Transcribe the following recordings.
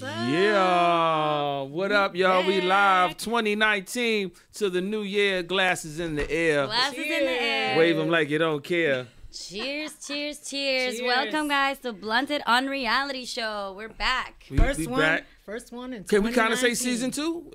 Yeah. What up, y'all? We live 2019 to the new year. Glasses in the air. Glasses in the air. Wave them like you don't care. Cheers, cheers, cheers. Welcome, guys, to Blunted on Reality Show. We're back. First one. Back. First one in 2019. Can we kind of say season 2?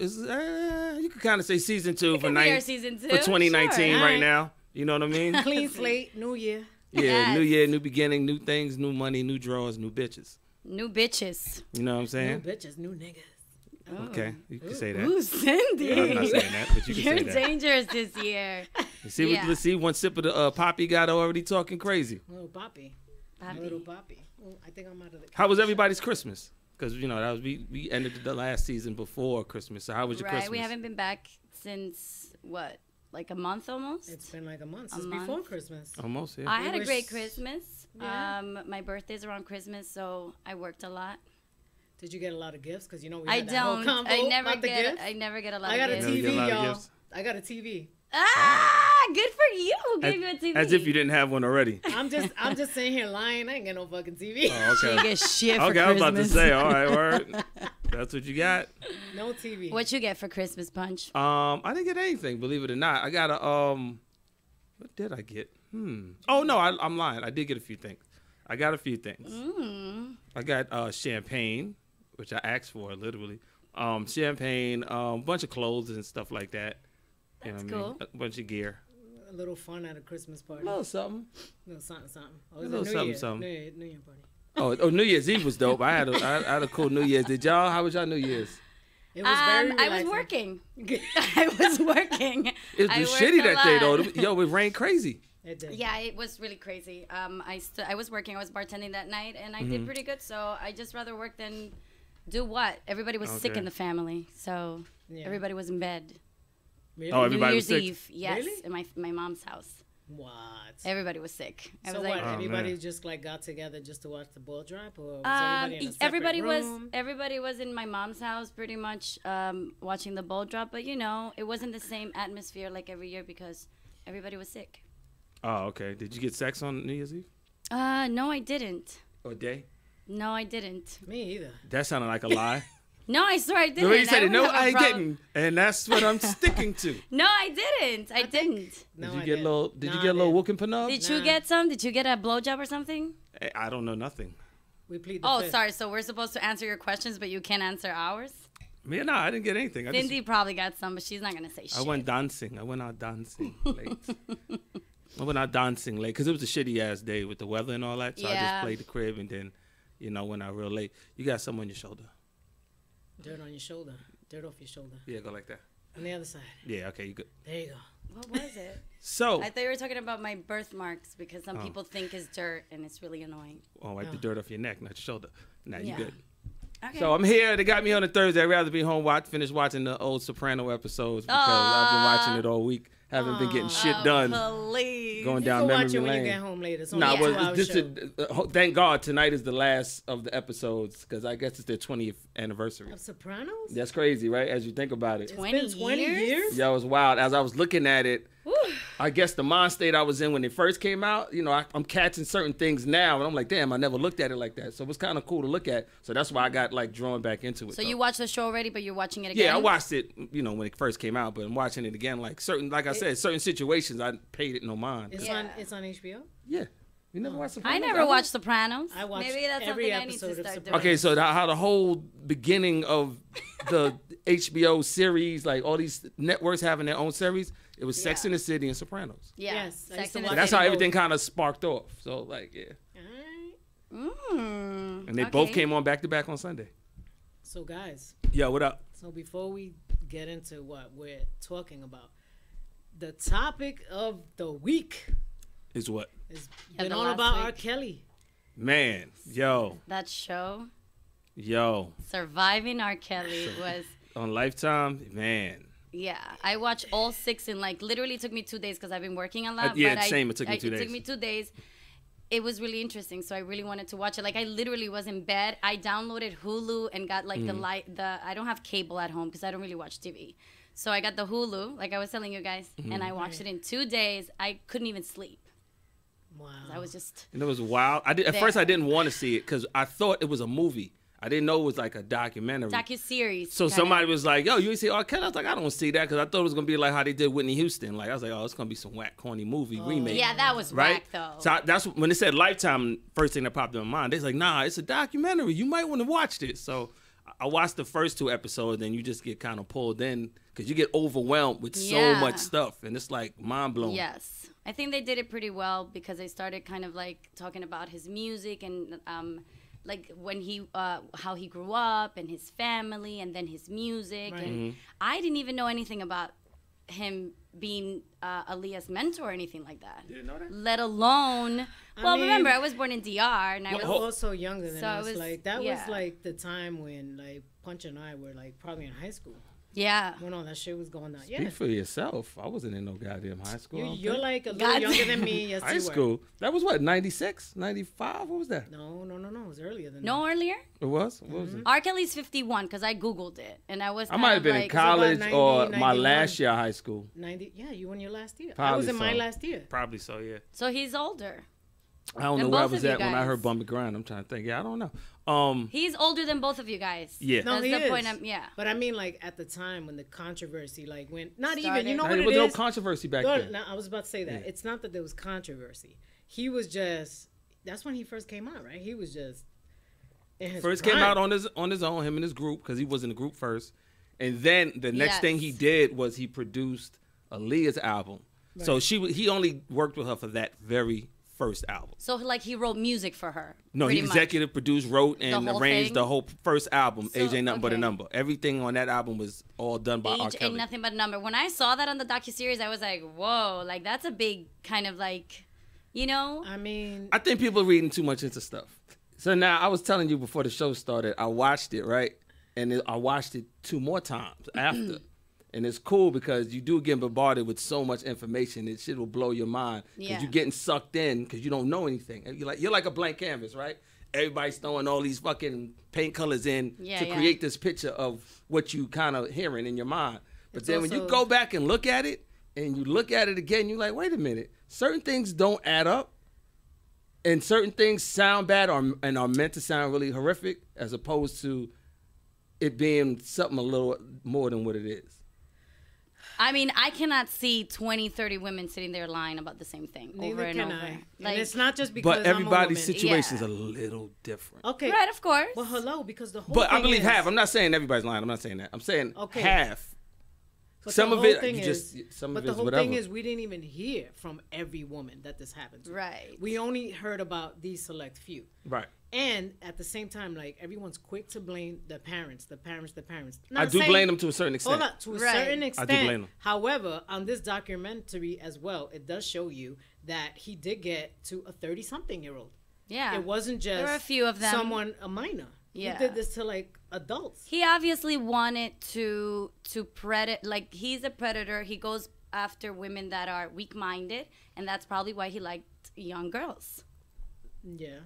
You can kind of say season 2 for season 2 for 2019 sure. right now. You know what I mean? Clean slate, new year. Yeah, Yes. New year, new beginning, new things, new money, new drawers, new bitches. New bitches. You know what I'm saying? New bitches, new niggas. Okay, you can say that. Ooh, Cindy. Yeah, I'm not saying that, but you can You're say that. dangerous this year. You see, Yeah. let's see, one sip of the poppy got already talking crazy. Little Poppy. Poppy. Little Poppy. Well, I think I'm out of the How was everybody's Christmas? Because, you know, that was we ended the last season before Christmas. So how was your Right, Christmas? we haven't been back since, what, like a month almost? It's been like a month A since month? before Christmas. Almost, yeah. I had a wish- great Christmas. Yeah. My birthday's around Christmas, so I worked a lot. Did you get a lot of gifts? Because you know we I had that whole don't. combo I never about the get. gifts. I never get a lot I of got a gifts. Never get a TV, lot of y'all. gifts. I got a TV. Ah, good for you. Who gave you a TV? As if you didn't have one already. I'm just sitting here lying. I ain't got no fucking TV. Oh, She okay. get shit for Okay, I was about to Christmas. say, all right, word. That's what you got. No TV. What you get for Christmas, Punch? I didn't get anything, believe it or not. I got a what did I get? Oh no, I'm lying. I did get a few things. I got a few things. I got champagne, which I asked for literally. Champagne, a bunch of clothes and stuff like that. You That's know what I mean? cool. A bunch of gear. A little fun at a Christmas party. A little something. A little something, something. Oh, A it's little New something, Year. something. New Year party. Oh, New Year's Eve was dope. I had a cool New Year's. Did y'all? How was y'all New Year's? It was very I was relaxing. working. I was working. It I was worked shitty a that day lot. though. Yo, it rained crazy. It did. Yeah, it was really crazy. I was working. I was bartending that night, and I did pretty good. So I just rather work than do what? Everybody was sick Okay. in the family, so Yeah. everybody was in bed. Really? Oh, everybody New was Year's sick? Eve, yes, Really? in my mom's house. What? Everybody was sick. I So was what? like, Oh, Everybody man. just like got together just to watch the ball drop, or was everybody in a separate everybody room? was in my mom's house pretty much watching the ball drop, but you know it wasn't the same atmosphere like every year because everybody was sick. Oh, okay. Did you get sex on New Year's Eve No, I didn't. or day? No, I didn't. Me either. That sounded like a lie. No, I swear I didn't. The way you said it, don't no, have a I problem. didn't, and that's what I'm sticking to. No, I didn't. I didn't. No, Did you I get a didn't. little? Did No, you I get a little didn't. whooping panub? Did you Nah. get some? Did you get a blowjob or something? I don't know nothing. We plead the Oh, fifth. sorry. So we're supposed to answer your questions, but you can't answer ours. Man, no, I didn't get anything. Cindy probably got some, but she's not gonna say shit. I went dancing. I went out dancing late. I went out dancing late because it was a shitty ass day with the weather and all that. So I Yeah. just played the crib and then, went out real late. You got something on your shoulder. Dirt on your shoulder. Dirt off your shoulder. Yeah, go like that. On the other side. Yeah, okay, you good. There you go. What was it? So, I thought you were talking about my birthmarks because some Oh. people think it's dirt and it's really annoying. wipe the Oh. dirt off your neck, not your shoulder. Nah, you Yeah. good. Okay. So I'm here. They got me on a Thursday. I'd rather be home, finish watching the old Soprano episodes because I've been watching it all week. Haven't been getting shit done. Please. Going You down can watch memory it when lane. you get home later. It's only Nah, a well, 2-hour this show. thank God tonight is the last of the episodes because I guess it's their 20th anniversary. Of Sopranos? That's crazy, right? As you think about it. It's 20 been 20 years? years? Yeah, it was wild. As I was looking at it, Whew. I guess the mind state I was in when it first came out, I'm catching certain things now, and I'm like, damn, I never looked at it like that. So it was kind of cool to look at. So that's why I got like drawn back into it. So though. you watched the show already, but you're watching it again? Yeah, I watched it, when it first came out, but I'm watching it again. Like I said, certain situations I paid it no mind. Yeah. It's on HBO? Yeah, you never watched. I Sopranos never ever? watched Sopranos. I watched Maybe that's every something I need episode to of start doing. Sopranos. Okay, so how the whole beginning of the HBO series, like all these networks having their own series, it was Sex Yeah. and the City and Sopranos. Yeah. Yes, I Sex used to and the watch That's City. how everything kind of sparked off. So like, yeah, Alright. and they both came on back to back on Sunday. So, guys, Yo, what up? so before we get into what we're talking about, the topic of the week Is what? is Yeah, been the all last about week. R. Kelly. Man, yo, That show, Surviving R. Kelly, was... on Lifetime, man. Yeah, I watched all 6 in literally took me 2 days because I've been working a lot. Yeah, but same, it took me 2 It took days. me 2 days. It was really interesting, so I really wanted to watch it. Like I literally was in bed. I downloaded Hulu and got like I don't have cable at home because I don't really watch TV. So I got the Hulu, like I was telling you guys, and I watched it in 2 days. I couldn't even sleep. Wow. I was just And it was wild. At first I didn't want to see it because I thought it was a movie. I didn't know it was like a documentary. Docu-series. So kinda. somebody was like, yo, you ain't see R. Kelly? I was like, I don't see that because I thought it was going to be like how they did Whitney Houston. Like, I was like, oh, it's going to be some whack, corny movie remake. Yeah, that was Right? whack, though. So that's when they said Lifetime, first thing that popped in my mind. They was like, nah, it's a documentary. You might want to watch this. So I watched the first 2 episodes, then you just get kind of pulled in because you get overwhelmed with so much stuff. And it's like mind-blowing. Yes. I think they did it pretty well because they started kind of like talking about his music and like when he how he grew up and his family and then his music. Right. And I didn't even know anything about him being Aaliyah's mentor or anything like that. You didn't know that? Let alone, remember, I was born in DR and I You're was also younger than So us. it was- Like that yeah. was like the time when like Punch and I were like probably in high school yeah. when all that shit was going on. Speak Yeah, for yourself. I wasn't in no goddamn high school. I don't you're think. like a little God younger damn. than me. Yes, High you school. That was what, 96, 95? What was that? were. No, it was earlier than No earlier? It was? What was it? R. Kelly's 51 because I Googled it and I was I might have been in like, college about or 90, my 91. last year of high school. that. 90. Yeah, you won your last year. I Probably was in my so. last year. Probably so, yeah. So he's older. I don't know And where I both was of you at when I heard guys. Bumpy Grind. I'm trying to think. Yeah, I don't know. He's older than both of you guys. Yeah. No, That's he the is. point. Yeah. But I mean, like at the time when the controversy, like when not Started. even, you know Nah, what there it was no is. controversy back No, then. no, I was about to say that. Yeah. It's not that there was controversy. He was just. That's when he first came out, right? He was just. In his First prime. came out on his own, him and his group, because he was in the group first. And then the next Yes. thing he did was he produced Aaliyah's album. So Right. he only worked with her for that very first album. So like he wrote music for her. No, he pretty much. executive produced, wrote, and whole arranged thing? the whole first album, So, Age Ain't Nothing But a okay. Number. Everything on that album was all done by R. Age Kelly. ain't nothing but a number. When I saw that on the docuseries, I was like, whoa, like that's a big kind of like, you know? I mean, I think people are reading too much into stuff. So now I was telling you before the show started, I watched it, right? And I watched it 2 more times after. And it's cool because you do get bombarded with so much information. That shit will blow your mind because Yeah. you're getting sucked in because you don't know anything. And you're like a blank canvas, right? Everybody's throwing all these fucking paint colors in Yeah, to yeah. create this picture of what you kind of hearing in your mind. But It's then when you also- go back and look at it, and you look at it again, you're like, wait a minute. Certain things don't add up. And certain things sound bad and are meant to sound really horrific as opposed to it being something a little more than what it is. I mean, I cannot see 20, 30 women sitting there lying about the same thing over neither and can over. I. Like, And it's not just because But I'm everybody's a woman. situation's Yeah. a little different. Okay. right, of course. Well, hello, because the whole. But I thing believe is, half. I'm not saying everybody's lying. I'm not saying that. I'm saying Okay. half. But Some the of whole it, thing you is- just some But of the it's whole whatever. thing is, we didn't even hear from every woman that this happened to. Right. We only heard about these select few. Right. And at the same time, like everyone's quick to blame the parents. I Not do saying- blame them to a certain extent. Hold on, to a Right. certain I do extent. blame them. However, on this documentary as well, it does show you that he did get to a 30-something-year-old. Yeah. It wasn't just There were a few of them. someone a minor. Yeah. He did this to like adults. He obviously wanted to predator. Like he's a predator. He goes after women that are weak-minded, and that's probably why he liked young girls. Yeah,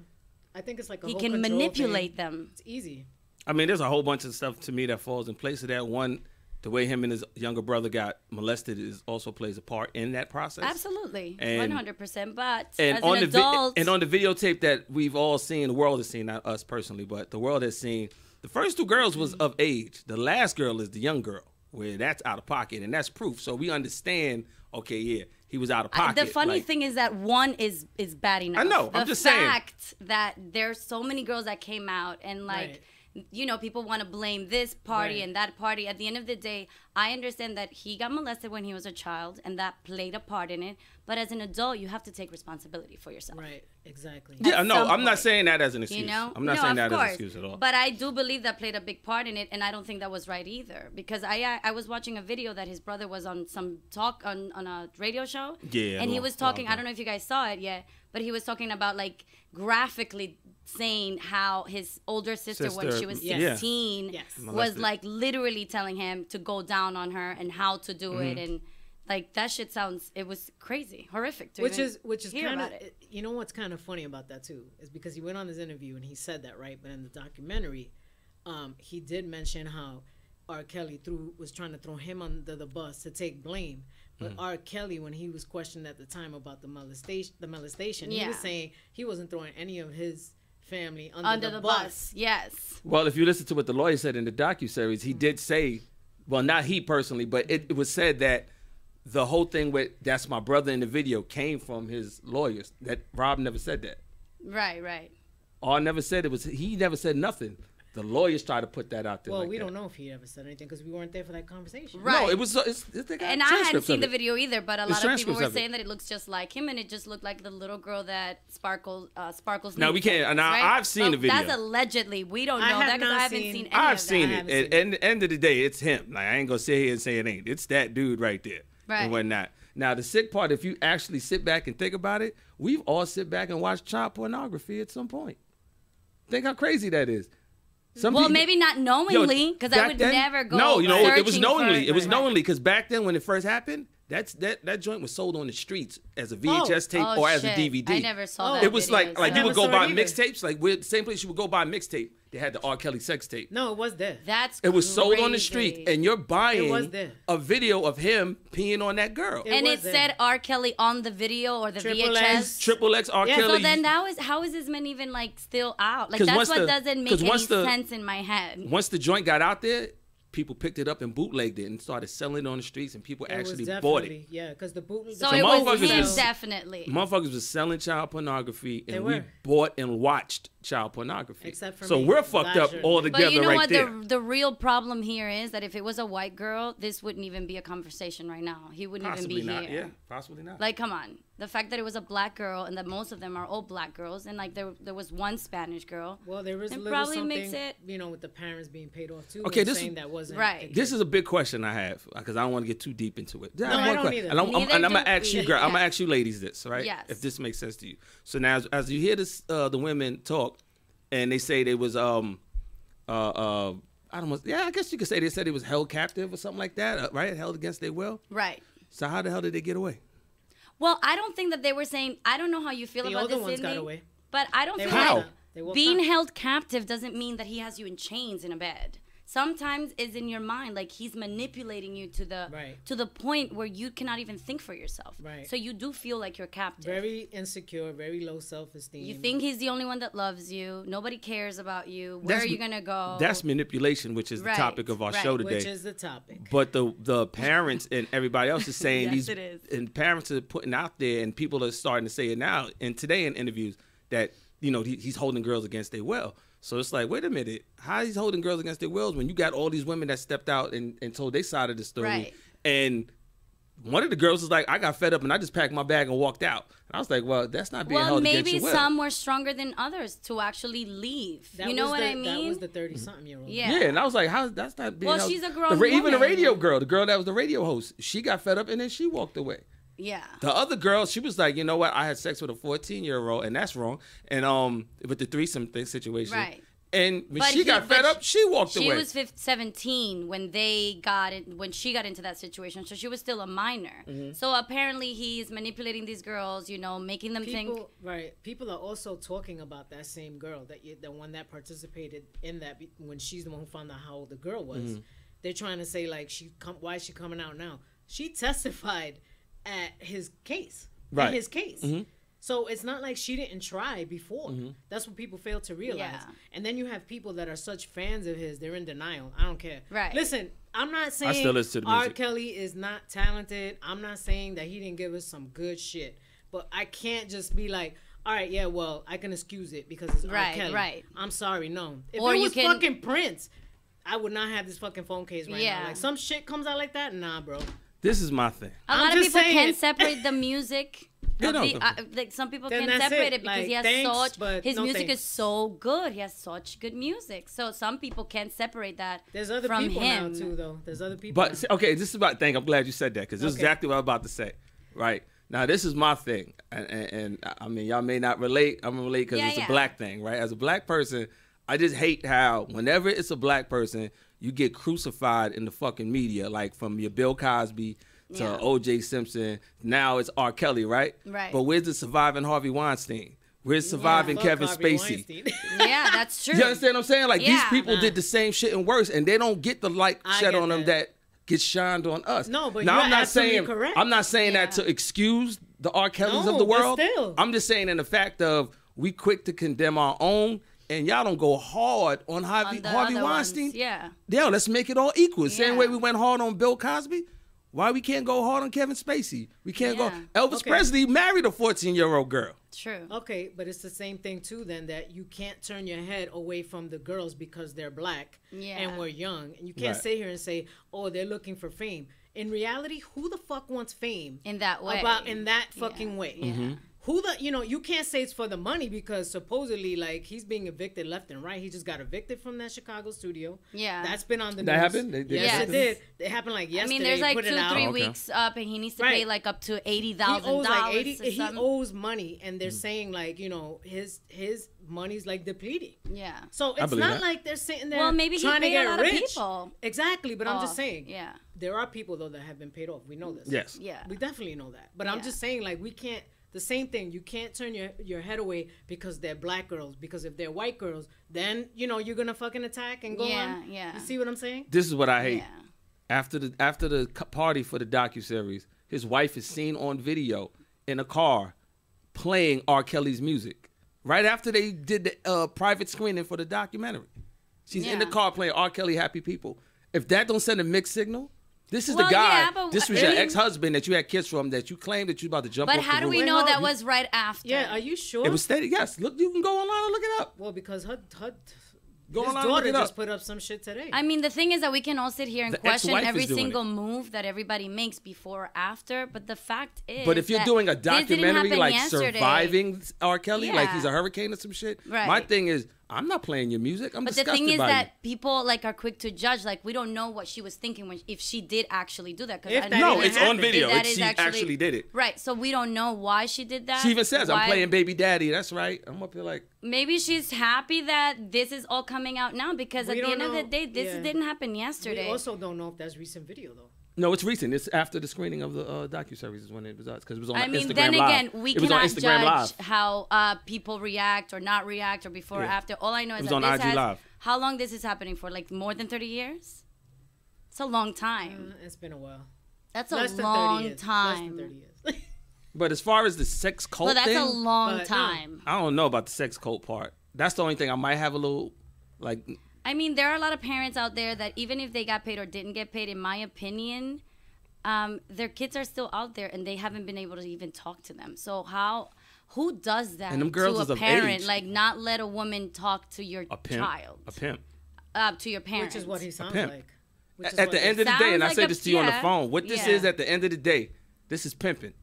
I think it's like a He whole can control manipulate thing. them. It's easy. I mean, there's a whole bunch of stuff to me that falls in place of that. One, the way him and his younger brother got molested is also plays a part in that process. Absolutely, And- 100%. But And as on an the adult, and on the videotape that we've all seen, the world has seen, not us personally, but the world has seen. The first 2 girls was of age. The last girl is the young girl, where that's out of pocket, and that's proof. So we understand. Okay, yeah, he was out of pocket. the funny like- thing is that one is bad enough. I know, I'm just saying. The fact that there's so many girls that came out and like, you know, people want to blame this party Right. and that party. At the end of the day, I understand that he got molested when he was a child and that played a part in it. But as an adult, you have to take responsibility for yourself. Right. Exactly. Yeah, at no, some I'm not point. saying that as an excuse. You know, I'm not No, saying of that as course. an excuse at all. But I do believe that played a big part in it, and I don't think that was right either. Because I was watching a video that his brother was on some talk on a radio show. Yeah, and he long- was talking. long I don't know if you guys saw it yet, but he was talking about like graphically saying how his older sister when Sister, she was Yes. 16 Yes. was Molested. like literally telling him to go down on her and how to do it, Mm-hmm. and like that shit sounds. It was crazy, horrific to which even is hear kind of about it. you know what's kind of funny about that too is because he went on this interview and he said that, right? But in the documentary, he did mention how R. Kelly was trying to throw him under the bus to take blame. But R. Kelly, when he was questioned at the time about the molestation, he Yeah. was saying he wasn't throwing any of his family under the bus. Yes. Well, if you listen to what the lawyer said in the docuseries, he did say, well, not he personally, but it was said that the whole thing with "that's my brother" in the video came from his lawyers. That Rob never said that. Right. All never said it was. He never said nothing. The lawyers tried to put that out there. Well, like we that. don't know if he ever said anything because we weren't there for that conversation. Right. No, it was. They got And I hadn't transcripts seen of the it. video either, but a There's lot of people transcripts were of it. saying that it looks just like him, and it just looked like the little girl that Sparkle's. Now, we can't- nudes, now, right? I've seen the video. That's allegedly. We don't know I have that because not I haven't seen- seen any I've of seen that. it. And at the end of the day, it's him. Like, I ain't gonna sit here and say it ain't. It's that dude right there. Right. And whatnot. Now, the sick part, if you actually sit back and think about it, we've all sit back and watched child pornography at some point. Think how crazy that is. Some Well, people- maybe not knowingly, because I back would then- never go. No, it was searching knowingly. for- It was Right. knowingly because back then when it first happened, that joint was sold on the streets as a VHS tape Oh, or as a shit. DVD. I never saw Oh. that. It was like I you never would go saw it buy either. mixtapes. Like we're the same place you would go buy a mixtape. They had the R. Kelly sex tape. No, it was there. That's It was sold on the crazy. street, and you're It was buying there. a video of him peeing on that girl. It And was it there. said R. Kelly on the video or the Triple VHS. X. Triple X R. Yeah, Kelly. So then how is this man even like still out? Like 'Cause that's once what the- doesn't make 'cause any once the- sense in my head. Once the joint got out there, people picked it up and bootlegged it and started selling it on the streets, and people It was actually bought definitely- it. Yeah, because the boot. So So it was motherfuckers him was- definitely. Motherfuckers was selling child pornography, They and we were. bought and watched child pornography. Except for so me. we're fucked up Gotcha. all But together you know right what? there. The real problem here is that if it was a white girl, this wouldn't even be a conversation right now. He wouldn't Possibly even be not. here. Yeah, possibly not. Like, come on. The fact that it was a black girl and that most of them are all black girls, and like there was one Spanish girl. Well, there was a It little probably something, makes it- with the parents being paid off too. Okay, and this saying is- that wasn't Right. the This case. is a big question I have because I don't want to get too deep into it. I don't either. And I'm Neither gonna do ask you, we. girl. I'm Yeah. gonna ask you, ladies, this right? Yes. If this makes sense to you. So now, as you hear this, the women talk, and they say they was I don't know. Yeah, I guess you could say they said he was held captive or something like that, right? Held against their will. Right. So how the hell did they get away? Well, I don't think that they were saying. I don't know how you feel The about older this, ones Sydney, got away. but I don't They feel woke How? like up. They woke being up. held captive doesn't mean that he has you in chains in a bed. Sometimes it's in your mind, like he's manipulating you to the Right. to the point where you cannot even think for yourself. Right. So you do feel like you're captive. Very insecure, very low self-esteem. You think he's the only one that loves you. Nobody cares about you. Where are you gonna go? That's manipulation, which is Right, the topic of our right. show today. which is the topic. But the parents and everybody else is saying Yes, these, it is. and parents are putting out there, and people are starting to say it now. And today in interviews that he's holding girls against their will. So it's like, wait a minute, how he's holding girls against their wills when you got all these women that stepped out and told their side of the story. Right. And one of the girls was like, I got fed up and I just packed my bag and walked out. And I was like, well, that's not being well, held against maybe your will. some were stronger than others to actually leave. That You know was what the, I mean? That was the 30-something-year-old. Yeah. Yeah, and I was like, how? That's not being Well, held. she's a grown Even the woman. radio girl, the girl that was the radio host, she got fed up and then she walked away. Yeah. The other girl, she was like, you know what? I had sex with a 14-year-old, and that's wrong. And with the threesome thing situation, Right. And when But she got fed up, she walked She away. was 17 when when she got into that situation, so she was still a minor. Mm-hmm. So apparently he's manipulating these girls, making them think. People are also talking about that same girl, the one that participated in that when she's the one who found out how old the girl was. Mm-hmm. They're trying to say like why is she coming out now? She testified at his case. Right. In his case. Mm-hmm. So it's not like she didn't try before. That's what people fail to realize. Yeah. And then you have people that are such fans of his, they're in denial. I don't care. Right. Listen, I'm not saying still listen to the R. music. Kelly is not talented. I'm not saying that he didn't give us some good shit. But I can't just be like, all right, yeah, well, I can excuse it because it's R. Right, Kelly. right. I'm sorry, no. If Or it you was can- fucking Prince, I would not have this fucking phone case right Yeah. now. Like some shit comes out like that, nah, bro. This is my thing. A I'm lot of just people saying. can't separate the music. They of don't. like some people Then can't that's separate it. it because Like, he has thanks, but his no music thanks. is so good. He has such good music. So some people can't separate that There's other from people him. now too, though. There's other people. But okay, this is about thing. I'm glad you said that because this is Okay. exactly what I'm about to say. Right now, this is my thing, and I mean, y'all may not relate. I'm gonna relate because Yeah, it's yeah. a black thing, right? As a black person, I just hate how whenever it's a black person, you get crucified in the fucking media, like from your Bill Cosby to Yeah. O.J. Simpson. Now it's R. Kelly, right? Right. But where's the surviving Harvey Weinstein? Where's surviving Fuck Kevin Harvey Spacey? Weinstein. Yeah, that's true. You understand what I'm saying? Like these Yeah. people Nah. did the same shit and worse, and they don't get the light I shed get on them that. that gets shined on us. No, but now, you're I'm not absolutely saying correct. I'm not saying that Yeah. to excuse the R. Kellys No, of the but world. still. I'm just saying in the fact of we quick to condemn our own, and y'all don't go hard on Harvey the other Weinstein. ones, yeah. Yeah, let's make it all equal. Same Yeah. way we went hard on Bill Cosby. Why we can't go hard on Kevin Spacey? We can't Yeah. go. Elvis Okay. Presley married a 14-year-old girl. True. Okay, but it's the same thing too then, that you can't turn your head away from the girls because they're black Yeah. and we're young. And you can't Right. sit here and say, oh, they're looking for fame. In reality, who the fuck wants fame In that way. about in that fucking way? Mm-hmm. Who you can't say it's for the money, because supposedly, like, he's being evicted left and right. He just got evicted from that Chicago studio. Yeah. That's been on the That news. happened? They did Yes, that? it did. It happened like I yesterday. mean, there's like Put it out. 2-3 Okay. weeks up, and he needs to Right. pay like up to He $80,000 owes like 80. or He something. owes money, and they're saying like, his money's like depleting. Yeah. So I it's believe not that. like they're sitting there Well, maybe he trying to paid a get lot of rich. people. Exactly, but I'm just off. saying. Yeah. There are people though that have been paid off. We know this. Yes. Yeah. We definitely know that. But I'm Yeah. just saying, like, we can't. The same thing. You can't turn your head away because they're black girls. Because if they're white girls, then you're gonna fucking attack and go Yeah, on. yeah. You see what I'm saying? This is what I hate. Yeah. After the party for the docuseries, his wife is seen on video in a car playing R. Kelly's music. Right after they did the private screening for the documentary. She's in the Yeah. car playing R. Kelly Happy People. If that don't send a mixed signal, this is Well, the guy. yeah, but this was I your mean- ex-husband that you had kids from that you claimed that you about to jump But off how the do we roof. know Wait, that hold- was right after? Yeah. Are you sure? It was stated, yes. Look, you can go online and look it up. Well, because her Go his online and look daughter it up. just put up some shit today. I mean, the thing is that we can all sit here and The question ex-wife every is doing single move that everybody makes before or after. But the fact is, But if you're that doing a this didn't documentary happen like yesterday. surviving R. Kelly, like Yeah. he's a hurricane or some shit, Right. my thing is, I'm not playing your music. I'm But the disgusted thing is by you. that people like are quick to judge. Like we don't know what she was thinking if she did actually do that. If that No, even it's on happened. video. If that She is actually did it. Right. So we don't know why she did that. She even says, I'm Why- playing baby daddy. That's right. I'm up here like, Maybe she's happy that this is all coming out now because We at the don't end of the know. day, this Yeah. didn't happen We yesterday. also don't know if that's recent video though. no, it's recent. It's after the screening of the docuseries is when it was out. Because it was on I mean, Instagram then Live. again, we It was on cannot Instagram judge Live. how people react or not react or before or Yeah. after. All I know is was that on this IG has, Live. how long this is happening for? Like more than 30 years? It's a long time. It's been a while. That's a Less than 30 long years. time. Less than 30 years. But as far as the sex cult Well, that's thing, a long But no. time. I don't know about the sex cult part. That's the only thing I might have a little, like, I mean, there are a lot of parents out there that even if they got paid or didn't get paid, in my opinion, their kids are still out there and they haven't been able to even talk to them. So who does that And them girls to is a of parent? age. Like not let a woman talk to your a pimp. child, A pimp. to your parents. Which is what he sounds pimp. like. Which is At what the he- end of the day, and I Sounds say like this a- to you on the yeah, phone, what this yeah. is at the end of the day, this is pimping.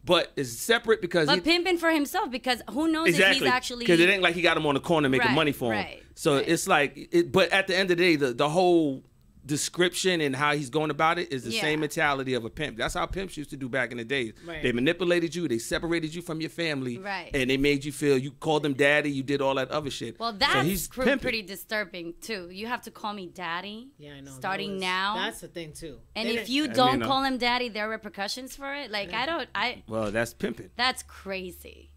But it's separate because But he, pimping for himself because who knows if exactly he's actually because it ain't like he got him on the corner making Right, money for him. right, So right. it's like, but at the end of the day, the whole description and how he's going about it is the Yeah. same mentality of a pimp. That's how pimps used to do back in the days. Right. They manipulated you, they separated you from your family, Right. and they made you feel you called them daddy, you did all that other shit. Well, so that's he's pretty pimping. disturbing too. You have to call me daddy. Yeah, I know. Starting That was- now. That's the thing too. And They if didn't- you mean, don't call him daddy, there are repercussions for it. Like Well, that's pimping. that's crazy.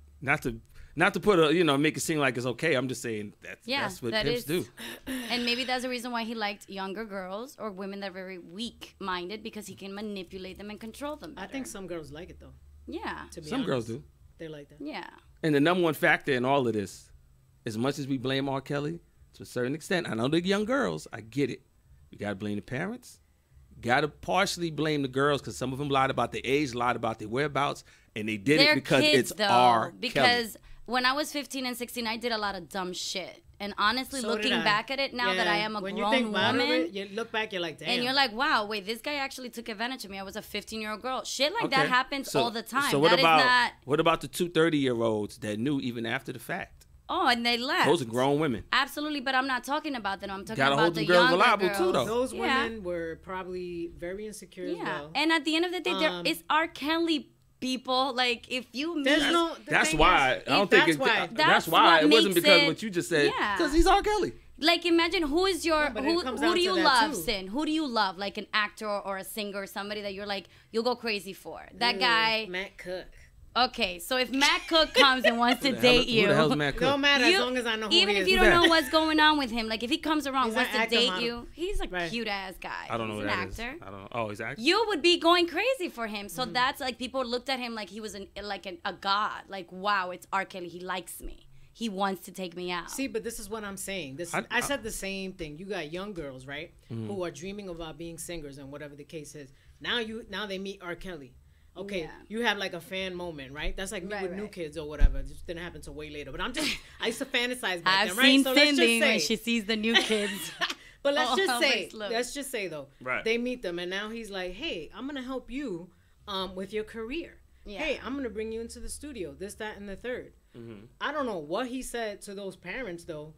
Not to put make it seem like it's okay. I'm just saying Yeah, that's what that pimps is- do. And maybe that's the reason why he liked younger girls or women that are very weak-minded because he can manipulate them and control them I better. think some girls like it though. Yeah. To be Some girls honest. do. They like that. Yeah. And the number one factor in all of this, as much as we blame R. Kelly, to a certain extent, I know the young girls, I get it. You got to blame the parents. Got to partially blame the girls because some of them lied about their age, lied about their whereabouts, and they did They're it because kids, it's though, R. Kelly. because when I was 15 and 16, I did a lot of dumb shit. And honestly, So looking did I. back at it now that I Yeah, am a when grown you think about woman, it, you look back, you're like, damn. and you're like, wow, wait, this guy actually took advantage of me. I was a 15-year-old girl. Shit like Okay. that happens So- all the time. So what That is about not. what about the 2 30-year-olds that knew even after the fact? Oh, and they left. Those are grown women. Absolutely, but I'm not talking about them. I'm talking Gotta about hold the them girls younger reliable, girls. too, though. those Yeah. women were probably very insecure as Yeah, well. and at the end of the day, there Um, is R. Kelly people. Like, if you meet, There's no. the That's thing why is, I don't think that's it. why. That's That's why what it wasn't makes because it- what you just said. Yeah. Because he's R. Kelly. like, imagine who is your but it who comes who down do to you that, love, too. Sin? Who do you love? Like an actor or a singer or somebody that you're like you'll go crazy for. That guy. Matt Cook. Okay, so if Matt Cook comes and wants to date Who you, the hell's Matt Cook? No matter you- as long as I know who even he if is. you Who's don't that? know what's going on with him, like if he comes around He's wants an to actor date model. you, he's a Right. cute ass guy. I don't know He's who an that is. actor. I don't know. Oh, he's acting. You would be going crazy for him. Mm-hmm. So that's like people looked at him like he was a god. Like, wow, it's R. Kelly. He likes me. he wants to take me out. See, but this is what I'm saying. I said the same thing. You got young girls, right, who are dreaming about being singers and whatever the case is. Now they meet R. Kelly. Okay, you have like a fan moment, right? That's like me with New Kids or whatever. It just didn't happen until way later. But I used to fantasize back then, right? I've seen So Cindy when she sees the New Kids. But let's just say though, they meet them, and now he's like, hey, I'm gonna help you with your career. Yeah. Hey, I'm gonna bring you into the studio, this, that, and the third. I don't know what he said to those parents though,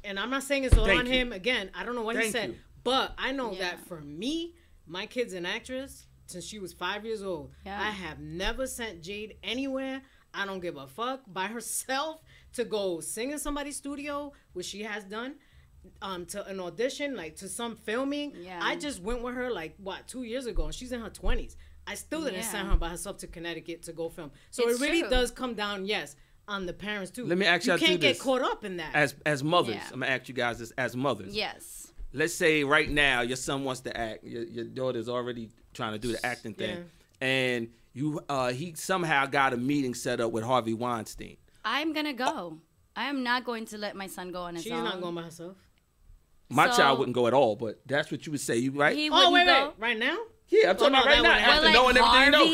and I'm not saying it's all on him. Again, I don't know what he said, but I know that for me, my kid's an actress since she was 5 years old. I have never sent Jade anywhere. I don't give a fuck, by herself to go sing in somebody's studio, which she has done, to an audition, like to some filming. I just went with her 2 years ago, and she's in her 20s. I still didn't send her by herself to Connecticut to go film. So it really does come down, on the parents too. Let me ask you can't get caught up in that. As mothers, I'm gonna ask you guys this as mothers. Yes. Let's say right now your son wants to act. Your daughter's already trying to do the acting thing, and he somehow got a meeting set up with Harvey Weinstein. I'm gonna go. I am not going to let my son go on his own. She's not going by herself. My child wouldn't go at all, but that's what you would say, right? He wouldn't go. Right now? Yeah, I'm talking about right now. After knowing everything you know.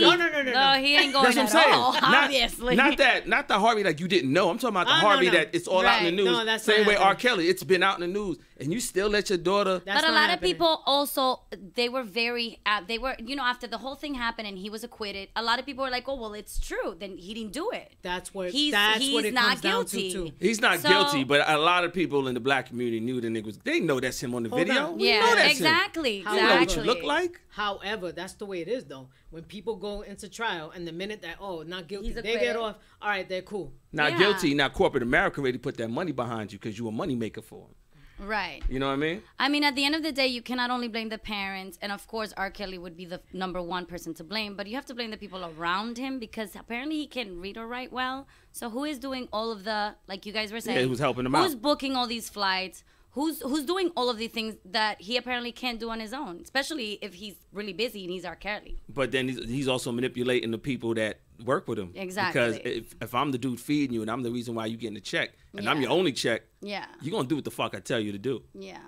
No, he ain't going that's what I'm at all, saying. obviously. Not the Harvey that you didn't know. I'm talking about the Harvey that it's all out in the news. No, that's same way R. Kelly, it's been out in the news, and you still let your daughter. But a lot of people also, they were after the whole thing happened and he was acquitted, a lot of people were like, oh, well, it's true. Then he didn't do it. That's what he's it not comes guilty. down to, too. He's not guilty, but a lot of people in the black community knew the nigga was. They know that's him on the video. Yeah, know that's exactly. him. You know what you look like. However, that's the way it is, though. When people go into trial, and the minute that, not guilty, they get off, all right, they're cool. Not guilty. Now, corporate America already put that money behind you because you a money maker for them. Right. You know what I mean? I mean, at the end of the day, you cannot only blame the parents, and of course, R. Kelly would be the number one person to blame, but you have to blame the people around him because apparently he can't read or write well. So who is doing all of the, like you guys were saying? Yeah, who's helping him out? Who's booking all these flights? Who's doing all of these things that he apparently can't do on his own, especially if he's really busy and he's R. Kelly. But then he's also manipulating the people that work with him. Exactly. Because if I'm the dude feeding you and I'm the reason why you getting a check and I'm your only check, you're going to do what the fuck I tell you to do. Yeah.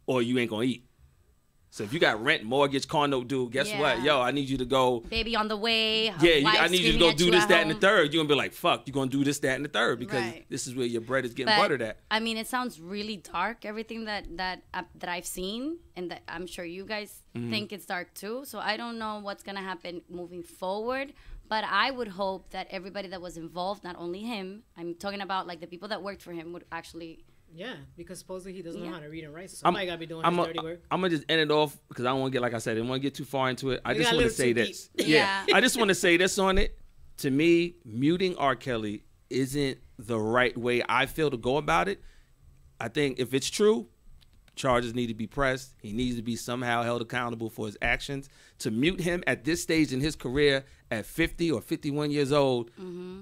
Or you ain't going to eat. So if you got rent, mortgage, car note due, guess what? Yo, I need you to go. Baby on the way. I need you to go do this, that, and the third. You're going to be like, fuck, you're going to do this, that, and the third because this is where your bread is getting buttered at. I mean, it sounds really dark, everything that I've seen, and that I'm sure you guys think it's dark too. So I don't know what's going to happen moving forward. But I would hope that everybody that was involved, not only him, I'm talking about like the people that worked for him, would actually... Yeah, because supposedly he doesn't know how to read and write, so somebody got to be doing his dirty work. I'm going to just end it off because I don't want to get, like I said, I didn't want to get too far into it. I just want to say this. Yeah. I just want to say this on it. To me, muting R. Kelly isn't the right way I feel to go about it. I think if it's true, charges need to be pressed. He needs to be somehow held accountable for his actions. To mute him at this stage in his career at 50 or 51 years old,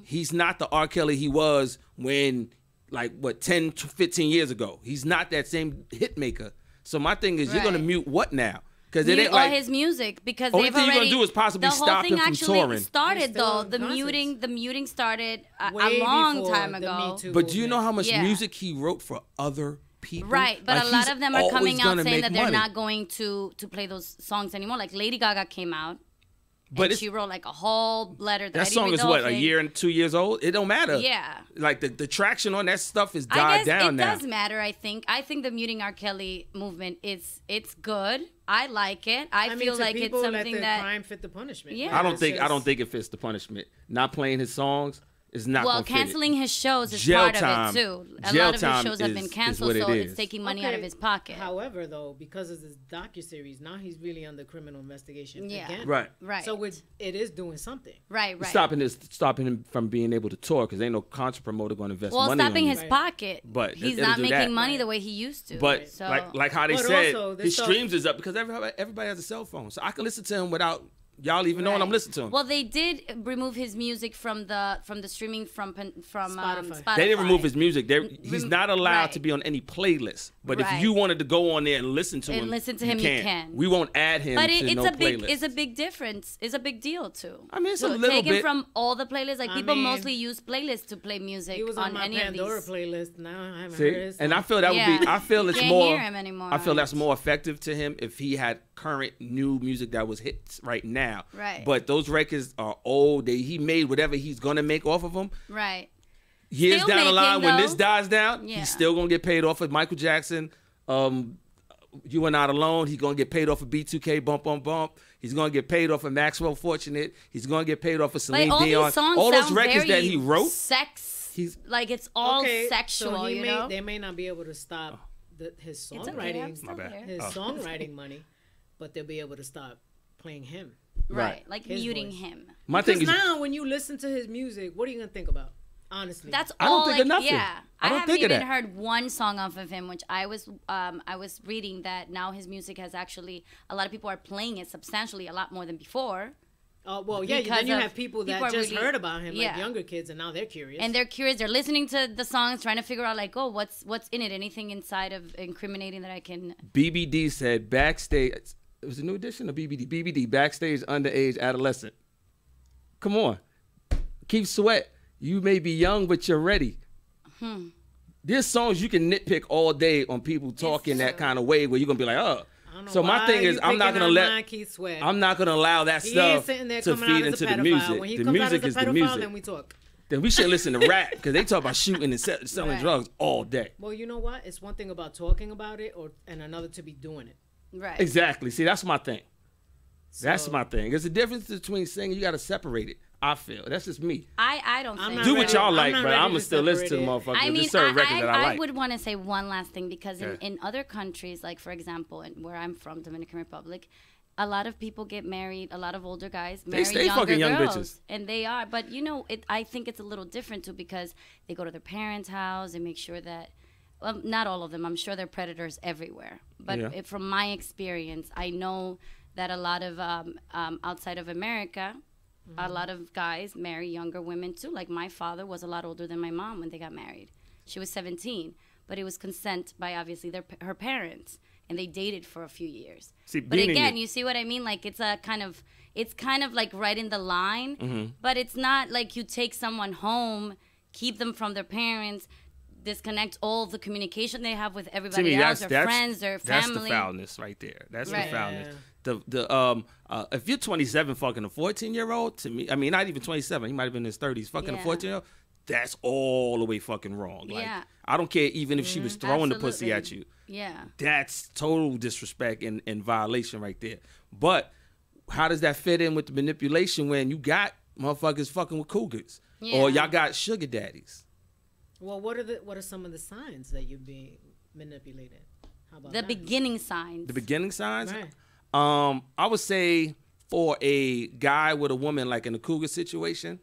he's not the R. Kelly he was when... 10 to 15 years ago. He's not that same hit maker. So my thing is, you're going to mute what now? Because it ain't like his music. Because only thing you're going to do is possibly stop him from touring. Started though. The muting started a long time ago. But do you know how much music he wrote for other people? Right, but a lot of them are coming out saying that they're not going to play those songs anymore. Like Lady Gaga came out. But she wrote like a whole letter. That song is what, a year and 2 years old? It don't matter. Yeah. Like the traction on that stuff is died down now. It does matter, I think. I think the muting R. Kelly movement it's good. I like it. I feel like it's something that crime fit the punishment. Yeah. I don't think it fits the punishment. Not playing his songs is not. Well, canceling his shows is part of it too. A lot of his shows have been canceled, so it's taking money out of his pocket. However, though, because of this docuseries, now he's really under criminal investigation again. Right. So it is doing something. Right. Stopping him from being able to tour because ain't no concert promoter going to invest money. Well, stopping on his pocket, but he's not making money the way he used to. But like how they said, also, his streams is up because everybody has a cell phone, so I can listen to him without y'all even know when I'm listening to him. Well, they did remove his music from the streaming from Spotify. They didn't remove his music. He's not allowed Right. to be on any playlist. But Right. if you wanted to go on there and listen to him, you can. We won't add him But to it's no playlist. it's a big difference. It's a big deal too. I mean, it's a So little taken bit. from all the playlists. Like I people mean, mostly use playlists to play music He was on my any Pandora of these. playlist. Now I haven't See? heard his And I song. feel that would be. Yeah. I feel it's Can't more. hear him anymore. I feel that's more effective to him if he had current new music that was hits right now. Right. But those records are old. He made whatever he's gonna make off of them. Right. Years Still down the line, making, when this though. dies down, Yeah. he's still gonna get paid off of Michael Jackson. You Are Not Alone. He's gonna get paid off of B2K, Bump on Bump. He's gonna get paid off of Maxwell Fortunate. He's gonna get paid off of Celine Like all Dion. these songs All those sound records very that he wrote. He's like it's all sexual. So you know. they may not be able to stop his It's okay, I'm songwriting, still bad. here. his songwriting money, but they'll be able to stop playing him. Right. Like His muting voice. him. My Because thing is, now, when you listen to his music, what are you gonna think about? Honestly, That's I don't all. think like, of nothing. Yeah, I don't haven't think of even that. heard one song off of him, which I was reading that now his music has actually a lot of people are playing it substantially a lot more than before, well, yeah. because Then you of- have people that people are just really- heard about him, yeah. like younger kids, and now they're curious. and they're curious. They're listening to the songs, trying to figure out like, oh, what's in it? Anything inside of incriminating that I can? BBD said backstage. It was a new edition of BBD. BBD backstage underage adolescent. Come on, Keith Sweat. You may be young, but you're ready. There's songs you can nitpick all day on people talking that kind of way, where you're gonna be like, oh. I don't know So my why thing is, you I'm not picking gonna on let. mine, Keith Sweat. I'm not gonna allow that He stuff ain't sitting there to coming feed out as into a the pedophile. music. When he The comes out music as is a the pedophile, music. then we talk. Then we should listen to rap because they talk about shooting and selling Right. drugs all day. Well, you know what? It's one thing about talking about it, and another to be doing it. Right. Exactly. See, that's my thing. That's So- my thing. There's a difference between singing. You got to separate it. I feel that's just me. I don't I'm think. not Do what ready- y'all I'm like, not but ready I'm to gonna still listen to the separate it. motherfucker. I mean, There's certain records that I I like. would want to say one last thing because Yeah. in other countries, like for example, where I'm from, Dominican Republic, a lot of people get married. A lot of older guys marry stay younger fucking young girls, bitches. and they are. But you know, I think it's a little different too because they go to their parents' house and make sure that. Well, not all of them. I'm sure they're predators everywhere. But Yeah. from my experience, I know that a lot of outside of America. A lot of guys marry younger women too. Like my father was a lot older than my mom when they got married. She was 17, but it was consent by obviously her parents, and they dated for a few years. See, but being in again, your- you see what I mean? Like it's kind of like right in the line, Mm-hmm. but it's not like you take someone home, keep them from their parents, disconnect all the communication they have with To everybody me, else, that's their friends, their that's family. the foulness right there. That's Right. the foulness. Yeah. If you're 27 fucking a 14-year-old, to me, I mean, not even 27. He might have been in his 30s. Fucking a Yeah. 14-year-old. That's all the way fucking wrong. Like, Yeah. I don't care even if she was throwing the pussy at you. Yeah. That's total disrespect and violation right there. But how does that fit in with the manipulation when you got motherfuckers fucking with cougars or Yeah. y'all got sugar daddies? Well, what are some of the signs that you're being manipulated? How about The that? beginning signs. The beginning signs. Right. I would say for a guy with a woman like in a cougar situation,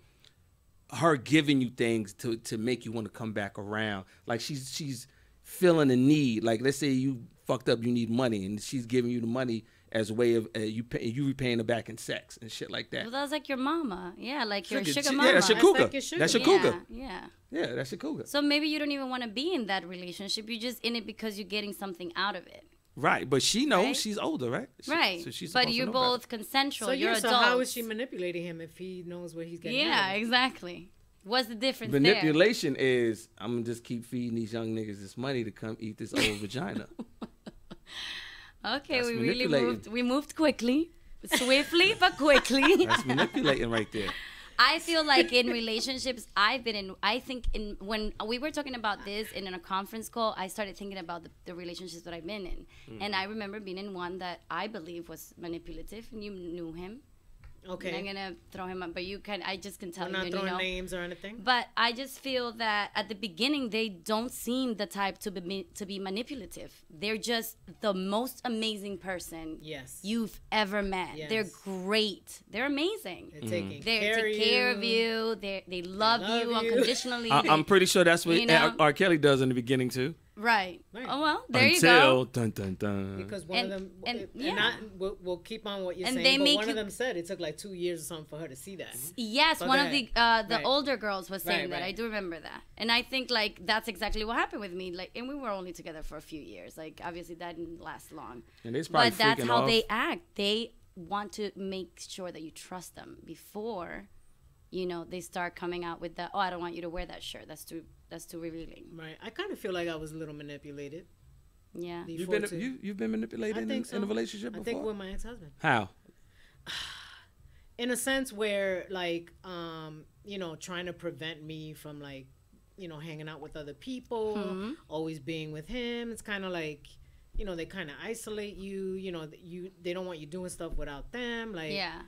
her giving you things to make you want to come back around. Like she's feeling a need. Like let's say you fucked up, you need money, and she's giving you the money as a way of you repaying her back in sex and shit like that. Well, that's like your mama. Yeah, like your Sugar- sugar yeah, mama. that's your That's cougar. like your sugar That's your mama. cougar. Yeah. Yeah, that's your cougar. So maybe you don't even want to be in that relationship. You're just in it because you're getting something out of it. Right, but she knows Right? she's older, right? Right. So she's but supposed to you're know better. both consensual. So you're so adults. how is she manipulating him if he knows what he's getting? Yeah, out of? exactly. What's the difference Manipulation is I'm gonna just keep feeding these young niggas this money to come eat this old vagina. there? Okay, That's we really manipulating. moved. We moved quickly, swiftly but quickly. That's manipulating right there. I feel like in relationships I've been in, I think when we were talking about this in a conference call, I started thinking about the relationships that I've been in. And I remember being in one that I believe was manipulative, and you knew him. Okay. And I'm going to throw him up, but I just can tell We're you, not you throwing know. names or anything. But I just feel that at the beginning they don't seem the type to be manipulative. They're just the most amazing person Yes. you've ever met. Yes. They're great. They're amazing. They're taking They care, take care of you. They love you love you. unconditionally. I'm pretty sure that's what You know? R. Kelly does in the beginning too. Right. Right. Oh well, there you Until go. dun dun dun. Because one of them, we'll keep on what you're And saying. they But make one of you- them said it took like 2 years or something for her to see that. Yes, But one go of the Right. older girls was saying Right, that. right. I do remember that, and I think like that's exactly what happened with me. Like, and we were only together for a few years. Like, obviously that didn't last long. And they's probably But that's freaking how off. they act. They want to make sure that you trust them before, they start coming out with the, oh, I don't want you to wear that shirt. That's too revealing. Right. I kind of feel like I was a little manipulated. Yeah. before too. You've been manipulated I think in a so. relationship I before? think with my ex-husband. How? In a sense where like trying to prevent me from like hanging out with other people, always being with him. It's kind of like they kind of isolate you. They don't want you doing stuff without them. Like Yeah.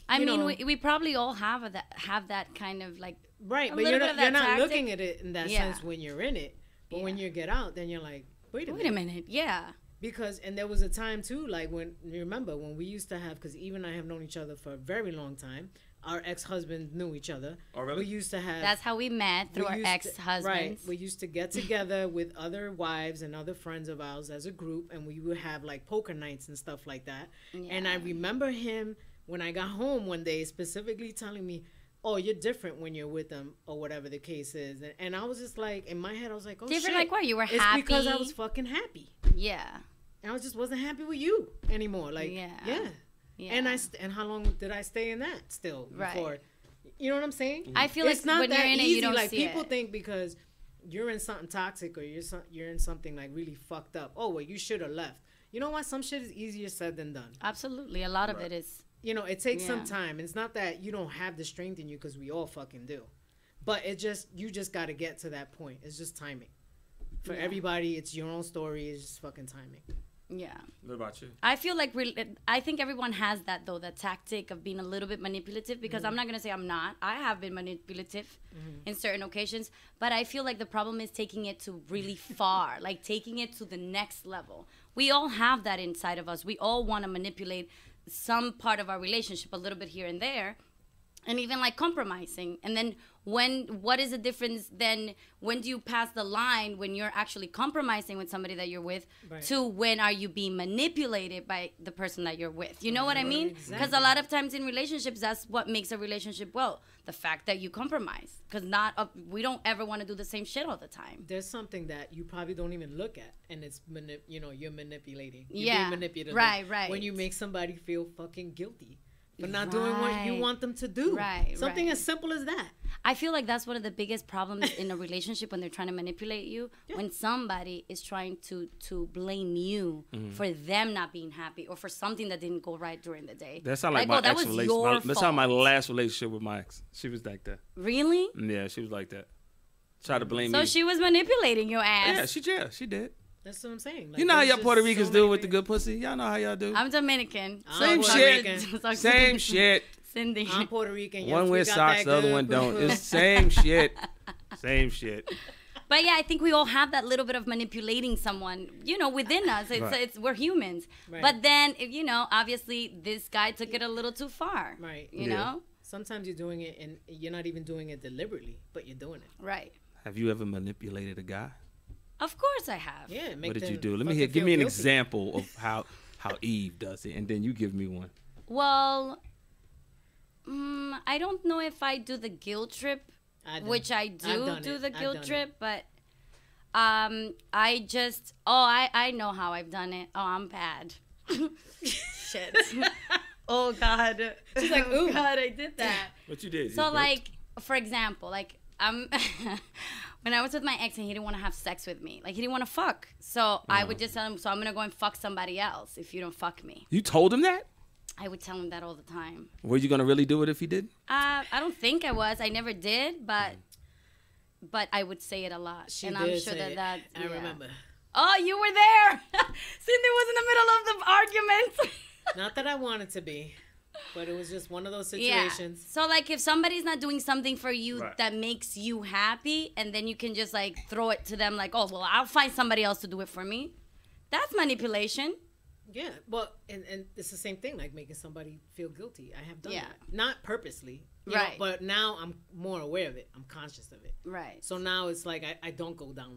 I mean, we probably all have that kind of like right, a but little you're bit of not that tactic. looking at it in that Yeah. sense when you're in it. But when you get out, then you're like, wait a minute. Yeah. Because and there was a time too, like when you remember when we used to have, because even I have known each other for a very long time. Our ex-husbands knew each other. Oh, really? We used to have. That's how we met, through our ex-husbands. Right. We used to get together with other wives and other friends of ours as a group, and we would have like poker nights and stuff like that. Yeah. And I remember him when I got home one day specifically telling me, "Oh, you're different when you're with them," or whatever the case is. And I was just like, in my head, I was like, "Oh, Different shit." like what? You were It's happy? because I was fucking happy. Yeah. And I just wasn't happy with you anymore. Like, Yeah. yeah. And how long did I stay in that still Right. before? You know what I'm saying? I feel like it's not when that you're in it, easy. you don't like see people it. think because you're in something toxic or you're in something like really fucked up. Oh well, you should have left. You know what? Some shit is easier said than done. Absolutely. A lot of it is. It takes some Yeah. time. It's not that you don't have the strength in you because we all fucking do, but you just got to get to that point. It's just timing. For everybody, it's your own story. It's just fucking timing. Yeah. What about you? I feel like I think everyone has that though, that tactic of being a little bit manipulative, because I'm not going to say I'm not. I have been manipulative in certain occasions, but I feel like the problem is taking it to really far, like taking it to the next level. We all have that inside of us. We all want to manipulate some part of our relationship a little bit here and there. And even like compromising. And then what is the difference then? When do you pass the line when you're actually compromising with somebody that you're with, Right. to when are you being manipulated by the person that you're with? You know what I mean? Because Exactly. a lot of times in relationships, that's what makes a relationship the fact that you compromise. Because we don't ever want to do the same shit all the time. There's something that you probably don't even look at, and it's you're manipulating. You're Yeah. being manipulative. Right. When you make somebody feel fucking guilty for not doing what you Right. want them to do. Right, Something right. as simple as that. I feel like that's one of the biggest problems in a relationship when they're trying to manipulate you. Yeah. When somebody is trying to blame you for them not being happy or for something that didn't go right during the day. That sounded like oh, my that ex was relationship. your That sounded my fault. last relationship with my ex. She was like that. Really? Yeah, she was like that. Try to blame So me. she was manipulating your ass. Yeah, she did. That's what I'm saying. Like, You know how there's y'all just Puerto Ricans so do many with the ways. good pussy? Y'all know how y'all do. I'm Dominican. I'm Same Puerto shit. Rican. Same shit. Cindy. I'm Puerto Rican. One yes, we wears got socks, that the other good one don't. pussy. It's same shit. Same shit. But yeah, I think we all have that little bit of manipulating someone, within us. Right. We're humans. Right. But then, obviously this guy took it a little too far. Right. You Yeah. know? Sometimes you're doing it and you're not even doing it deliberately, but you're doing it. Right. Have you ever manipulated a guy? Of course I have. Yeah. What did you do? Let me hear. Give me an example of how Eve does it, and then you give me one. Well, I don't know if I do the guilt trip, which I do the guilt trip, but I just, I know how I've done it. Oh, I'm bad. Shit. Oh, God. She's like, ooh. Oh, God, I did that. What you did? So, like, for example, like, when I was with my ex and he didn't want to have sex with me, like, he didn't want to fuck. So I would just tell him, so I'm going to go and fuck somebody else if you don't fuck me. You told him that? I would tell him that all the time. Were you gonna really do it if he did? I don't think I was. I never did, but I would say it a lot. She and did I'm sure say that it. I remember. Oh, you were there. Cindy was in the middle of the argument. Not that I wanted to be, but it was just one of those Yeah. situations. So like if somebody's not doing something for you Right. that makes you happy, and then you can just like throw it to them like, oh well, I'll find somebody else to do it for me. That's manipulation. Yeah, well, and it's the same thing, like making somebody feel guilty. I have done Yeah. that. Not purposely. you Right. know, but now I'm more aware of it. I'm conscious of it. Right. So now it's like I don't go down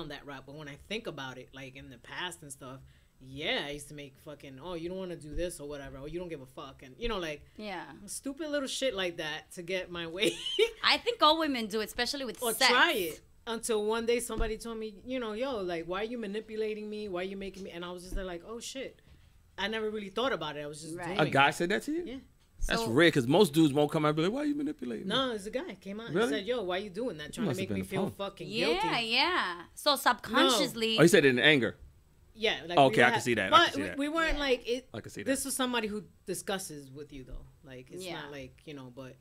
that route. But when I think about it, like in the past and stuff, yeah, I used to make fucking, oh, you don't want to do this or whatever, or you don't give a fuck. And, you know, like, Yeah. stupid little shit like that to get my way. I think all women do it, especially with Or sex. try it. Until one day somebody told me, you know, yo, like, why are you manipulating me? Why are you making me? And I was just there like, oh, shit. I never really thought about it. I was just Right. doing A it. guy said that to you? Yeah. That's So- rare because most dudes won't come out and be like, why are you manipulating me? No, it's a guy came out Really? and said, yo, why you doing that? Trying to must have make me been a feel punk. fucking guilty. Yeah, yeah. So subconsciously, Oh, he said it in anger. Yeah. Like Okay, we I can see that. I But can see that. we weren't Yeah. like, it. I can see that. This was somebody who discusses with you, though. Like, it's Yeah. not like, you know, but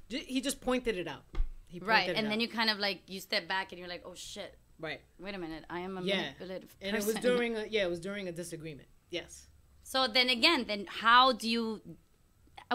he just pointed it out. He right? pointed it And then out. you kind of like you step back and you're like, oh shit, Right. wait a minute, I am a Yeah. manipulative And person. it was during a disagreement. Yes. So then again, then how do you?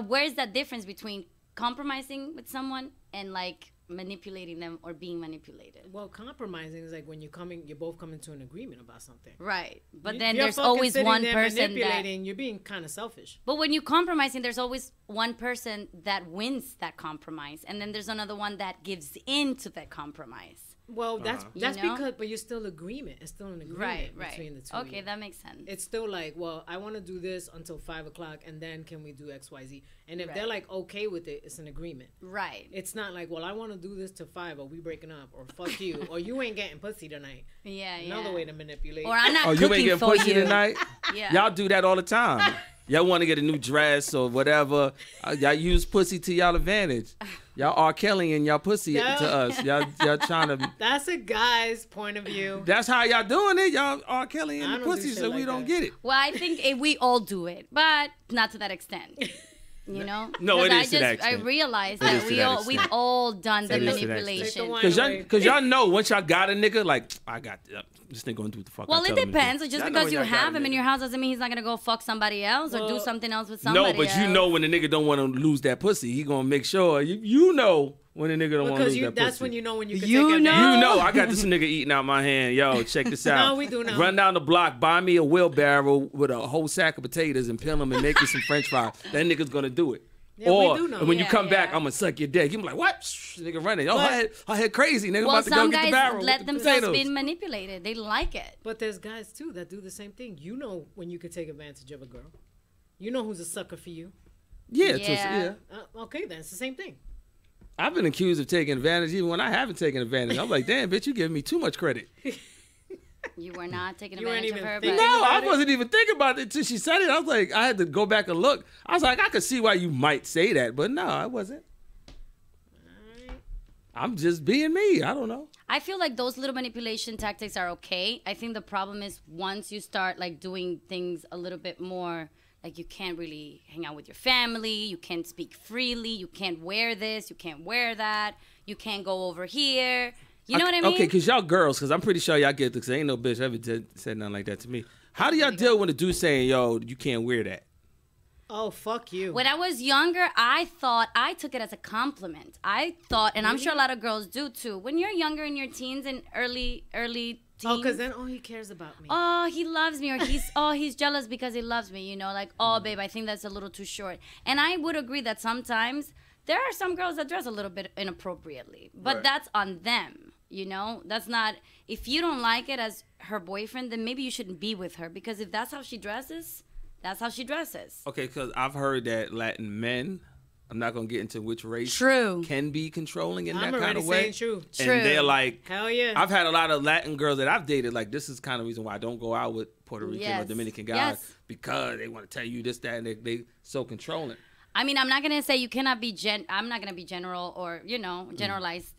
Where's that difference between compromising with someone and like manipulating them or being manipulated? Well, compromising is like when you're both coming to an agreement about something. Right, but You- then you're there's fucking always sitting one there person that. manipulating. You're being kind of selfish. But when you compromising, there's always one person that wins that compromise, and then there's another one that gives in to that compromise. Well, that's You know? because, but you're still agreement. It's still an agreement Right. between the two. Okay, of you. that makes sense. It's still like, well, I want to do this until 5:00, and then can we do X, Y, Z? And if they're Right. like okay with it, it's an agreement. Right. It's not like, well, I want to do this to 5, or we breaking up, or fuck you, or you ain't getting pussy tonight. Yeah, yeah. Another way to manipulate. Or I'm not Oh, you cooking ain't getting for pussy you. tonight? Yeah. Y'all do that all the time. Y'all want to get a new dress or whatever. Y'all use pussy to y'all advantage. Y'all R. Kelly and y'all pussy Yeah. to us. Y'all trying to. That's a guy's point of view. That's how y'all doing it. Y'all R. Kelly I and the don't do pussy, shit so we like don't that. get it. Well, I think we all do it, but not to that extent. You know? No, it 'Cause is to that I extent. realized It is that to that we've extent. all done the It is to that extent. manipulation. Take the Cause Anyway. y'all know once y'all got a nigga, like I got this nigga gonna do what the fuck. Well, I it tell him to do. depends. Just Y'all know because when you y'all got have a him in nigga. your house doesn't mean he's not gonna go fuck somebody else or do Well, something else with somebody No, but else. you know when the nigga don't want to lose that pussy, he gonna make sure you know when the nigga don't want to Because lose that that's pussy. when you know when you can You take know? advantage. You know, I got this nigga eating out my hand. Yo, check this out. No, we do know. Run down the block, buy me a wheelbarrow with a whole sack of potatoes and peel them and make me some French fries. That nigga's gonna do it. Yeah, we Or do know. when you Yeah, come back, yeah. I'm gonna suck your dick. You be like, what? Nigga running. Oh, But- I head crazy. Nigga well, about to go some get the guys barrel let with the themselves potatoes. be manipulated. They like it. But there's guys too that do the same thing. You know when you can take advantage of a girl. You know who's a sucker for you. Yeah, Yeah. Okay, then it's the same thing. I've been accused of taking advantage even when I haven't taken advantage. I'm like, damn, bitch, you giving me too much credit. You were not taking You weren't advantage of even her, thinking but No, I about it? wasn't even thinking about it until she said it. I was like, I had to go back and look. I was like, I could see why you might say that, but no, I wasn't. I'm just being me. I don't know. I feel like those little manipulation tactics are okay. I think the problem is once you start like doing things a little bit more, like you can't really hang out with your family, you can't speak freely, you can't wear this, you can't wear that, you can't go over here. You know what I mean? Okay, because y'all girls, because I'm pretty sure y'all get this, because ain't no bitch ever said nothing like that to me. How do y'all deal with a dude saying, yo, you can't wear that? Oh, fuck you. When I was younger, I took it as a compliment. I thought, and I'm sure a lot of girls do too. When you're younger in your teens and early teens. Oh, because then he cares about me. Oh, he loves me, or he's jealous because he loves me, you know, like, oh, babe, I think that's a little too short. And I would agree that sometimes there are some girls that dress a little bit inappropriately, but Right. that's on them, you know? That's not, if you don't like it as her boyfriend, then maybe you shouldn't be with her, because if that's how she dresses, that's how she dresses. Okay, because I've heard that Latin men, I'm not going to get into which race, True. can be controlling in I'm that kind already of way. saying true. And True. they're like, Hell yeah. I've had a lot of Latin girls that I've dated. Like, this is kind of the reason why I don't go out with Puerto Rican or Yes. Dominican guys, Yes. because they want to tell you this, that, and they so controlling. I mean, I'm not gonna say you cannot be I'm not gonna be general or Mm. generalize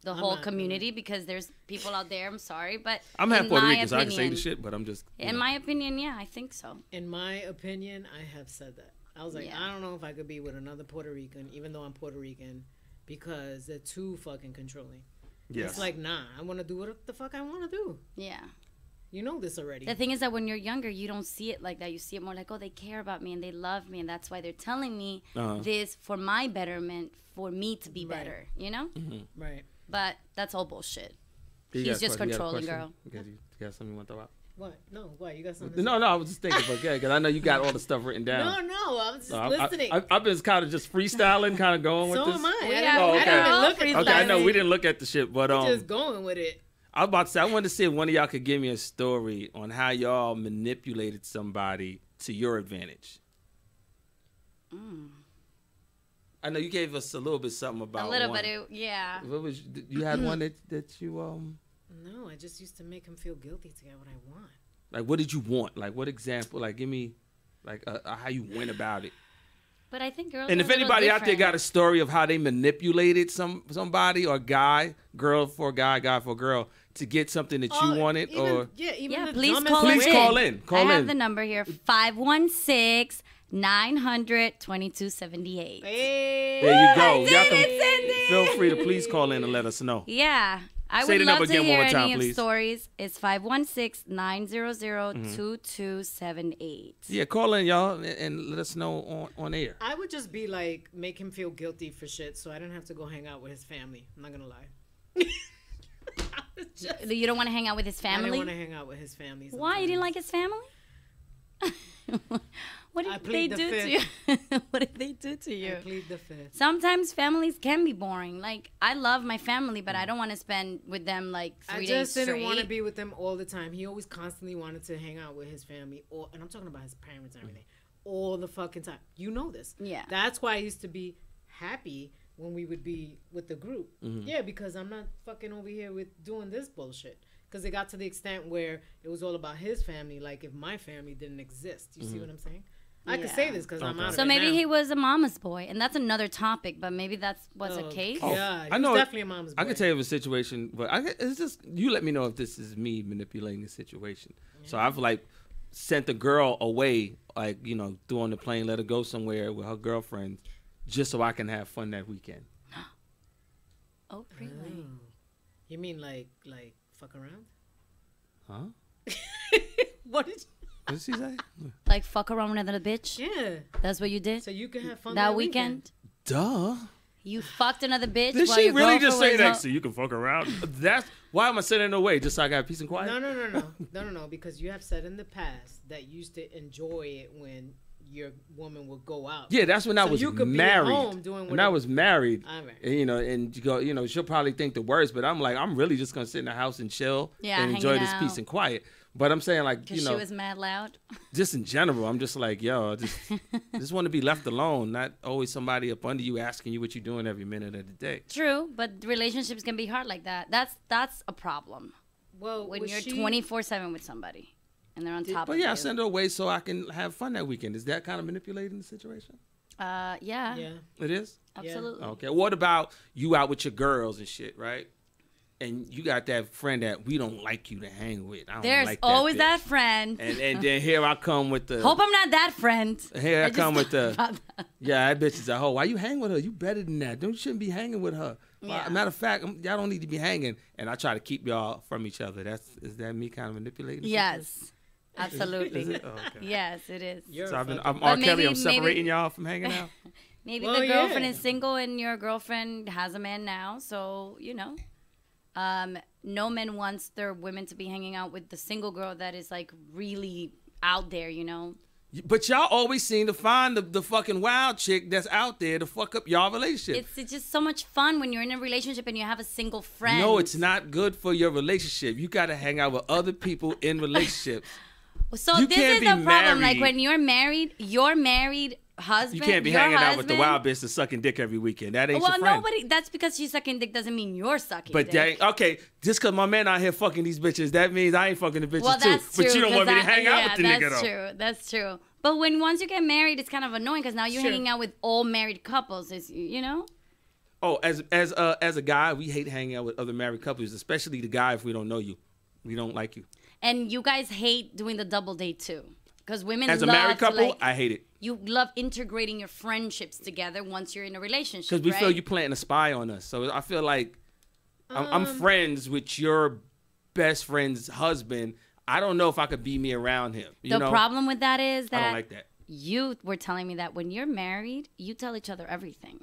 the whole community, because there's people out there. I'm sorry, but I'm half in Puerto my Rican, so I can say opinion- the shit, but I'm just. you In know. my opinion, yeah, I think so. In my opinion, I have said that. I was like, Yeah. I don't know if I could be with another Puerto Rican, even though I'm Puerto Rican, because they're too fucking controlling. Yes. It's like, nah, I want to do what the fuck I want to do. Yeah. You know this already. The thing is that when you're younger, you don't see it like that. You see it more like, oh, they care about me and they love me, and that's why they're telling me this for my betterment, for me to be Right. better, you know? Right. But that's all bullshit. You He's got a just que- you got a controlling, question? girl. You got something you want to throw out? What? No, what? You got something to say? No, I was just thinking, okay, because I know you got all the stuff written down. No, I was just listening. I've been kind of just freestyling, kind of going with So this. am I. Oh, I okay. didn't even look at Okay, I know we didn't look at the shit, but just going with it. I was about to say, I wanted to see if one of y'all could give me a story on how y'all manipulated somebody to your advantage. I know you gave us a little bit something about A little one. bit, yeah. What was you had one that you No, I just used to make him feel guilty to get what I want. like? What did you want? Like, what example? Like, give me like how you went about it. But I think girls. And are if a little anybody out there different. got a story of how they manipulated somebody or girl for a guy for a girl to get something that you wanted, even, or Yeah, the please dumbest call please in. call in. I Call have in. the number here: 516-900-2278. Hey. There you go. I Y'all did can it, Cindy. feel free to please call in and let us know. Yeah. I Say would the love number to again hear one more time, any please. of stories. It's 516-900-2278. Yeah, call in, y'all, and let us know on air. I would just be like, make him feel guilty for shit so I didn't have to go hang out with his family. I'm not going to lie. You don't want to hang out with his I family? didn't want to hang out with his family. Why? You didn't like his family? What I did they plead the do to you? What did they do to I you? plead the fifth. Sometimes families can be boring. Like, I love my family, but I don't want to spend with them like 3 I days just straight. didn't want to be with them all the time. He always constantly wanted to hang out with his family, and I'm talking about his parents and everything, all the fucking time. You know this. Yeah. That's why I used to be happy when we would be with the group. Yeah, because I'm not fucking over here with doing this bullshit. Because it got to the extent where it was all about his family, like if my family didn't exist. You see what I'm saying? I could say this because I'm out of So it maybe now. he was a mama's boy, and that's another topic, but maybe that's was the case. Oh, yeah, I he know was it- definitely a mom's boy. I can tell you of a situation, but it's just you let me know if this is me manipulating the situation. So I've like sent the girl away, like threw on the plane, let her go somewhere with her girlfriend, just so I can have fun that weekend. Oh, really? You mean like fuck around? Huh? What did What did she say? Like fuck around with another bitch? Yeah. That's what you did So you can have fun that weekend? Duh. You fucked another bitch. Did while she your really just girlfriend say was that? So you can fuck around. That's why am I sending her away? Just so I got peace and quiet. No, because you have said in the past that you used to enjoy it when your woman would go out. Yeah, that's when I So was you could be married. at home doing when I was married, All right. and you go, she'll probably think the worst, but I'm like, I'm really just gonna sit in the house and chill Yeah, and enjoy hanging this out. peace and quiet. But I'm saying, like, Because she was mad loud. just in general, I'm just like, yo, I just want to be left alone, not always somebody up under you asking you what you're doing every minute of the day. True, but relationships can be hard like that. That's a problem Well, when was you're she- 24/7 with somebody and they're on top But of you. yeah, I send her away so I can have fun that weekend. Is that kind of manipulating the situation? Yeah, Yeah. It is? absolutely. Okay. What about you out with your girls and shit, right? And you got that friend that we don't like you to hang with. I don't There's like always bitch. that friend. And then here I come with the. Hope I'm not that friend. Here I just come with thought the. about that. Yeah, that bitch is a hoe. Why you hang with her? You better than that. You shouldn't be hanging with her. Yeah. Matter of fact, y'all don't need to be hanging. And I try to keep y'all from each other. Is that me kind of manipulating? the situation? Yes, absolutely. Is it? Oh, okay. Yes, it is. You're So a I'm fucking- R. But Kelly. maybe- I'm separating maybe- y'all from hanging out. Maybe Well, the girlfriend yeah. is single and your girlfriend has a man now, so no man wants their women to be hanging out with the single girl that is like really out there, But y'all always seem to find the fucking wild chick that's out there to fuck up y'all relationship. It's just so much fun when you're in a relationship and you have a single friend. No, it's not good for your relationship. You got to hang out with other people in relationships. So You this can't is be the problem. Like married. when you're married, your married husband. You can't be your hanging out with the husband- wild bitch that's sucking dick every weekend. That ain't Well, your friend. nobody. That's because she's sucking dick doesn't mean you're sucking But dick. okay, just because my man out here fucking these bitches, that means I ain't fucking the bitches Well, too. that's true. But you don't want me to 'cause hang out with the nigga that's though. true. That's true. But once you get married, it's kind of annoying because now you're Sure. hanging out with all married couples. Oh, as a guy, we hate hanging out with other married couples, especially the guy if we don't know you. We don't like you. And you guys hate doing the double date too, because women As a love married couple, to, like, I hate it. you love integrating your friendships together once you're in a relationship. Because we right? feel you planting a spy on us. So I feel like I'm friends with your best friend's husband. I don't know if I could be me around him. You The know? problem with that is that I don't like that. you were telling me that when you're married, you tell each other everything.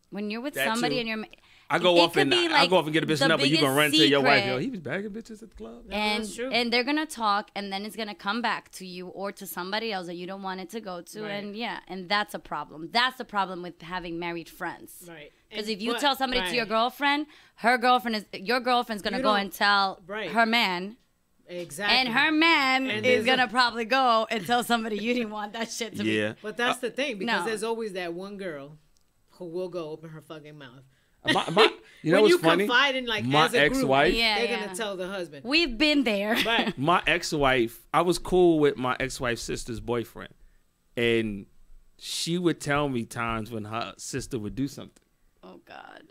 When you're with That somebody too. and I go It off could and be, I like, go off and get a bitch the number. You gonna run biggest to your wife? secret. Yo, he was bagging bitches at the club. and that's true. and they're gonna talk, and then it's gonna come back to you or to somebody else that you don't want it to go to, Right. and that's a problem. That's the problem with having married friends. Right. Because And- if you but- tell somebody to right. your girlfriend, your girlfriend's gonna You go don't- and tell Right. her man, Exactly. and her man And is there's gonna probably go and tell somebody you didn't want that shit to be. Yeah. But that's the thing, because no. there's always that one girl who will go open her fucking mouth. You know when what's you funny? confide in like My as a group, ex-wife- Yeah, they're yeah. gonna tell the husband. We've been there. Right. My ex-wife, I was cool with my ex-wife's sister's boyfriend, and she would tell me times when her sister would do something. Oh God.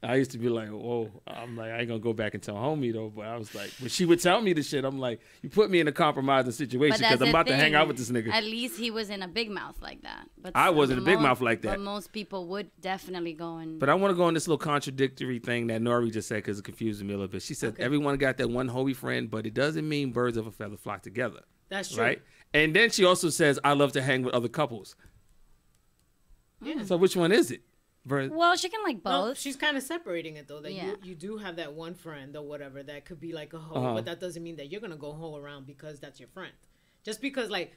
I used to be like, whoa. I'm like, I ain't gonna go back and tell homie though. But I was like, when she would tell me the shit, I'm like, you put me in a compromising situation But because that's I'm the about to hang thing. out with this nigga. At least he was in a big mouth like that. But I wasn't a big mouth like that. But most people would definitely go and. But I want to go on this little contradictory thing that Nori just said because it confused me a little bit. She said everyone got that one hoey friend, but it doesn't mean birds of a feather flock together. That's true. Right? And then she also says, I love to hang with other couples. Yeah. So which one is it? Well, she can like both. No, she's kind of separating it though. That Yeah. you do have that one friend or whatever that could be like a hoe, Uh-huh. but that doesn't mean that you're gonna go hoe around because that's your friend. Just because like,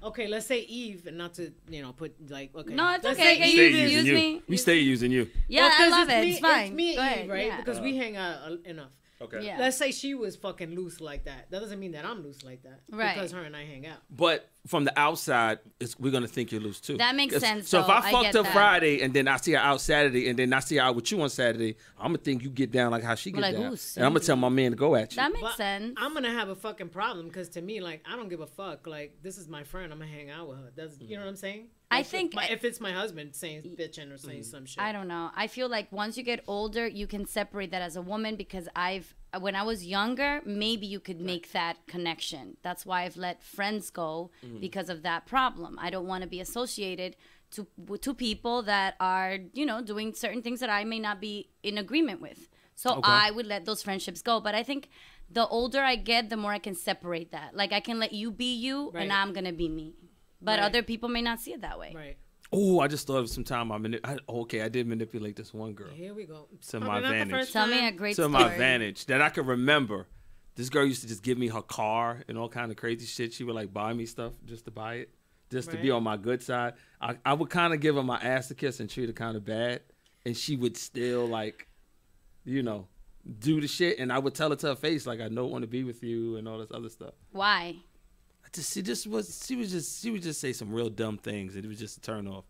okay, let's say Eve, and not to put like okay. No, it's let's okay. say Can Stay you Eve is- using use you. me? We stay using you. Yeah, Well, I 'cause love it. me- It's fine. me Go and ahead. Eve, right? Yeah. Because we hang out enough. Okay. Yeah. Let's say she was fucking loose like that. That doesn't mean that I'm loose like that. Right. Because her and I hang out. But from the outside, we're gonna think you're loose too. That makes 'Cause- sense, So if though. I I fucked get her that. Friday and then I see her out Saturday and then I see her out with you on Saturday, I'm gonna think you get down like how she get Like, down, ooh, and I'm gonna tell my man to go at you. That makes But sense. I'm gonna have a fucking problem because to me, like, I don't give a fuck. Like, this is my friend. I'm gonna hang out with her. That's you know what I'm saying? I Like, think- if it's my husband saying bitching or saying some shit. I don't know. I feel like once you get older, you can separate that as a woman because when I was younger, maybe you could make that connection. That's why I've let friends go because of that problem. I don't want to be associated to people that are, doing certain things that I may not be in agreement with. So Okay. I would let those friendships go. But I think the older I get, the more I can separate that. Like I can let you be you Right. and I'm going to be me. But Right. other people may not see it that way. Right. Oh, I just thought of some time I did manipulate this one girl Here we go. To Probably my not the advantage. first Tell me time. a great to story. my advantage that I could remember. This girl used to just give me her car and all kind of crazy shit. She would like buy me stuff just to buy it, just to be Right. on my good side. I would kind of give her my ass to kiss and treat her kind of bad, and she would still like, do the shit. And I would tell her to her face like, I don't want to be with you and all this other stuff. Why? She would just say some real dumb things, and it was just a turn off.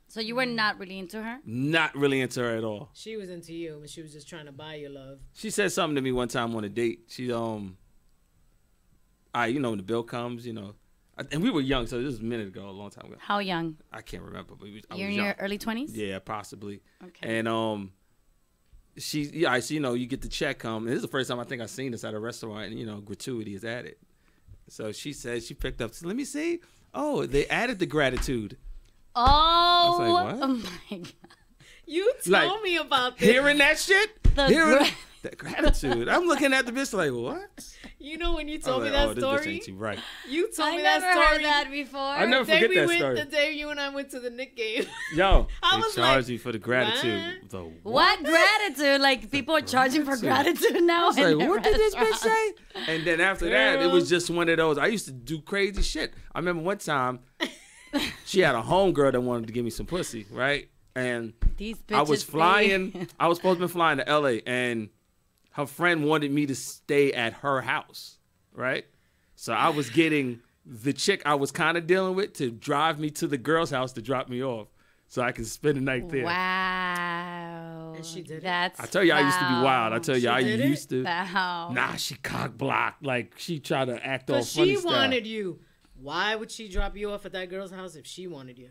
So you were not really into her? Not really into her at all. She was into you, but she was just trying to buy your love. She said something to me one time on a date. She when the bill comes, and we were young, so this was a minute ago, a long time ago. How young? I can't remember, but I You're was in young. your early 20s? Yeah, possibly. Okay. And I see, you get the check come. And this is the first time I think I've seen this at a restaurant, and gratuity is added. So she said she picked up. Let me see. Oh, they added the gratitude. Oh, like, what? oh my God. You told Like, me about this. Hearing that shit, The the gratitude. I'm looking at the bitch like, what? You know when you I told was me like, that this bitch story? ain't you right. You told I me never that story. heard that before. I never The day forget we that went, story. the day you and I went to the Nick game. Yo, I they was charged like, me for the gratitude. what? The What gratitude? Like people are charging for gratitude now. I was like, in a what did this bitch restaurant. say? And then after that, it was just one of those. I used to do crazy shit. I remember one time, she had a homegirl that wanted to give me some pussy, right? And These bitches I was say- flying. I was supposed to be flying to LA, and her friend wanted me to stay at her house, right? So I was getting the chick I was kind of dealing with to drive me to the girl's house to drop me off, so I could spend the night there. Wow. And she did it? That's I tell you, I used to be wild. I tell you, She I did it? used to. Wow. Nah, she cock blocked. Like she tried to act all Because funny she style. wanted you. Why would she drop you off at that girl's house if she wanted you?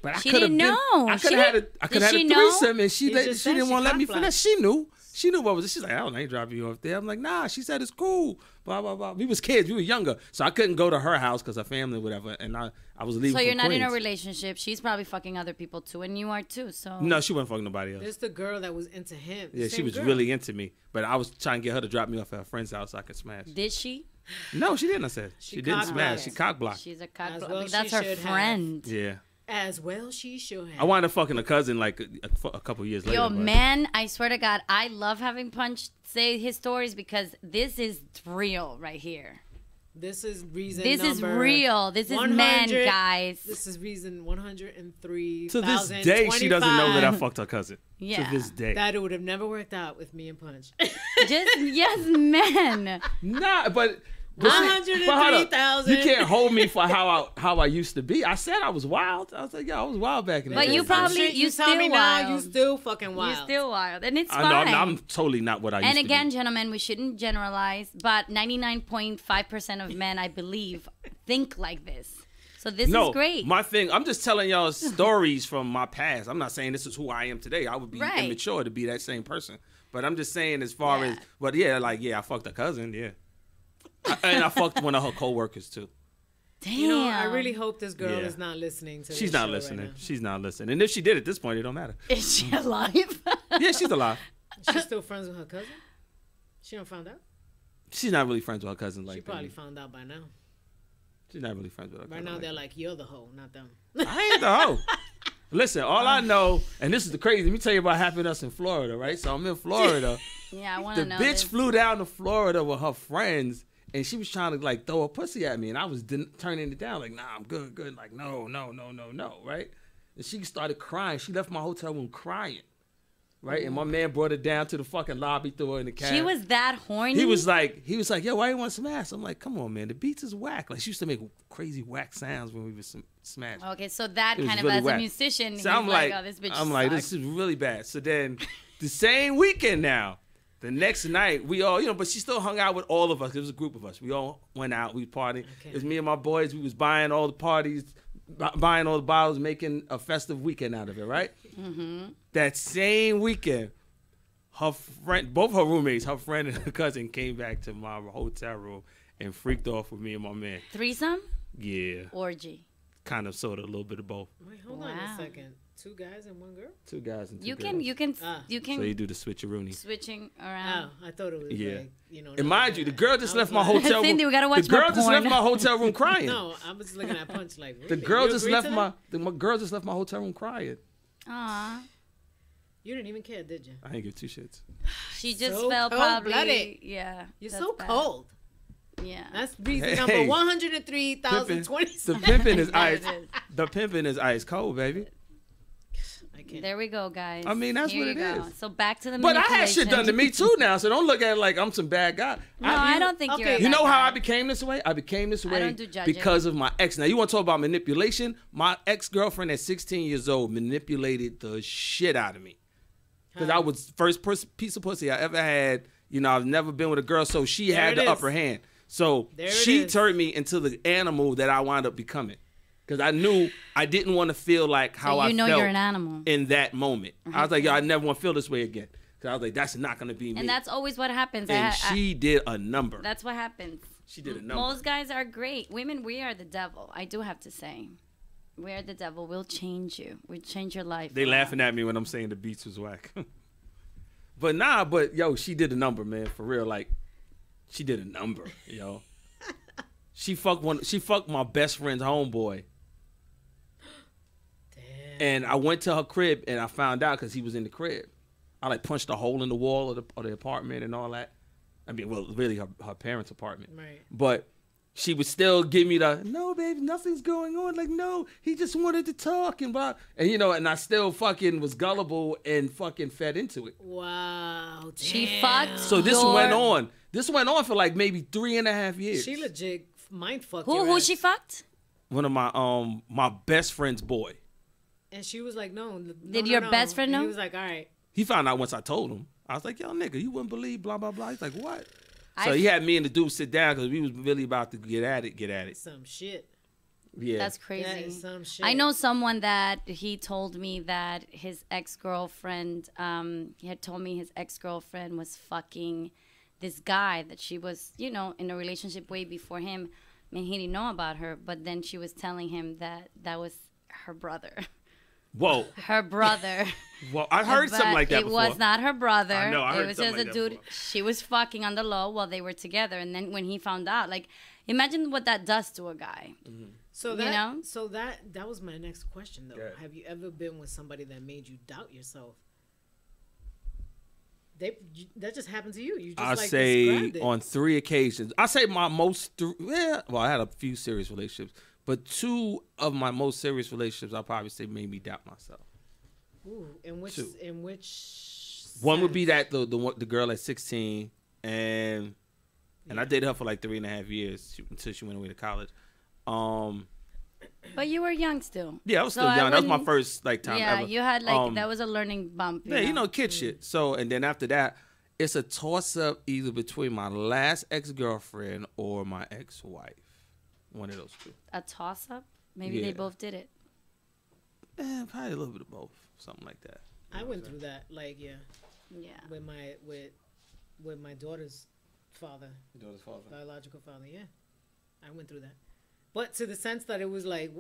But I She coulda didn't been- know. I She could have had a, didn't- I did could have had she a know? threesome, and she You just she said didn't she want to let me cock finish. blocked. She knew. She knew what was it. She's like, I ain't dropping you off there. I'm like, nah. She said it's cool. Blah blah blah. We was kids. We were younger, so I couldn't go to her house because her family, whatever. And I was leaving. So you're from not in a Queens. relationship. She's probably fucking other people too, and you are too. So No, she wasn't fucking nobody else. There's the girl that was into him. Yeah, she Same was girl. really into me, but I was trying to get her to drop me off at her friend's house so I could smash. did she? No, she didn't. I said she didn't cock smash. blocked. She cock blocked. She's a cock As block. well That's she her should have. friend. Yeah. As well, she should have. I wound up fucking a cousin like a couple years later. Yo, but- man, I swear to God, I love having Punch say his stories because this is real right here. This is reason. This is number real. This is 100. man, guys. This is reason 103. To this day, she doesn't know that I fucked her cousin. Yeah. To this day. That it would have never worked out with me and Punch. Just yes, man. Nah, but see, but hold up. 103,000. You can't hold me for how I used to be. I said I was wild. I was like, I was wild back in the But day. you probably Shit, you tell still me wild. now, you still fucking wild. You're still wild, and it's I know fine. I'm totally not what I used And to again, be. gentlemen, we shouldn't generalize, but 99.5% of men, I believe, think like this. So this No, is great. my thing. I'm just telling y'all stories from my past. I'm not saying this is who I am today. I would be Right. immature to be that same person. But I'm just saying as far Yeah. as, but yeah, like I fucked a cousin, yeah, and I fucked one of her coworkers too. Damn. You know, I really hope this girl Yeah. is not listening to She's this not show listening. Right now. She's not listening. And if she did at this point, it don't matter. Is she alive? Yeah, she's alive. She's still friends with her cousin? She don't found out? She's not really friends with her cousin like She that. probably found out by now. She's not really friends with her Right cousin. now, like they're that. like, you're the hoe, not them. I ain't the hoe. Listen, all I know, and this is the crazy. Let me tell you about happened to us in Florida, right? So I'm in Florida. Yeah, I want The to know. bitch this. flew down to Florida with her friends, and she was trying to like throw a pussy at me, and I was turning it down, like, nah, I'm good, good. Like, no, right? And she started crying. She left my hotel room crying, right? And my man brought her down to the fucking lobby, threw her in the cab. She was that horny. He was like, yo, why you want some ass? I'm like, come on, man, the beats is whack. Like, she used to make crazy whack sounds when we was smashed. Okay, so that It was kind of really as whack. a musician, So he's I'm like, oh, this bitch this sucks. is really bad. So then, the same weekend now, the next night, we all, but she still hung out with all of us. It was a group of us. We all went out, we partied. Okay. It was me and my boys. We was buying all the parties, buying all the bottles, making a festive weekend out of it, right? Mm-hmm. That same weekend, her friend, both her roommates, her friend and her cousin came back to my hotel room and freaked off with me and my man. Threesome? Yeah, Orgy. kind of, sort of, a little bit of both. Wait, hold on Wow. a second. 2 guys and 1 girl? Two guys and two You girls. can Ah. you can So you do the switcheroonie. switching Oh, around. I thought it was Yeah. like, And not mind like you, the that. girl just I left was my like- hotel room. Cindy, we gotta watch the girl more just porn. left my hotel room crying. No, I was just looking at Punch like, The really? girl You just agreed left to my that? girl just left my hotel room crying. Aw. You didn't even care, did you? I ain't give 2 shits. She just So felt probably cold-blooded. yeah. You're that's so bad. cold. Yeah. That's reason Hey. number Pimpin'. 103,020. The pimping is There ice. it is. The pimping is ice cold, baby. I can't. There we go, guys. I mean, that's Here what you it go. is. So back to the But I had shit done to me too now, so don't look at it like I'm some bad guy. No, I don't think okay. you're. You a know bad how guy. I became this way? I became this way don't do judging. because of my ex. Now, you want to talk about manipulation? My ex-girlfriend at 16 years old manipulated the shit out of me. Because I was first piece of pussy I ever had. I've never been with a girl, so she There had it the is. upper hand. So There it she is. turned me into the animal that I wound up becoming. Because I knew I didn't want to feel like how So I you know felt you're an animal. in that moment. I was like, yo, I never want to feel this way again. Because I was like, that's not going to be me. And that's always what happens. And she did a number. That's what happens. She did a number. Most guys are great. Women, we are the devil. I do have to say. We are the devil. We'll change you. We'll change your life. They laughing at me when I'm saying the beats was whack. but yo, she did a number, man, for real. Like, she did a number, yo. She fucked my best friend's homeboy. Damn. And I went to her crib and I found out because he was in the crib. I like punched a hole in the wall of the apartment and all that. I mean, well, really her parents' apartment. Right. But she would still give me no, baby, nothing's going on. Like, no, he just wanted to talk and blah. And, and I still fucking was gullible and fucking fed into it. Wow. Damn. She fucked. So this your- went on. This went on for like maybe 3.5 years. She legit mind fucked Who she fucked? One of my best friend's boy. And she was like, no. Did your best friend And know? He was like, all right. He found out once I told him. I was like, yo, nigga, you wouldn't believe blah, blah, blah. He's like, what? So I- he had me and the dude sit down because we was really about to get at it. Some shit. Yeah. That's That crazy. is some shit. I know someone that he told me that his ex-girlfriend, he had told me his ex-girlfriend was fucking this guy that she was, in a relationship way before him. I mean, he didn't know about her, but then she was telling him that was her brother. Whoa. Her brother. Well, I heard something But like that it before. was not her brother. I know, I heard it was something just like a that dude. before. She was fucking on the low while they were together, and then when he found out, like, imagine what that does to a guy. So You that, know? so that was my next question though. Yeah. Have you ever been with somebody that made you doubt yourself? That just happened to you. You just I like say described it. on 3 occasions. I say my most, well, I had a few serious relationships, but 2 of my most serious relationships, I probably say made me doubt myself. Ooh, in which 2. One would be sense? that the girl at 16, and I dated her for like 3.5 years until she went away to college. But you were young still. Yeah, I was So still I young. That was my wouldn't- first like time Yeah, ever. you had like that was a learning bump. Yeah, you know, kid shit. So, and then after that, it's a toss up either between my last ex girlfriend or my ex wife. One of those 2. A toss up. Maybe they Yeah. both did it. Probably a little bit of both, something like that. I went through that. Like Yeah. with my daughter's father, biological father. Yeah, I went through that. But to the sense that it was like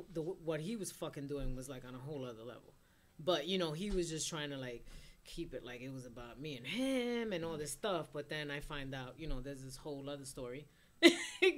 what he was fucking doing was like on a whole other level. But you know, he was just trying to like keep it like it was about me and him and all this stuff. But then I find out, you know, there's this whole other story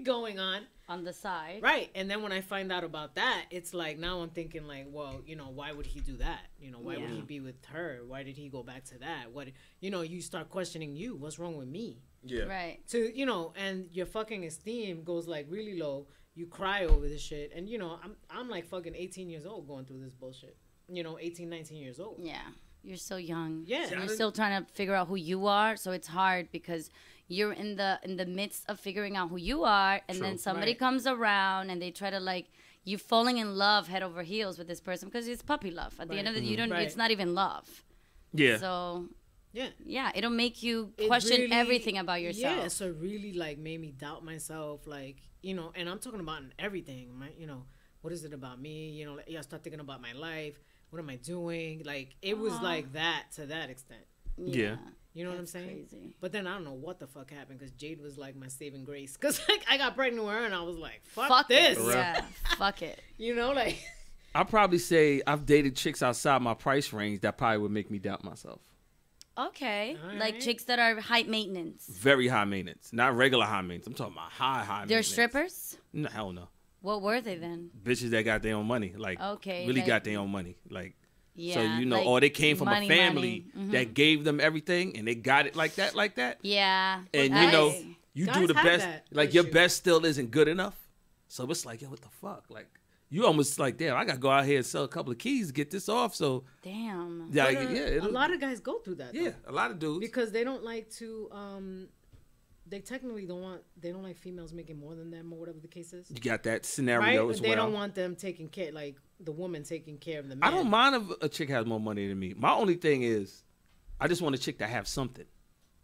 going on. On the side. Right. And then when I find out about that, it's like now I'm thinking like, well, you know, why would he do that? You know, why would Yeah. he be with her? Why did he go back to that? What, you know, you start questioning you. What's wrong with me? Yeah. Right. To, you know, and your fucking esteem goes like really low. You cry over this shit. And, you know, I'm like fucking 18 years old going through this bullshit. You know, 18, 19 years old. Yeah. You're so young. Yeah. You're still trying to figure out who you are, so it's hard because you're in the midst of figuring out who you are, and True. then somebody Right. comes around and they try to like you falling in love head over heels with this person because it's puppy love. At the end of the day, you don't. Right. It's not even love. Yeah. So Yeah. yeah, it'll make you It question really- everything about yourself. Yeah, so it really like made me doubt myself, like, you know, and I'm talking about in everything, my, you know, what is it about me? You know, like, I start thinking about my life. What am I doing? Like, it was like that to that extent. Yeah. You know what I'm That's saying? crazy. But then I don't know what the fuck happened because Jade was like my saving grace. Because like I got pregnant with her and I was like, fuck this. it. Yeah, fuck it. You know, like. I'll probably say I've dated chicks outside my price range that probably would make me doubt myself. Okay, All like right. chicks that are high maintenance. Very high maintenance. Not regular high maintenance. I'm talking about high They're maintenance. strippers. No, hell no. What were they then? Bitches that got their own money. Like, Okay, really like- got their own money. Like, Yeah. so, you know, like or they came from money, a family money. Mhm. that gave them everything and they got it like that. Yeah. And, you I- know, you Guys do the have best. that Like, your issue. best still isn't good enough. So it's like, yo, what the fuck? Like, you almost like, damn, I got to go out here and sell a couple of keys to get this off. So, Damn. yeah, But, yeah. a it'll- lot of guys go through that. yeah, Though, a lot of dudes. because they don't like to. They technically don't want. They don't like females making more than them or whatever the case is. You got that scenario Right? as They well. don't want them taking care, like the woman taking care of the man. I don't mind if a chick has more money than me. My only thing is, I just want a chick to have something.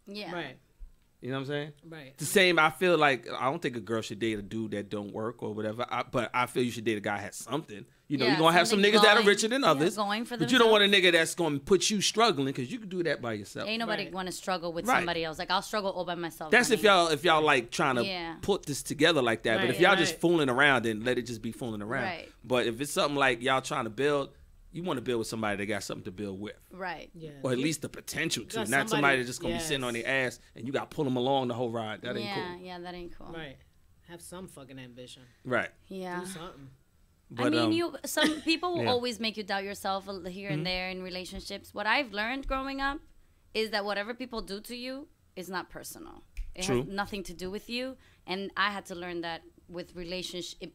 Yeah. Right. You know what I'm saying? Right. The same. I feel like I don't think a girl should date a dude that don't work or whatever. But I feel you should date a guy that has something. You know, Yeah, you're gonna have some something niggas that are going- richer than yeah, others. going for but you don't want a themselves. nigga that's gonna put you struggling because you can do that by yourself. Ain't nobody Right. want to struggle with Right. somebody else. Like I'll struggle all by myself. That's honey. if y'all like trying to Yeah. put this together like that. But Right, if y'all just right. fooling around, then let it just be fooling around. Right. But if it's something like y'all trying to build, you want to build with somebody that got something to build with. Right. Yeah. Or at least the potential to. got Not somebody somebody- that's just gonna be sitting on yes. their ass and you got to pull them along the whole ride. That ain't Yeah. cool. Yeah. That ain't cool. Right. Have some fucking ambition. Right. Yeah. Do something. But, I mean, some people will yeah. always make you doubt yourself here and there in relationships. What I've learned growing up is that whatever people do to you is not personal. It True. has nothing to do with you. And I had to learn that with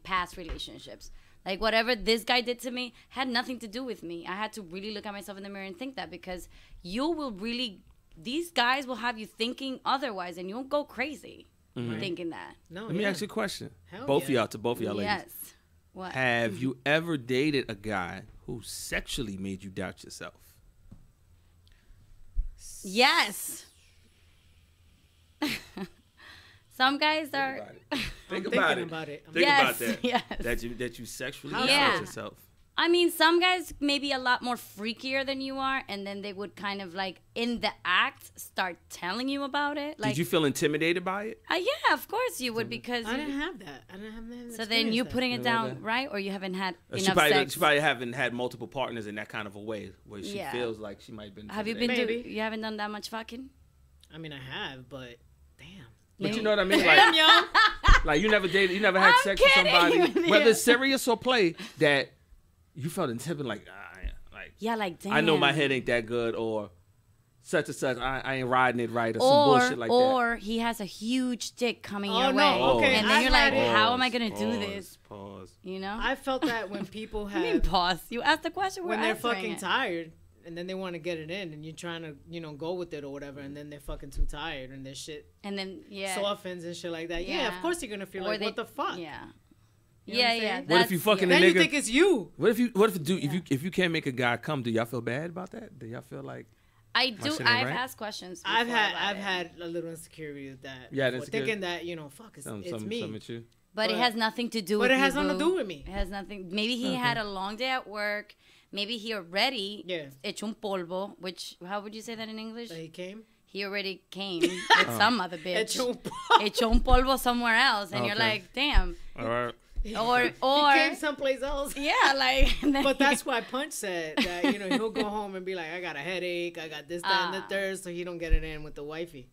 past relationships. Like whatever this guy did to me had nothing to do with me. I had to really look at myself in the mirror and think that because you will really, these guys will have you thinking otherwise and you'll go crazy thinking that. No. let me yeah. ask you a question. Hell Both of yeah. y'all, to both of y'all ladies. Yes. What? Have you ever dated a guy who sexually made you doubt yourself? Yes. Some guys Think are. about it. I'm Think thinking about it. about it. I'm Think Yes, about that. yes. That you sexually How doubt so? yourself. I mean, some guys may be a lot more freakier than you are, and then they would kind of like in the act start telling you about it. Like, did you feel intimidated by it? Yeah, of course you would, because I didn't have that. I didn't have that. so then you putting it down, that. right? Or you haven't had She enough probably, sex. she probably haven't had multiple partners in that kind of a way where she Yeah. feels like she might have been. Have you been intimidated. to? You haven't done that much fucking? I mean, I have, but damn. But you know what I mean? Like, like you never dated, you never had I'm sex with kidding somebody, with you. whether it's serious or play, that you felt intimidated, like Yeah, like damn. I know my head ain't that good, or such and such, I ain't riding it right, or some bullshit like that. Or he has a huge dick coming Oh, your no, way, okay, and then I've you're like, had it. how am I gonna Pause, do this? Pause. You know? I felt that when people I mean, have pause. You asked the question. when we're they're answering fucking it. tired and then they want to get it in and you're trying to go with it or whatever, and then they're fucking too tired and their shit And then softens and shit like that. Yeah, Yeah. of course you're gonna feel Or like, they- what the fuck? Yeah. You know what I'm Yeah. saying? What if you fucking Then a you nigga? think it's you. What if if you can't make a guy come? Do y'all feel bad about that? Do y'all feel like I do. shit ain't I've right? asked questions. I've before about had it. a little insecurity with that. Yeah, before, insecurity. thinking that fuck, it's something me. with you? But it but- has nothing to do But with it has you, nothing to boo. do with me. It has nothing. Maybe he had a long day at work. Maybe he already hecho un polvo, which, how would you say that in English? That he came. He already came with some other bitch. Hecho un polvo. Hecho un polvo somewhere else. And you're Okay. like, damn. All right. Or He came someplace else. yeah, like. and then But that's why Punch said that, he'll go home and be like, I got a headache, I got this, that, and the third, so he don't get it in with the wifey.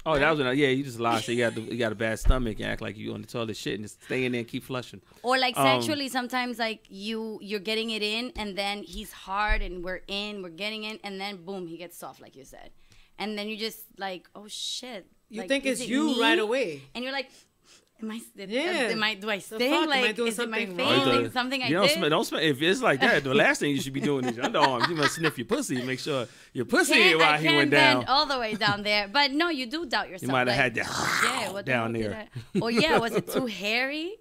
Oh, that was you just lied. So you got a bad stomach and act like you on the toilet shit and just stay in there and keep flushing. Or like sexually, sometimes like you're getting it in, and then he's hard, and we're getting in, and then boom, he gets soft, like you said, and then you just like, oh shit. You like, think is it's it you me? right away. And you're like, do I The stink? fuck? Am I Like, doing is it my something face? wrong? Like, something I You don't did? don't smell. If it's like that, the last thing you should be doing is your underarms. You must sniff your pussy and make sure your pussy ain't while I he can't went bend down. all the way down there. But no, you do doubt yourself. You might have like, had that yeah, what the down hell did there. Or yeah, was it too hairy?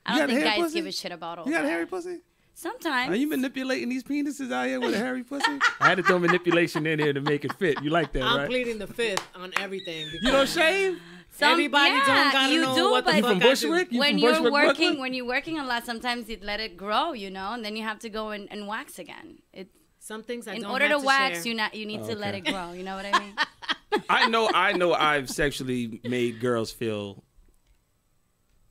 I You don't got think a hair guys pussy? give a shit about all You got that. a hairy pussy? Sometimes. Are you manipulating these penises out here with a hairy pussy? I had to throw manipulation in here to make it fit. You like that, I'm right? pleading the fifth on everything. You don't shave? Everybody don't gotta you know do, what the but You fuck from I do. Bushwick? You when from you're Bushwick, working, Brooklyn? when you're working a lot, sometimes you let it grow, and then you have to go and wax again. Some things I In don't order have to wax, share. you need to Okay. let it grow. You know what I mean? I know I've sexually made girls feel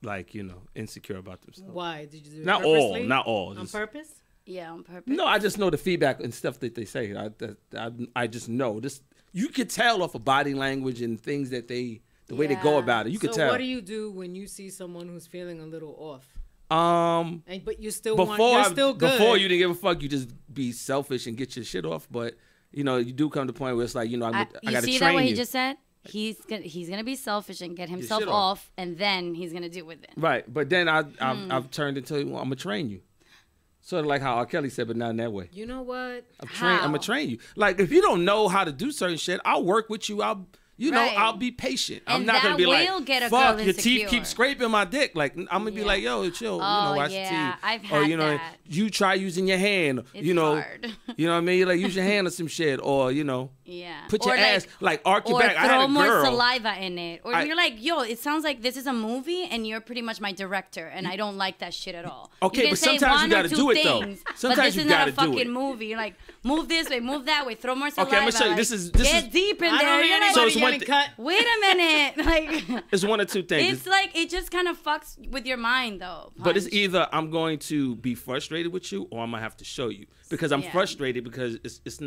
like, insecure about themselves. Why did you do it Not all, purposely? not all. On Just- purpose? Yeah, on purpose. No, I just know the feedback and stuff that they say. I just know this. You could tell off of body language and things that the way they go Yeah. about it. You could So tell. what do you do when you see someone who's feeling a little off? But you still Before you're still good. before you didn't give a fuck, you just be selfish and get your shit off. But you do come to the point where it's like I You gotta see train that what you. he just said? He's gonna be selfish and get himself shit off. off, and then he's gonna deal with it. Right, but then Hmm. I've turned into I'm gonna train you, sort of like how R. Kelly said, but not in that way. You know what? I'm How? gonna train you. Like if you don't know how to do certain shit, I'll work with you. Right. I'll be patient. I'm And not gonna that be like, will get a fuck, girl your teeth insecure. keep scraping my dick. Like I'm gonna be Yeah. like, yo, chill. Oh, Watch yeah. the teeth. I've Or had that. you try using your hand. It's you know, hard. you know what I mean. Like use your hand or some shit, or Yeah. put your Or ass like arc your or back. I had throw a more girl. saliva in it. Or I- you're like, yo, it sounds like this is a movie and you're pretty much my director and I don't like that shit at all. Okay, you can but say sometimes you one or gotta two do it, though. things, but Sometimes this you is not a gotta do fucking it. movie. You're like, move this way, move that way, throw more saliva. Okay, I'm gonna show you. like, This is- get deep in I there. don't hear You're like, So anybody it's one getting thi- cut. wait a minute. Like, It's one or two things. it's like, it just kind of fucks with your mind though. But it's Punch. either I'm going to be frustrated with you, or I'm gonna have to show you because I'm Yeah. frustrated because it's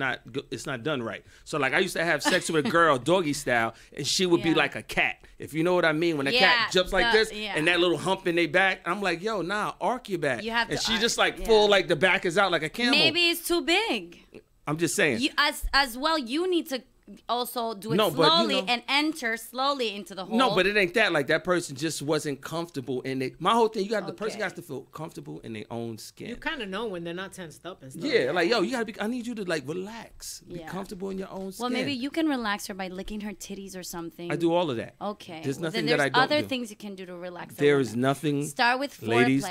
not done right. So like I used to have sex with a girl doggy style, and she would be Yeah. like a cat, if you know what I mean. When a Yeah, cat jumps like this yeah. and that little hump in their back, I'm like, yo, nah, arc your back. You have and to she arc, just like yeah. full like the back is out like a camel. Maybe it's too big. I'm just saying. You as well. You need to also do it No, but, you slowly know- and enter slowly into the hole. No, but it ain't that. Like that person just wasn't comfortable in it. My whole thing, the person Okay. got to feel comfortable in their own skin. You kind of know when they're not tensed up and stuff. Yeah, like yo, you gotta be. I need you to like relax, be Yeah. comfortable in your own skin. Well, maybe you can relax her by licking her titties or something. I do all of that. Okay. There's Well, nothing then that I there's don't other do. things you can do to relax. a There is woman. nothing. Start with foreplay. Ladies,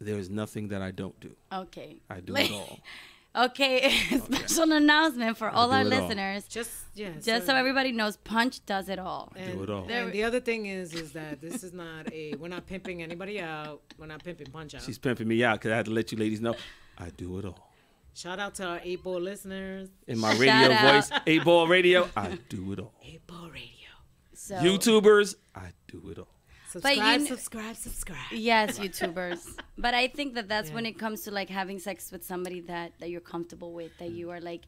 there is nothing that I don't do. Okay. I do Like- it all. Okay, special announcement for all our do it all. listeners. Just So everybody knows, Punch does it all. Do it all. And the other thing is that this is not we're not pimping anybody out. We're not pimping Punch out. She's pimping me out because I had to let you ladies know I do it all. Shout out to our 8-Ball listeners. In my radio voice, 8-Ball Radio, I do it all. 8-Ball Radio. So, YouTubers, I do it all. Subscribe, you subscribe. yes, YouTubers. But I think that's when it comes to like having sex with somebody that you're comfortable with, that you are like,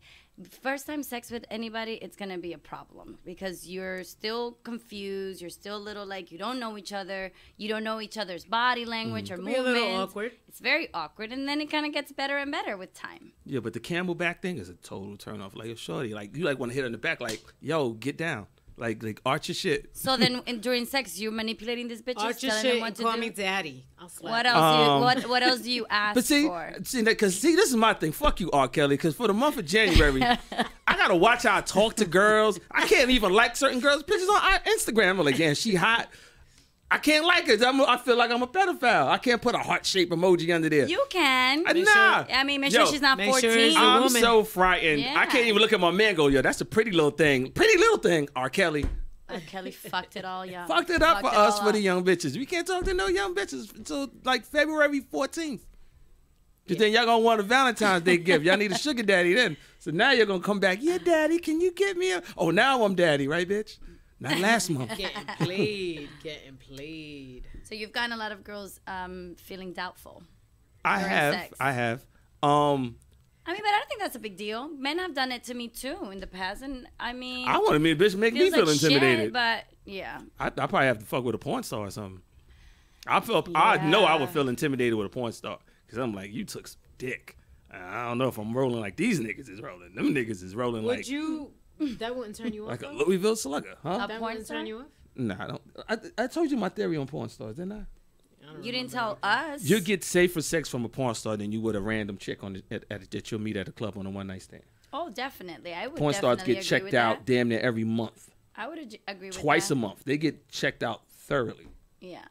first time sex with anybody, it's going to be a problem because you're still confused. You're still a little like, you don't know each other. You don't know each other's body language or Be movements. a little awkward. It's very awkward. And then it kind of gets better and better with time. Yeah, but the camelback thing is a total turn off. Like, yo, shorty, like, you like want to hit her in the back, like, yo, get down. Like arch your shit. So then during sex, you're manipulating these bitches, Arch your telling shit them what and to call do? me daddy. I'll slap. What else? What else do you ask But for? this is my thing. Fuck you, R. Kelly, because for the month of January, I gotta watch how I talk to girls. I can't even like certain girls' pictures on Instagram. I'm like, damn, she hot. I can't like her. I feel like I'm a pedophile. I can't put a heart-shaped emoji under there. You can. Nah. I mean, make sure she's not make sure 14. it's a I'm woman. so frightened. Yeah. I can't even look at my man and go, yo, that's a pretty little thing. Pretty little thing, R. Kelly. Kelly fucked it all, yeah. Fucked it up for Fucked us, all for the up. young bitches. We can't talk to no young bitches until like February 14th. Because then y'all gonna want a Valentine's Day gift. Y'all need a sugar daddy then. So now you're gonna come back, yeah, daddy, can you get me a... Oh, now I'm daddy, right, bitch? Not last month. Getting played. So you've gotten a lot of girls feeling doubtful. I during have. sex. I mean, but I don't think that's a big deal. Men have done it to me too in the past, and I mean, I want to meet a bitch make me feels feel like intimidated. shit, but yeah. I probably have to fuck with a porn star or something. I know I would feel intimidated with a porn star because I'm like, you took some dick. I don't know if I'm rolling like these niggas is rolling. Them niggas is rolling Would like you? That wouldn't turn you off. like a though? Louisville slugger, huh? A That porn wouldn't star? turn you off. Nah, I don't. I told you my theory on porn stars, didn't I? You didn't tell us. You get safer sex from a porn star than you would a random chick that you'll meet at a club on a one night stand. Oh, definitely. I would. Porn stars definitely get agree checked with out that. damn near every month, I would agree with twice that. a month. They get checked out thoroughly. Yeah.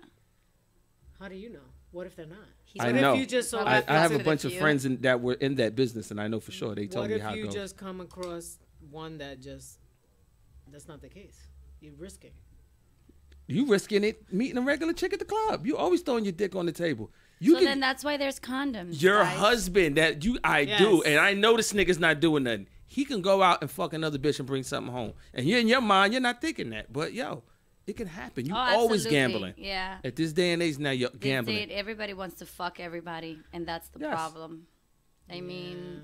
How do you know? What if they're not? He's I What know. if you just so I have a Positive bunch of few. friends that were in that business, and I know for sure they told What me if how it you goes. just come across one that's not the case? You're risking. You risking it meeting a regular chick at the club. You always throwing your dick on the table. You So can, then that's why there's condoms. your guys. husband that do, Yes. and I know this nigga's not doing nothing. He can go out and fuck another bitch and bring something home. And you're in your mind, you're not thinking that. But yo, it can happen. You Oh, always absolutely. gambling. Yeah. At this day and age now, you're These gambling. days, everybody wants to fuck everybody, and that's the Yes. problem. I mean,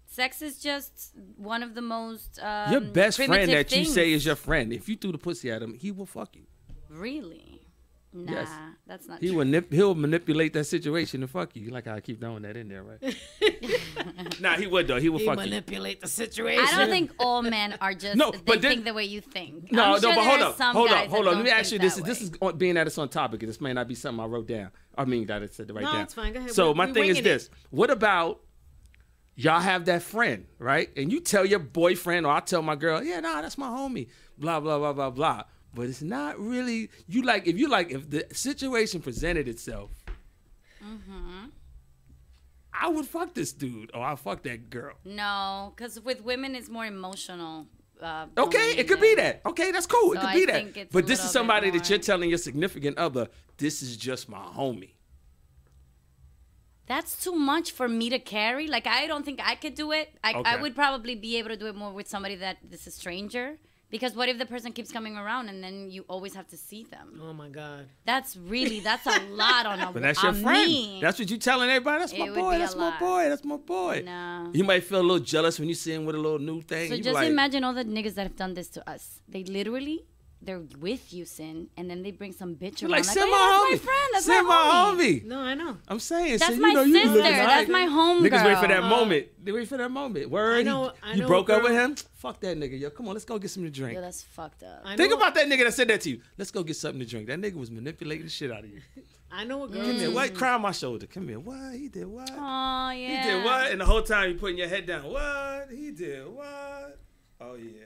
sex is just one of the most Your best friend primitive that you say things. is your friend. If you threw the pussy at him, he will fuck you. Really? Nah, Yes. that's not He true. will he'll manipulate that situation to fuck you. You like how I keep throwing that in there, right? Nah, he would though. He will You fuck you. manipulate the situation. I don't think all men are just No, they but then- think the way you think. No, I'm no, sure but there hold are up, some hold guys up, hold that up. Let me don't ask you think this. that This way. is being that it's on topic. This may not be something I wrote down. I mean that I said it right No, down. it's fine. Go ahead. So We my thing is winging this: what about y'all have that friend, right? And you tell your boyfriend, or I tell my girl, yeah, nah, that's my homie. Blah blah blah blah blah. But it's not really. If the situation presented itself, I would fuck this dude, or I'll fuck that girl. No, because with women it's more emotional. Okay, it could be that. Okay, that's cool. It So could be I that. think it's But a this is little bit somebody that more- you're telling your significant other, this is just my homie. That's too much for me to carry. Like, I don't think I could do it. I Okay. would probably be able to do it more with somebody that is a stranger. Because what if the person keeps coming around and then you always have to see them? Oh my God. That's a lot on a But that's your on friend. me. That's what you telling everybody. That's It my would boy. be a That's my lot. boy. That's my boy. No. You might feel a little jealous when you see him with a little new thing. So You be just like, imagine all the niggas that have done this to us. They're with you, Sin, and then they bring some bitch you're around. like, send oh, my yeah, homie. that's my friend. That's send my homie. homie. No, I know. I'm saying, That's son, my you know, you sister. looking That's right. my home Niggas wait for girl. that moment. They wait for that moment. Word. I know You a broke up girl- with him? Fuck that nigga. Yo, come on, let's go get something to drink. Yo, that's fucked up. I Think know- about that nigga that said that to you. Let's go get something to drink. That nigga was manipulating the shit out of you. I know a girl. Come here. too. What? Cry on my shoulder. Come here. What? He did what? Oh, yeah. He did what? And the whole time you putting your head down. What? He did what? Oh, yeah.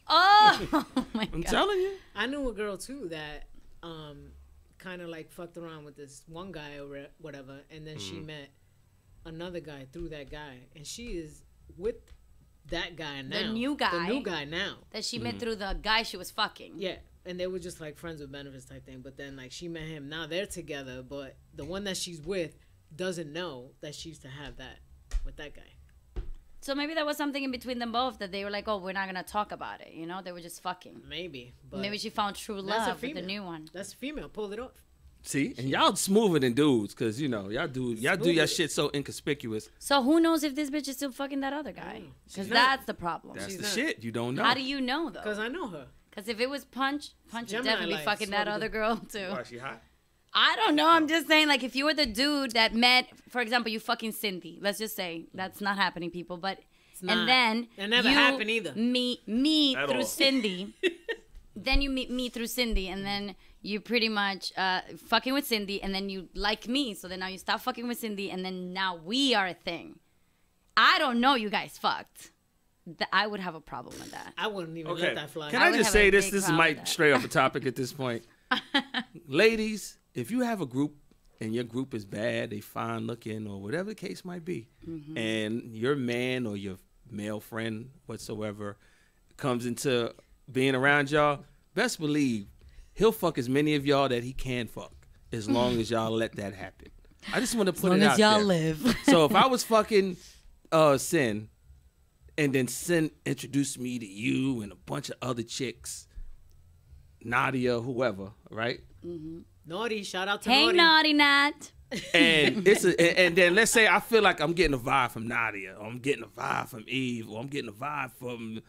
Oh, my I'm God. telling you. I knew a girl too that kind of like fucked around with this one guy or whatever, and then she met another guy through that guy, and she is with that guy now. The new guy now. That she met through the guy she was fucking. Yeah. And they were just like friends with benefits type thing. But then like she met him. Now they're together. But the one that she's with doesn't know that she used to have that with that guy. So maybe there was something in between them both that they were like, oh, we're not gonna talk about it. You know, they were just fucking. Maybe. But maybe she found true love with the new one. That's female. Pull it off. See, and y'all smoother than dudes, cause you know y'all do your shit so inconspicuous. So who knows if this bitch is still fucking that other guy? Because that's the problem. That's the shit. You don't know. How do you know though? Because I know her. Because if it was Punch would Gemini definitely lights. fucking that other girl too. Why, she hot? I don't know. I'm just saying, like, if you were the dude that met, for example, you fucking Cindy. Let's just say that's not happening, people. But and then it never happened either. Meet me through Cindy. Then you meet me through Cindy, and then you pretty much fucking with Cindy, and then you like me. So then now you stop fucking with Cindy, and then now we are a thing. I don't know. You guys fucked. I would have a problem with that. I wouldn't even let that fly. Can I just say this? This might stray off the topic at this point. Ladies, if you have a group and your group is bad, they fine looking or whatever the case might be, and your man or your male friend whatsoever comes into being around y'all, best believe he'll fuck as many of y'all that he can fuck as long as y'all let that happen. I just want to put it out there. As long as y'all live. So if I was fucking Sin, and then Sin introduced me to you and a bunch of other chicks, Nadia, whoever, right? Naughty, shout out to Hey, Naughty Nat. And and then let's say I feel like I'm getting a vibe from Nadia, or I'm getting a vibe from Eve, or I'm getting a vibe from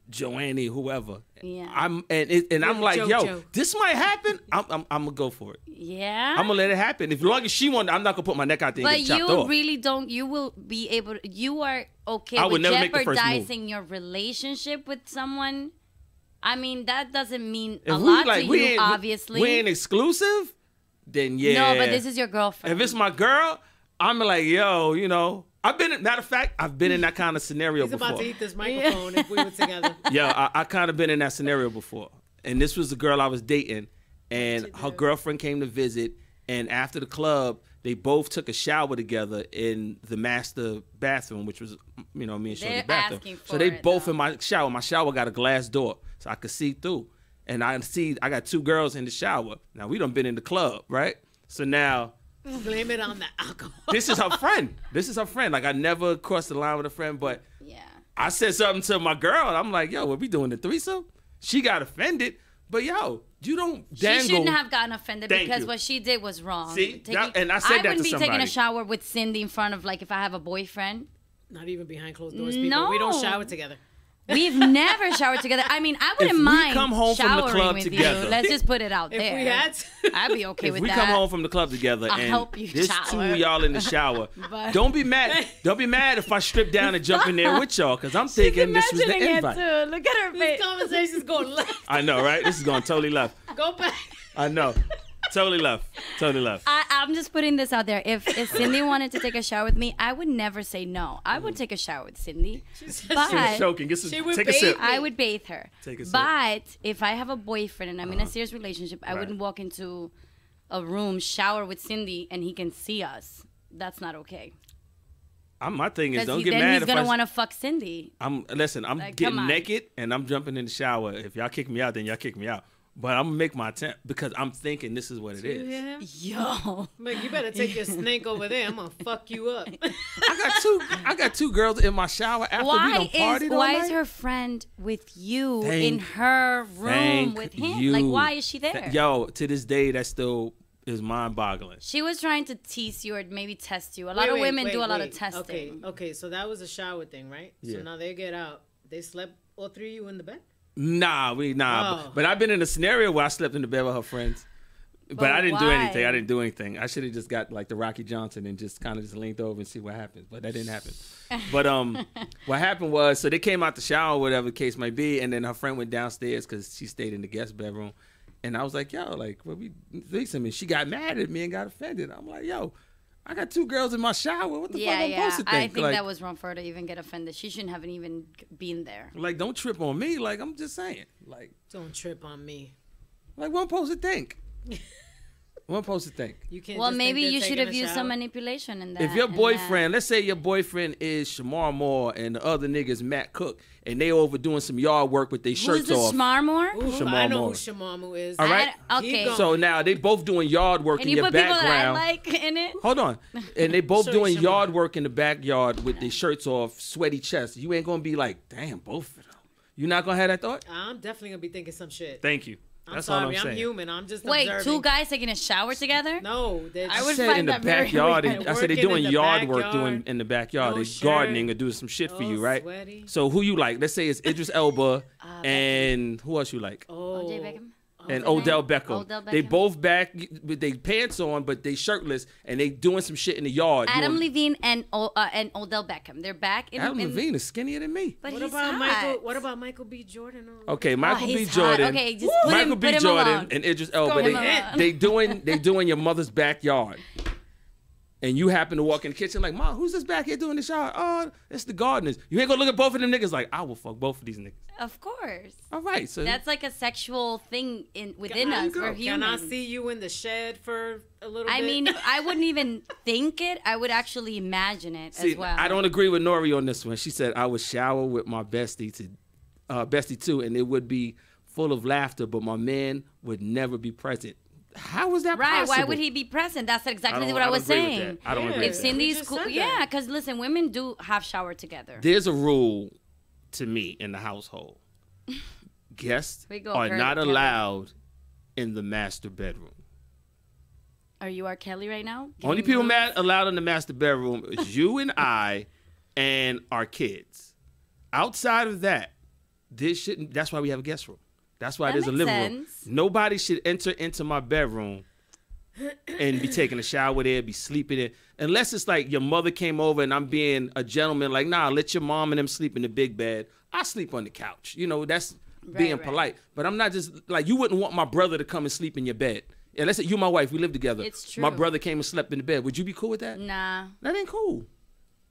Joanne, whoever. Yeah. I'm like, yo, this might happen. I'm gonna go for it. Yeah. I'm gonna let it happen. If long as she wants, I'm not gonna put my neck out there and get chopped off. But you really don't. You will be able. You are okay I would with never make the first jeopardizing your relationship with someone. I mean, that doesn't mean If a we, lot like, to we you. Obviously, we ain't exclusive. Then yeah. No, but this is your girlfriend. If it's my girl, I'm like, yo, you know, matter of fact, I've been in that kind of scenario before. He's about to eat this microphone if we were together. Yeah, I kind of been in that scenario before. And this was the girl I was dating, and her girlfriend came to visit, and after the club, they both took a shower together in the master bathroom, which was, you know, me and Shorty's bathroom. So they both in my shower. My shower got a glass door, so I could see through. And I got two girls in the shower. Now, we done been in the club, right? So now... Blame it on the alcohol. This is her friend. Like, I never crossed the line with a friend, but yeah. I said something to my girl, and I'm like, yo, what we doing, the threesome? She got offended, but yo, you don't dangle. She shouldn't have gotten offended because you. What she did was wrong. See? And I said that to somebody. I wouldn't be taking a shower with Cindy in front of, like, if I have a boyfriend. Not even behind closed doors, people. No. We don't shower together. We've never showered together. I mean, I wouldn't mind come home from the showering club with together. you. Let's just put it out there. If we had to. I'd be okay with that. If we come home from the club together I'll and help you there's shower. two of y'all in the shower, But- don't be mad. Don't be mad if I strip down and jump in there with y'all, because I'm thinking this was the imagining invite. it too. Look at her face. This conversation's going left. I know, right? This is going totally left. Go back. I know. Totally left. I'm just putting this out there. If Cindy wanted to take a shower with me, I would never say no. I would take a shower with Cindy. But She was choking. Take a sip. I would bathe her. Take a sip. But if I have a boyfriend and I'm in a serious relationship, I Right. wouldn't walk into a room, shower with Cindy, and he can see us. That's not okay. My thing is, Because don't get then mad he's if gonna I... want to fuck Cindy. I'm Like, come getting on. naked and I'm jumping in the shower. If y'all kick me out, then y'all kick me out. But I'm gonna make my attempt because I'm thinking this is what it is. Yo. Like, you better take your snake over there. I'm gonna fuck you up. I got two girls in my shower after we done partied all Why night. is her friend with you Thank- in her room Thank with him? you. Like, why is she there? Yo, to this day, that still is mind-boggling. She was trying to tease you or maybe test you. A lot of women do a lot of wait. testing. Okay, so that was a shower thing, right? Yeah. So now they get out. They slept, all three of you in the bed? Nah. Oh. But I've been in a scenario where I slept in the bed with her friends. But I didn't do why? anything. I should have just got like the Rocky Johnson and just kind of just leaned over and see what happens. But that didn't happen. But what happened was, so they came out the shower, whatever the case might be, and then her friend went downstairs because she stayed in the guest bedroom. And I was like, yo, like, what we threesome? And she got mad at me and got offended. I'm like, yo, I got two girls in my shower. What the fuck I'm supposed to think? I think like, that was wrong for her to even get offended. She shouldn't have even been there. like, don't trip on me. Like, I'm just saying. Like, Don't trip on me. what I'm supposed to think? What am I supposed to think? You can't. Well, just maybe think you they're should taking have a used some shower. manipulation in that. If your in boyfriend, let's say your boyfriend is Shamar Moore and the other niggas Matt Cook, and they over doing some yard work with their that. shirts Who's the off. Shmarmore? Ooh, Shamar I know Moore. who Shamamu is. All right. Keep Okay. going. So now they both doing yard work Can in you your put people that I background. like in it? Hold on. And they both Sorry, doing Shamar. yard work in the backyard with their shirts off, sweaty chest. You ain't gonna be like, damn, both of them. You not gonna have that thought? I'm definitely gonna be thinking some shit. Thank you. I'm That's all sorry, I'm saying. I'm human. I'm just Wait, observing. two guys taking a shower together? No, I I would said find in the that very backyard. weird. I said they Working doing in the yard work backyard. doing in the backyard. No They shirt. gardening or doing some shit for Oh, you, right? sweaty. So who you like? Let's say it's Idris Elba and who else you like? Oh, OJ Beckham? And What's his Odell name? Beckham. Odell They Beckham. both back with their pants on, but they shirtless, and they doing some shit in the yard. Adam doing- Levine and Odell Beckham. They're back in. Adam in, Levine is skinnier than me. But What he's about hot. Michael? What about Michael B. Jordan? Okay, Michael B. he's hot. Jordan. Okay, just put Michael him- B. put him Jordan alone. and Idris Elba. go They, ahead. they doing your mother's backyard. And you happen to walk in the kitchen like, Mom, who's this back here doing the shower? Oh, it's the gardeners. You ain't gonna look at both of them niggas like, I will fuck both of these niggas. Of course. All right, so That's like a sexual thing within There you us. go. We're Can human. I see you in the shed for a little I bit? mean, I wouldn't even think it. I would actually imagine it see, as well. I don't agree with Nori on this one. She said I would shower with my bestie too, and it would be full of laughter, but my man would never be present. How is that Right? possible? Why would he be present? That's exactly don't- what I I was don't agree with saying. that. I don't Yeah. agree If with that. Cindy's just cool, said yeah, that. because listen, women do have shower together. There's a rule to me in the household. Guests We go are Kurt not Kelly. allowed in the master bedroom. Are you R. Kelly right now? Only Giving people rules? allowed in the master bedroom is you and I and our kids. Outside of that, this shouldn't. That's why we have a guest room. That's why That there's a makes living room. sense. Nobody should enter into my bedroom and be taking a shower there, be sleeping there. Unless it's like your mother came over and I'm being a gentleman, like, nah, let your mom and them sleep in the big bed. I sleep on the couch. You know, that's being right. polite. But I'm not just, like, you wouldn't want my brother to come and sleep in your bed. Yeah, let's say you and my wife, we live together. It's My true. brother came and slept in the bed. Would you be cool with that? Nah, That ain't cool.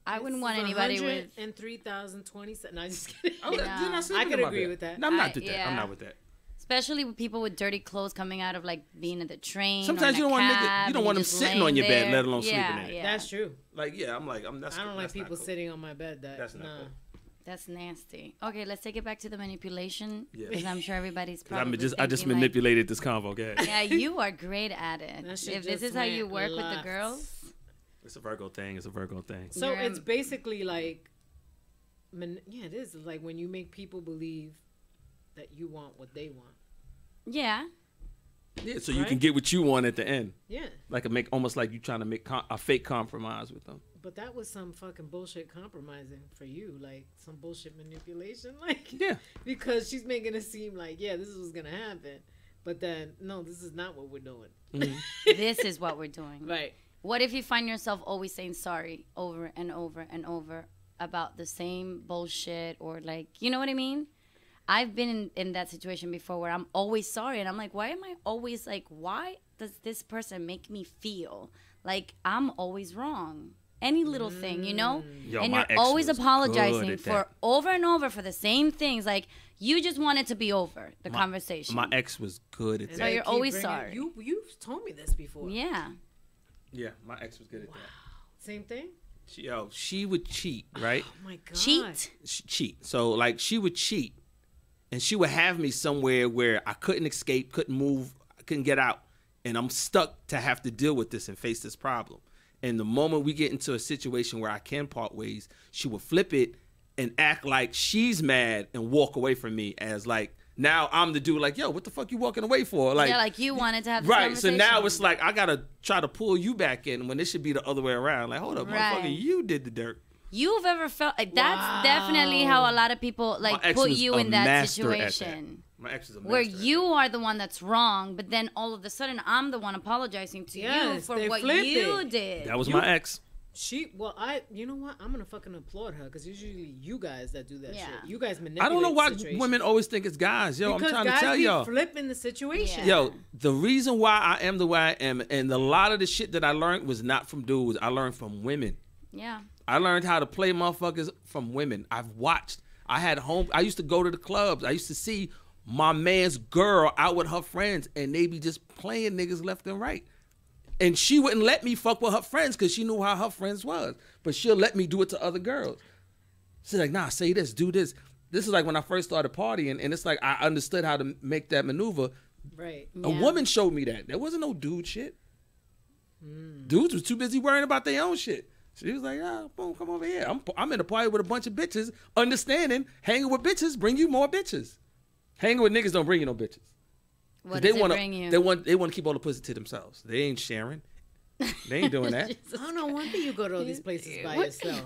I wouldn't want anybody with. and 3,027. No, I'm just kidding. You're not I sleeping could in my agree bed. with that. No, I'm not I- with that. yeah. I'm not with that. Especially with people with dirty clothes coming out of like being in the train. Sometimes or you in don't a want cab, you don't and want them just sitting laying on your bed, there. let alone Yeah, sleeping in it. yeah. That's true. Like, yeah, I'm like, that's. I don't like that's not people cool. sitting on my bed. That's not cool. That's nasty. Okay, let's take it back to the manipulation Yeah. because I'm sure everybody's 'Cause probably. I just thinking, manipulated this convo. Go ahead. Like, yeah, you are great at it. That shit If this just is how you went work with the left. girls, It's a Virgo thing. It's a Virgo thing. So You're it's in- basically like, yeah, it is. It's like when you make people believe that you want what they want. yeah. Yeah, so you Right? can get what you want at the end. Yeah, Like almost like you trying to make a fake compromise with them. but that was some fucking bullshit compromising for you, like some bullshit manipulation, like Yeah. because she's making it seem like this is what's gonna happen, but then no, this is not what we're doing. This is what we're doing. Right. What if you find yourself always saying sorry over and over and over about the same bullshit or like, you know what I mean? I've been in that situation before where I'm always sorry and I'm like, why am I always like, why does this person make me feel like I'm always wrong? Any little thing, you know? Yo, and my you're ex always was good apologizing at for that. over and over for the same things. Like you just want it to be over, the conversation. My ex was good at And So that. they you're keep always bringing- sorry. You've told me this before. Yeah. Yeah, my ex was good at that. Same thing. She would cheat, right? Oh my god. Cheat. Cheat. So like she would cheat, and she would have me somewhere where I couldn't escape, couldn't move, I couldn't get out, and I'm stuck to have to deal with this and face this problem. And the moment we get into a situation where I can part ways, she would flip it and act like she's mad and walk away from me as like now I'm the dude like, yo, what the fuck you walking away for? Like, Yeah, like you wanted to have this right. So conversation. now it's like I gotta try to pull you back in when it should be the other way around. Like, hold up, Right. motherfucker, you did the dirt. You've ever felt like that's definitely how a lot of people like My ex put was you a in that master at that. situation My ex is a where master at you are the one that's wrong, but then all of a sudden I'm the one apologizing to you Yes, for they what flip you it. did. That was my ex. You know what? I'm gonna fucking applaud her because it's usually you guys that do that Yeah. shit. You guys manipulate. I don't know why situations. women always think it's guys. Yo, because I'm trying guys to tell be y'all. flipping the situation. Yeah. Yo, the reason why I am the way I am, and a lot of the shit that I learned was not from dudes. I learned from women. Yeah. I learned how to play motherfuckers from women. I've watched. I used to go to the clubs. I used to see my man's girl out with her friends, and they be just playing niggas left and right. And she wouldn't let me fuck with her friends because she knew how her friends was. But she'll let me do it to other girls. She's like, nah, say this, do this. This is like when I first started partying, and it's like I understood how to make that maneuver. Right. A woman showed me that. There wasn't no dude shit. Dudes was too busy worrying about their own shit. She was like, boom, come over here. I'm in a party with a bunch of bitches, understanding, hanging with bitches bring you more bitches. Hanging with niggas don't bring you no bitches. What they does it bring you? They want to keep all the pussy to themselves. They ain't sharing. They ain't doing that. I don't know. One thing you go to all these places by yourself.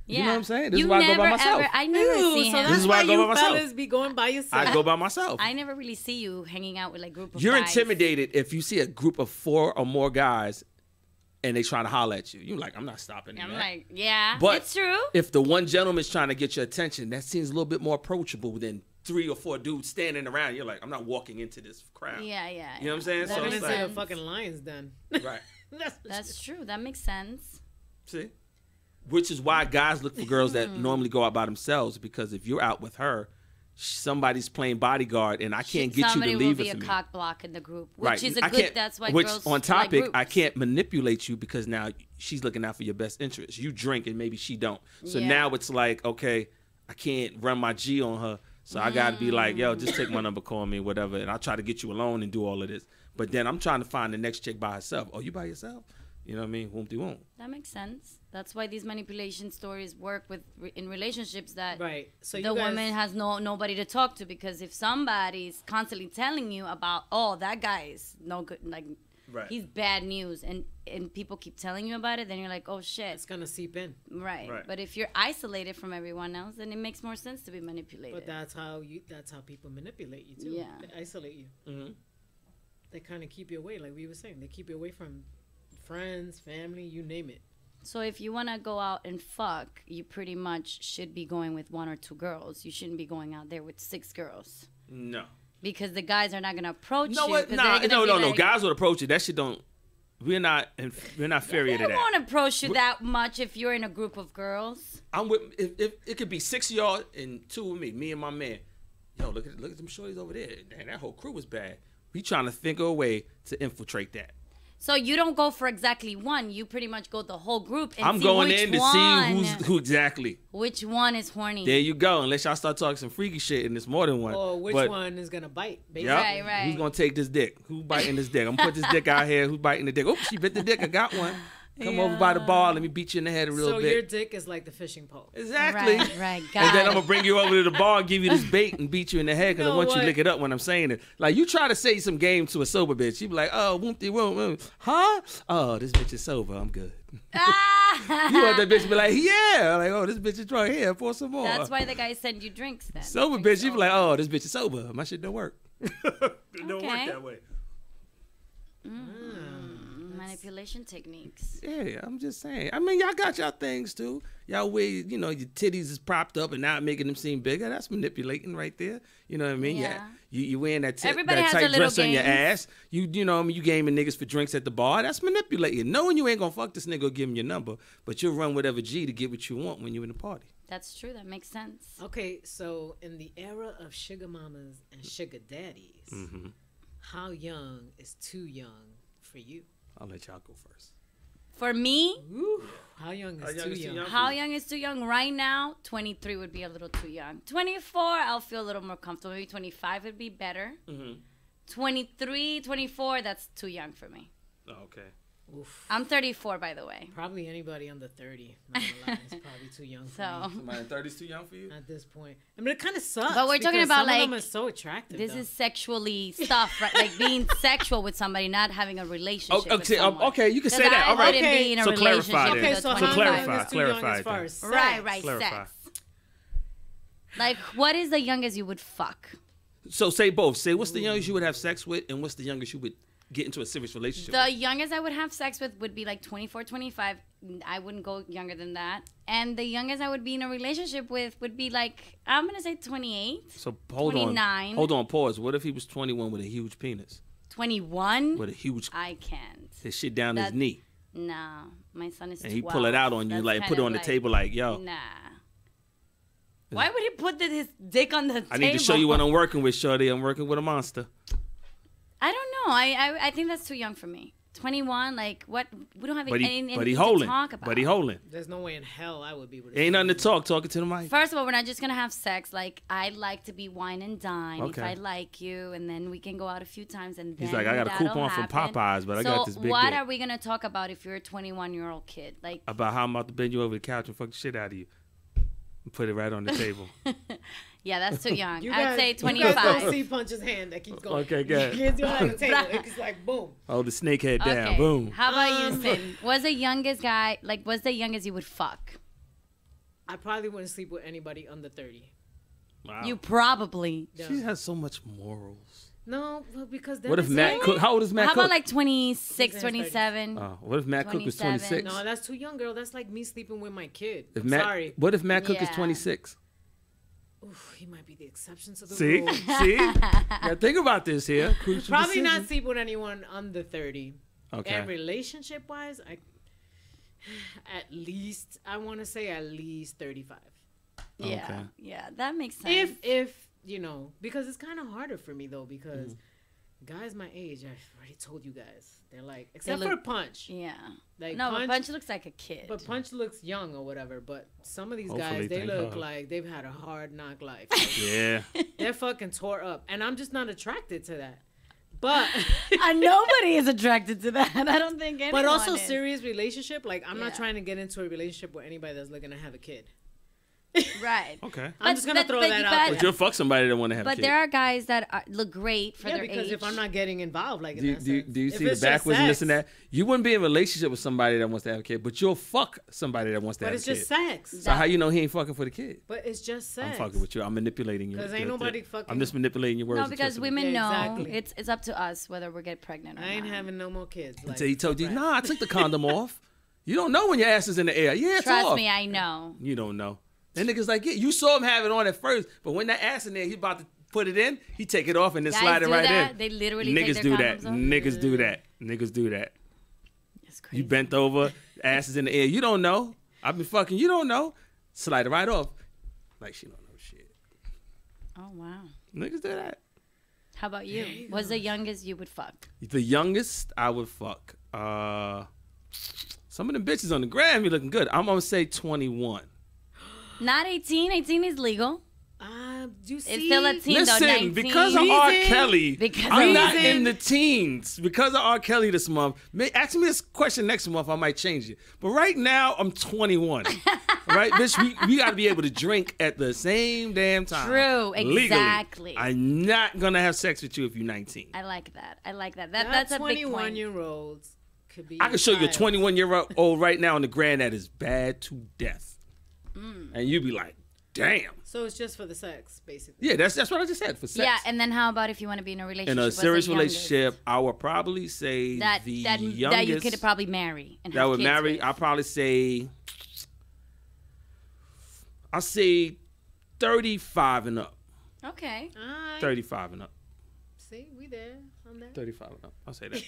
Yeah. You know what I'm saying? This is why I go by myself. I never see him. This is why I go by myself. Fellas be going by yourself. I go by myself. I never really see you hanging out with like group of You're guys. intimidated if you see a group of 4 or more guys and they trying to holler at you. You're like, I'm not stopping. I'm that. like, yeah, But it's true. if the one gentleman's trying to get your attention, that seems a little bit more approachable than 3 or 4 dudes standing around. You're like, I'm not walking into this crowd. Yeah. You know what I'm saying? That So makes it's Into like, the fucking lion's den. right. That's true. That makes sense. See? Which is why guys look for girls that normally go out by themselves, because if you're out with her, somebody's playing bodyguard and I can't get you to Somebody leave will it be for a me. cock block in the group, which Right. is a I good. can't- That's why which girls on like topic, groups. I can't manipulate you because now she's looking out for your best interest. You drink and maybe she don't. So Yeah. now it's like, okay, I can't run my G on her. So I got to be like, yo, just take my number, call me, whatever. And I'll try to get you alone and do all of this. But then I'm trying to find the next chick by herself. Oh, you by yourself? You know what I mean? Whoop-de-whoop. That makes sense. That's why these manipulation stories work in relationships that Right. So the woman has nobody to talk to, because if somebody's constantly telling you about, oh, that guy is no good, like Right. he's bad news, and people keep telling you about it, then you're like, oh shit. it's gonna seep in. Right. Right. But if you're isolated from everyone else, then it makes more sense to be manipulated. But that's how people manipulate you too. Yeah. They isolate you. Mm-hmm. They kind of keep you away, like we were saying. They keep you away from friends, family, you name it. So if you want to go out and fuck, you pretty much should be going with 1 or 2 girls. You shouldn't be going out there with 6 girls, No. because the guys are not gonna approach No, you. what? 'cause Nah, they're gonna no. be like, Guys would approach you. That shit don't. We're not inferior They to that. won't approach you that much if you're in a group of girls. I'm with. If it could be 6 of y'all and 2 with me and my man. Yo, look at them shorties over there. Damn, that whole crew was bad. We trying to think of a way to infiltrate that. So you don't go for exactly one. You pretty much go the whole group and I'm see going which in to one, see who exactly. which one is horny. There you go. Unless y'all start talking some freaky shit and it's more than one. Or which But, one is gonna bite, basically. Yep. Right, right. Who's gonna take this dick? Who biting this dick? I'm gonna put this dick out here. Who's biting the dick? Oops, she bit the dick. I got one. Come over by the bar. Let me beat you in the head a real So bit. your dick is like the fishing pole. Exactly. Right. And Got then it. I'm gonna bring you over to the bar and give you this bait and beat you in the head because I know want you what? to lick it up when I'm saying it. Like you try to say some game to a sober bitch, she be like, "Oh, whoop-de-whoop, huh? Oh, this bitch is sober. I'm good." You want that bitch to be like, "Yeah," like, "Oh, this bitch is drunk. Here, pour some more." That's why the guys send you drinks then. sober bitch, you be like, "Oh, this bitch is sober. My shit don't work." It don't work Okay. that way. Manipulation techniques. Yeah, I'm just saying. I mean, y'all got y'all things too. Y'all way, your titties is propped up and not making them seem bigger. That's manipulating right there. You know what I mean? Yeah. You wearing that, Everybody that has tight their little dress on your games. ass. You know what I mean? You gaming niggas for drinks at the bar. That's manipulating. Knowing you ain't gonna fuck this nigga or give him your number, but you'll run whatever G to get what you want when you're in the party. That's true. That makes sense. Okay, so in the era of sugar mamas and sugar daddies, Mm-hmm. how young is too young for you? I'll let y'all go first. For me, How young How is young too is too young? young? how young is too young? Right now, 23 would be a little too young. 24, I'll feel a little more comfortable. Maybe 25 would be better. Mm-hmm. 23, 24, that's too young for me. Oh, okay. Oof. I'm 34, by the way. Probably anybody under 30. Not gonna lie, it's probably too young for So me Somebody in 30's too young for you? at this point. I mean, it kind of sucks. But we're talking because about, some of them like, are so attractive. this though. is sexually stuff, right? Like being sexual with somebody, not having a relationship with Okay, someone. okay, you can 'Cause say that. I All right. wouldn't Okay. be in a So relationship clarify with then. Okay, a so how 25. young clarify, is too young clarify as far then. as sex? Right, Clarify. sex. Like, what is the youngest you would fuck? So say both. Say what's the youngest you would have sex with and what's the youngest you would get into a serious relationship The with? youngest I would have sex with would be like 24, 25. I wouldn't go younger than that. And the youngest I would be in a relationship with would be like, I'm going to say 28. So hold 29. on. Hold on, pause. What if he was 21 with a huge penis? 21? With a huge I can't. his shit down his That- knee. No, my son is 12. And he pull it out on you, That's like put kind it of on the table like, yo, Nah. Why would he put his dick on the table? I need to show you what I'm working with, shorty. I'm working with a monster. I don't know. I think that's too young for me. 21, like what? We don't have But anything he to holding. talk about. But he holding. There's no way in hell I would be with. Ain't nothing to talk. Talking to the mic. First of all, we're not just gonna have sex. Like I like to be wine and dine. Okay. If I like you, and then we can go out a few times, and then He's like, I got a that'll coupon from happen. Popeyes, but I got this big what dick. are we gonna talk about if you're a 21-year-old kid? Like, About how I'm about to bend you over the couch and fuck the shit out of you. And put it right on the table. yeah, that's too young. You I'd guys, say you guys don't 25. see Punch's hand that keeps going. Okay, good. He gets you on the table. It's like boom. Oh, the snake head down. Okay. Boom. How about you, Sin? What's the youngest guy? Like, what's the youngest you would fuck? I probably wouldn't sleep with anybody under 30. Wow. You probably. Yeah. She has so much morals. No, well, because What if Matt Cook? How old is Matt How Cook? about like 26, He's in his 27? What if Matt Cook was 27? 26? No, that's too young, girl. That's like me sleeping with my kid. If I'm Matt, sorry. What if Matt Cook is Yeah. 26? Oof, he might be the exception to the See? rule. See? Now think about this here. Crucial Probably not decision. sleep with anyone under 30. Okay. And relationship wise, at least I want to say at least 35. Yeah, Okay. yeah, that makes sense. If you know, because it's kind of harder for me though, because Mm. guys my age, I've already told you guys, they're like, except look- for Punch. yeah. Like No, but Punch looks like a kid. But Punch looks young or whatever. But some of these Hopefully, guys, they thank look God. like they've had a hard knock life. Like, Yeah. they're fucking tore up, and I'm just not attracted to that. But Nobody is attracted to that. I don't think anyone but also is. serious relationship. Like I'm not Yeah. trying to get into a relationship with anybody that's looking to have a kid. Right. Okay. I'm just gonna throw that out But there. you'll fuck somebody that want to have a But kid. there are guys that look great for Yeah, their because age. if I'm not getting involved, like in do, that do, sense. do you If see the it's just backwards and this sex, and that? You wouldn't be in a relationship with somebody that wants to have a kid, but you'll fuck somebody that wants to But have it's a kid. just sex. So how you know he ain't fucking for the kid? But it's just sex. I'm fucking with you. I'm manipulating you. 'Cause ain't nobody fucking- I'm just manipulating your words. no, and because twisting women Yeah, know exactly. it's up to us whether we get pregnant or I ain't not. having no more kids. it. Like, Until he told you, right. nah, I took the condom off. You don't know when your ass is in the air. Yeah, it's Trust off. me, I know. You don't know. That nigga's like, yeah, you saw him have it on at first, but when that ass in there, he about to put it in, he take it off and then Guys slide it do right that? in. They literally Niggas take do their that. condoms off? Niggas do that. Niggas do that. It's crazy. You bent over, ass is in the air. You don't know. I've been fucking. You don't know. Slide it right off. Like she don't know shit. Oh wow. Niggas do that. How about you? What's the youngest you would fuck? The youngest I would fuck. Some of them bitches on the gram be looking good. I'm gonna say 21. Not 18. 18 is legal. You see? It's still a teen though. Listen, 19. because of R. Reason. Kelly, Because I'm of not reason. in the teens. Because of R. Kelly this month. Ask me this question next month, I might change it. But right now, I'm 21. Right, bitch? We got to be able to drink at the same damn time. True, legally. exactly. I'm not gonna have sex with you if you're 19. I like that. I like that. That That's a big point. 21-year-olds could be. I can show you a child. 21-year-old right now on the grand that is bad to death, Mm. and you'd be like, damn. So it's just for the sex, basically. Yeah, that's what I just said for sex. Yeah, and then how about if you want to be in a relationship? in a what's the serious youngest? relationship, I would probably say that the that youngest that you could probably marry and that have would kids marry. with. I'll probably say, I'll say 35 and up. Okay. All right. 35 and up. See, we there on that. 35 and up. I'll say that.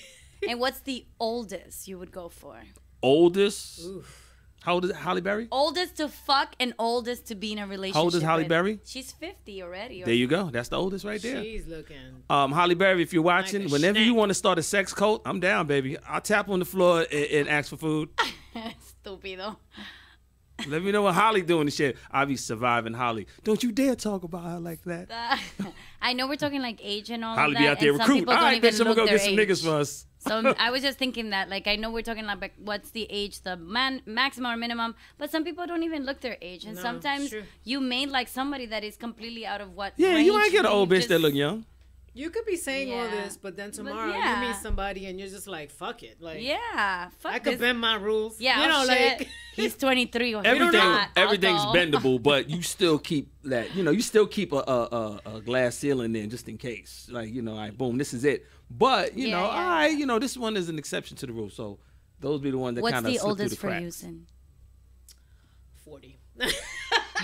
And what's the oldest you would go for? Oldest. Oof. How old is Halle Berry? Oldest to fuck and oldest to be in a relationship. How old is Halle with. Berry? She's 50 already. There you go. That's the oldest right there. She's looking. Halle Berry, if you're watching, Like a whenever you snack. want to start a sex cult, I'm down, baby. I'll tap on the floor and ask for food. Stupido. Let me know what Holly doing and shit. I'll be surviving Holly. Don't you dare talk about her like that. I know we're talking like age and all Holly of be that. out there and some recruiting. people All don't right, even bitch, I'm look gonna go their get some age. niggas for us. So I was just thinking that, like, I know we're talking like what's the age, the maximum or minimum, but some people don't even look their age, and No, sometimes true. you may like somebody that is completely out of what. Yeah, you might range get an old bitch just- that look young. You could be saying all Yeah. this, but then tomorrow yeah. you meet somebody and you're just like, fuck it. Like, Yeah, fuck I could this. bend my rules. Yeah, you know, shit. like He's 23. Or Everything, not. I'll everything's go. bendable, but you still keep that. You know, you still keep a glass ceiling in just in case. Like, you know, all right, boom, this is it. But you Yeah, know, yeah, all right, yeah. you know, this one is an exception to the rule. So those be the ones that What's kind of the slip oldest through for the you, cracks. Sin? 40.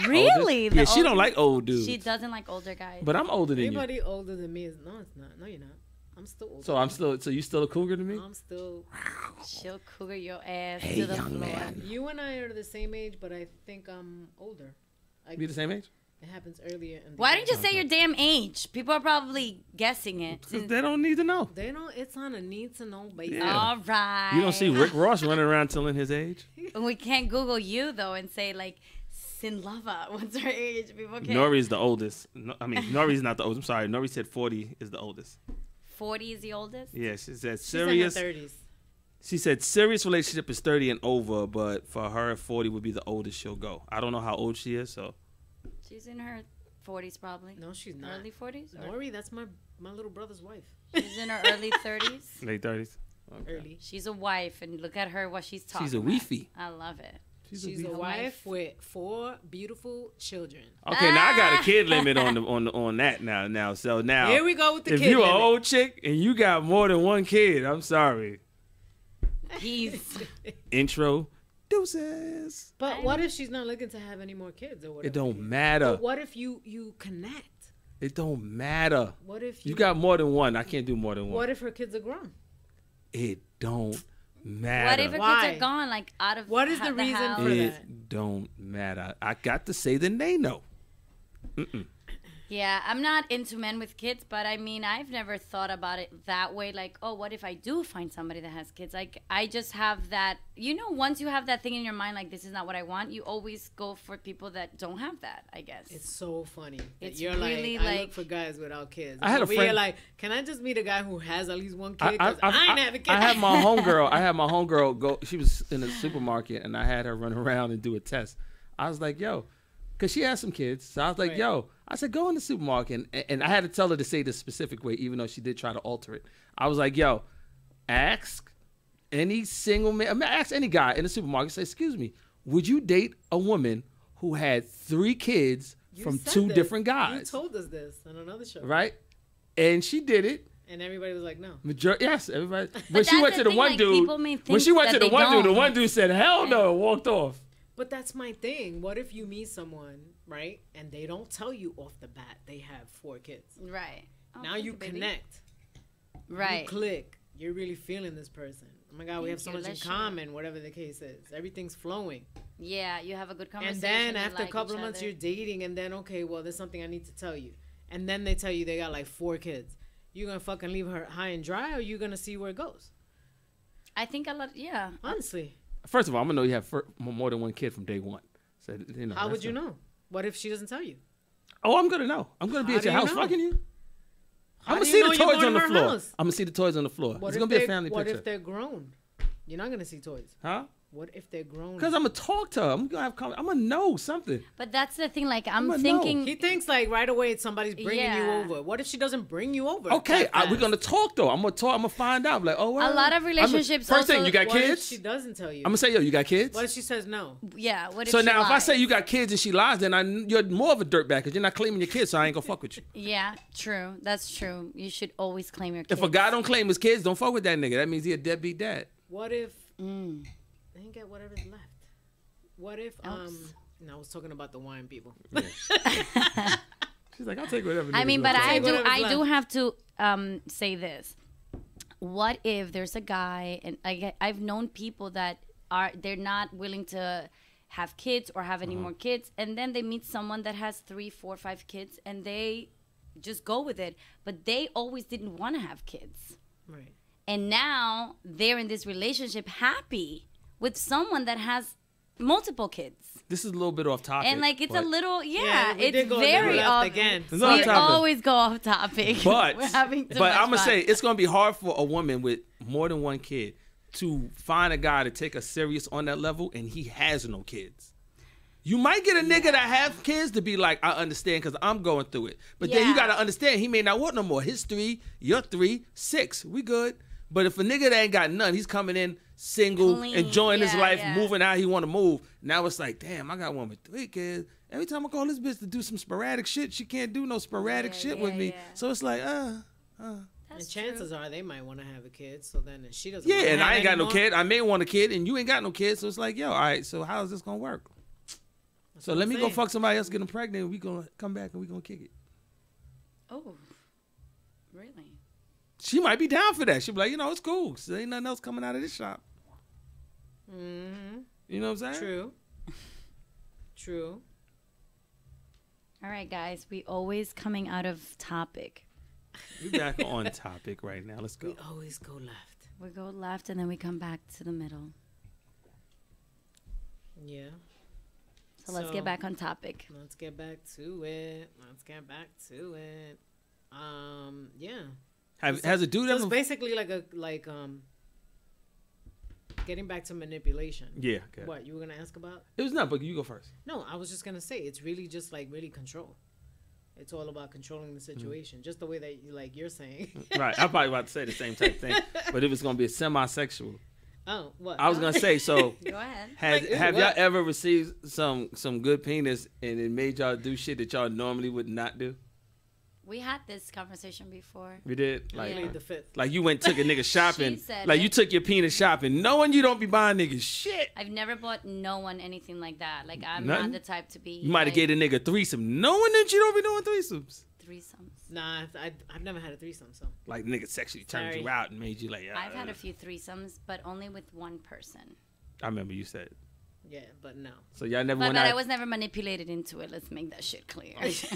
Really? Yeah, The she don't old- like old dudes. She doesn't like older guys. But I'm older than you. Anybody older than me is no, it's not. No, you're not. I'm still older. So I'm still. So you still a cougar to me? I'm still. She'll cougar your ass Hey, to the young floor. man. You and I are the same age, but I think I'm older. We the same age? It happens earlier. In the Why year. didn't you say your damn age? People are probably guessing it. 'Cause they don't need to know. They don't. It's on a need to know basis. Yeah. All right. You don't see Rick Ross running around telling his age. We can't Google you though and say like Sinlava. What's her age? People can't. Nori's the oldest. No, I mean, Nori's not the oldest. I'm sorry. Nori said 40 is the oldest. 40 is the oldest. Yeah, she said She's in her serious. 30s. She said serious relationship is 30 and over, but for her, 40 would be the oldest she'll go. I don't know how old she is, so. She's in her 40s probably. No, she's not. Early 40s. Or Nori, that's my little brother's wife. she's in her early 30s. Late 30s. Okay. Early. She's a wife, and look at her what she's talking. She's a about. weefy. I love it. She's a weefy. wife with 4 beautiful children. Okay, now I got a kid limit on that now. So now Here we go with the if kid you an limit. old chick and you got more than one kid, I'm sorry. He's Intro deuces. But what if she's not looking to have any more kids or whatever? It don't matter. But what if you connect? It don't matter. What if You got more than one. I can't do more than one. What if her kids are grown? It don't matter. what if her Why? kids are gone, like out of What is the reason house? for It that? don't matter. I got to say then they know. Yeah, I'm not into men with kids, but I mean, I've never thought about it that way. Like, oh, what if I do find somebody that has kids? Like, I just have that, once you have that thing in your mind, like, this is not what I want, you always go for people that don't have that, I guess. It's so funny. That It's you're really I like- look for guys without kids. I had a Over friend- here like, can I just meet a guy who has at least one kid? 'Cause I ain't having kids. I had my homegirl go. She was in the supermarket, and I had her run around and do a test. I was like, yo, because she had some kids. So I was like, Right. yo, I said, go in the supermarket. And I had to tell her to say the specific way, even though she did try to alter it. I was like, yo, ask any single man, ask any guy in the supermarket, say, excuse me, would you date a woman who had 3 kids You from said 2 this. different You guys? told us this on another show. Right? And she did it. And everybody was like, no. Yes, everybody. When she that's went the to the thing, one like, dude, people may when think she went that to the they one dude, the don't. one dude said, "Hell no," and walked off. But that's my thing. What if you meet someone, right, and they don't tell you off the bat they have 4 kids? Right. Oh, Now thank you baby. connect. Right. You click. You're really feeling this person. Oh my God, we Thank have so you. much in Let's share. common, whatever the case is. Everything's flowing. Yeah, you have a good And conversation. then you after like a couple each of months, other. you're dating, and then, okay, well, there's something I need to tell you. And then they tell you they got like 4 kids. You gonna fucking leave her high and dry, or you gonna see where it goes? I think a lot. Yeah. Honestly, First of all, I'm gonna know you have more than one kid from day one. So how would you know? What if she doesn't tell you? Oh, I'm gonna know. I'm gonna be How at do your you house know? fucking you. How I'm do gonna you see know the you're toys going on the to her floor. house? I'm gonna see the toys on the floor. What It's if gonna be a they- family What picture. if they're grown? You're not gonna see toys. Huh? What if they're grown? Because I'm gonna talk to her. I'm gonna know something. But that's the thing. Like, I'm I'ma know. thinking. He thinks like right away somebody's bringing you Yeah. over. What if she doesn't bring you over? Okay, that we're fast? gonna talk though. I'm gonna talk. I'm gonna find out. Like, oh, well, A lot of relationships First thing, also- you got What if kids? she doesn't tell you? I'm gonna say, yo, you got kids? What if she says no? Yeah. What if So she now, if I lies? say you got kids and she lies, then you're more of a dirtbag because you're not claiming your kids, so I ain't gonna fuck with you. Yeah, true. That's true. You should always claim your kids. If a guy don't claim his kids, don't fuck with that nigga. That means he a deadbeat dad. What if Mm. they ain't get whatever's left? What if Oops. no, I was talking about the wine people. She's like, I'll take whatever. I mean, niggas but want. Take whatever's I do left. have to say this. What if there's a guy, and I've known people that they're not willing to have kids or have any more kids, and then they meet someone that has 3, 4, 5 kids, and they just go with it, but they always didn't want to have kids, Right. and now they're in this relationship happy with someone that has multiple kids. This is a little bit off topic. And like it's a but- little, Yeah, we it's did go very left off. again. It's off We topic. always go off topic. But We're having too but much I'm gonna fun. say it's gonna be hard for a woman with more than one kid to find a guy to take her serious on that level, and he has no kids. You might get a nigga that have kids to be like, I understand because I'm going through it. But then you Yeah. gotta understand he may not want no more. His 3, your 3, 6. We good. But if a nigga that ain't got none, he's coming in single, Clean. enjoying his Yeah, life, yeah. moving how he want to move. Now it's like, damn, I got one with 3 kids. Every time I call this bitch to do some sporadic shit, she can't do no sporadic Yeah, shit yeah, with me. yeah. So it's like, And That's chances true. are they might want to have a kid, so then she doesn't. yeah, wanna and have I ain't got no anymore. kid. I may want a kid, and you ain't got no kid. So it's like, yo, all right, so how is this going to work? So what let I'm me go saying. fuck somebody else, get them pregnant, and we going to come back and we going to kick it. Oh, really? She might be down for that. She'll be like, it's cool. So ain't nothing else coming out of this shop. Mm-hmm. You know what I'm saying? True. True. All right, guys. We always coming out of topic. We back on topic right now. Let's go. We always go left. We go left and then we come back to the middle. Yeah. So let's get back on topic. Let's get back to it. Yeah. Has a dude So it's ever? basically getting back to manipulation. Yeah. Okay. What you were gonna ask about? It was not, but you go first. No, I was just gonna say it's really just like really control. It's all about controlling the situation, just the way that you're saying. Right. I'm probably about to say the same type thing, but it was gonna be a semi-sexual. Oh, what? I was gonna say so. Go ahead. Have what? y'all ever received some good penis and it made y'all do shit that y'all normally would not do? We had this conversation before. We did. I Like, played the fifth. like you went and took a nigga shopping. She said Like it. you took your penis shopping, knowing you don't be buying niggas shit. I've never bought no one anything like that. Like I'm Nothing? not the type to be. You might have like, gave a nigga a threesome, knowing that you don't be doing threesomes. threesomes. Nah, I've never had a threesome, so. Like nigga sexually turned Sorry. you out and made you like. I've had a few threesomes, but only with one person. I remember you said. Yeah, but no. So y'all never But went I out. was never manipulated into it. Let's make that shit clear.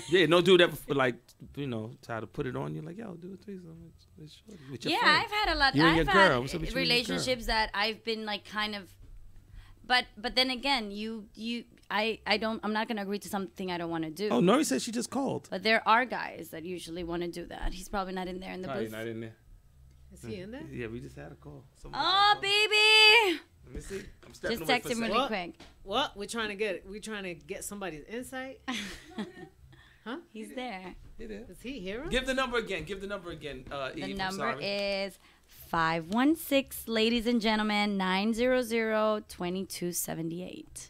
Yeah, no dude ever like try to put it on you like yo do a threesome with your Yeah, friend. I've had a lot. You and I've your girl. had What's up with you and your girl? relationships that I've been like kind of. But then again, I'm not gonna agree to something I don't want to do. Oh, Nori said she just called. But there are guys that usually want to do that. He's probably not in there in the Probably booth. not in there. Is he in there? Yeah, we just had a call. Someone Oh, just baby! called. Let me see. I'm stepping Just away text for a him second. really What? quick. What? We're trying to get somebody's insight. Huh? He's there. It is. Is he here? Give the number again. The Eve, I'm number sorry. is 516, ladies and gentlemen, 900-2278.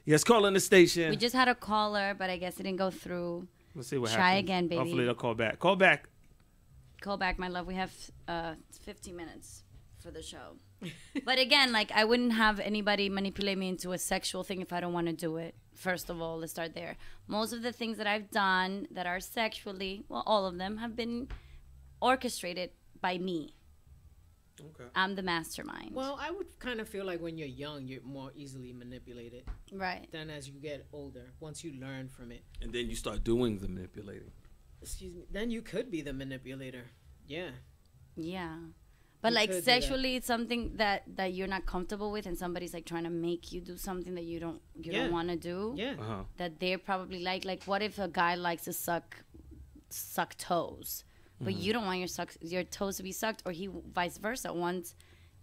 Yes, call in the station. We just had a caller, but I guess it didn't go through. Let's see what Try happens. again, baby. Hopefully they'll call back. Call back. Call back, my love. We have 15 minutes for the show. But again, like I wouldn't have anybody manipulate me into a sexual thing if I don't want to do it. First of all, let's start there. Most of the things that I've done that are sexually, well, all of them have been orchestrated by me. Okay. I'm the mastermind. Well, I would kind of feel like when you're young, you're more easily manipulated Right. than as you get older. Once you learn from it, And then you start doing the manipulating. excuse me, then you could be the manipulator. Yeah. Yeah. But You like could do sexually, it's something that you're not comfortable with, and somebody's like trying to make you do something that you don't Yeah. want to do. Yeah. Uh-huh. That they're probably like, what if a guy likes to suck toes, but you don't want your toes to be sucked, or he vice versa wants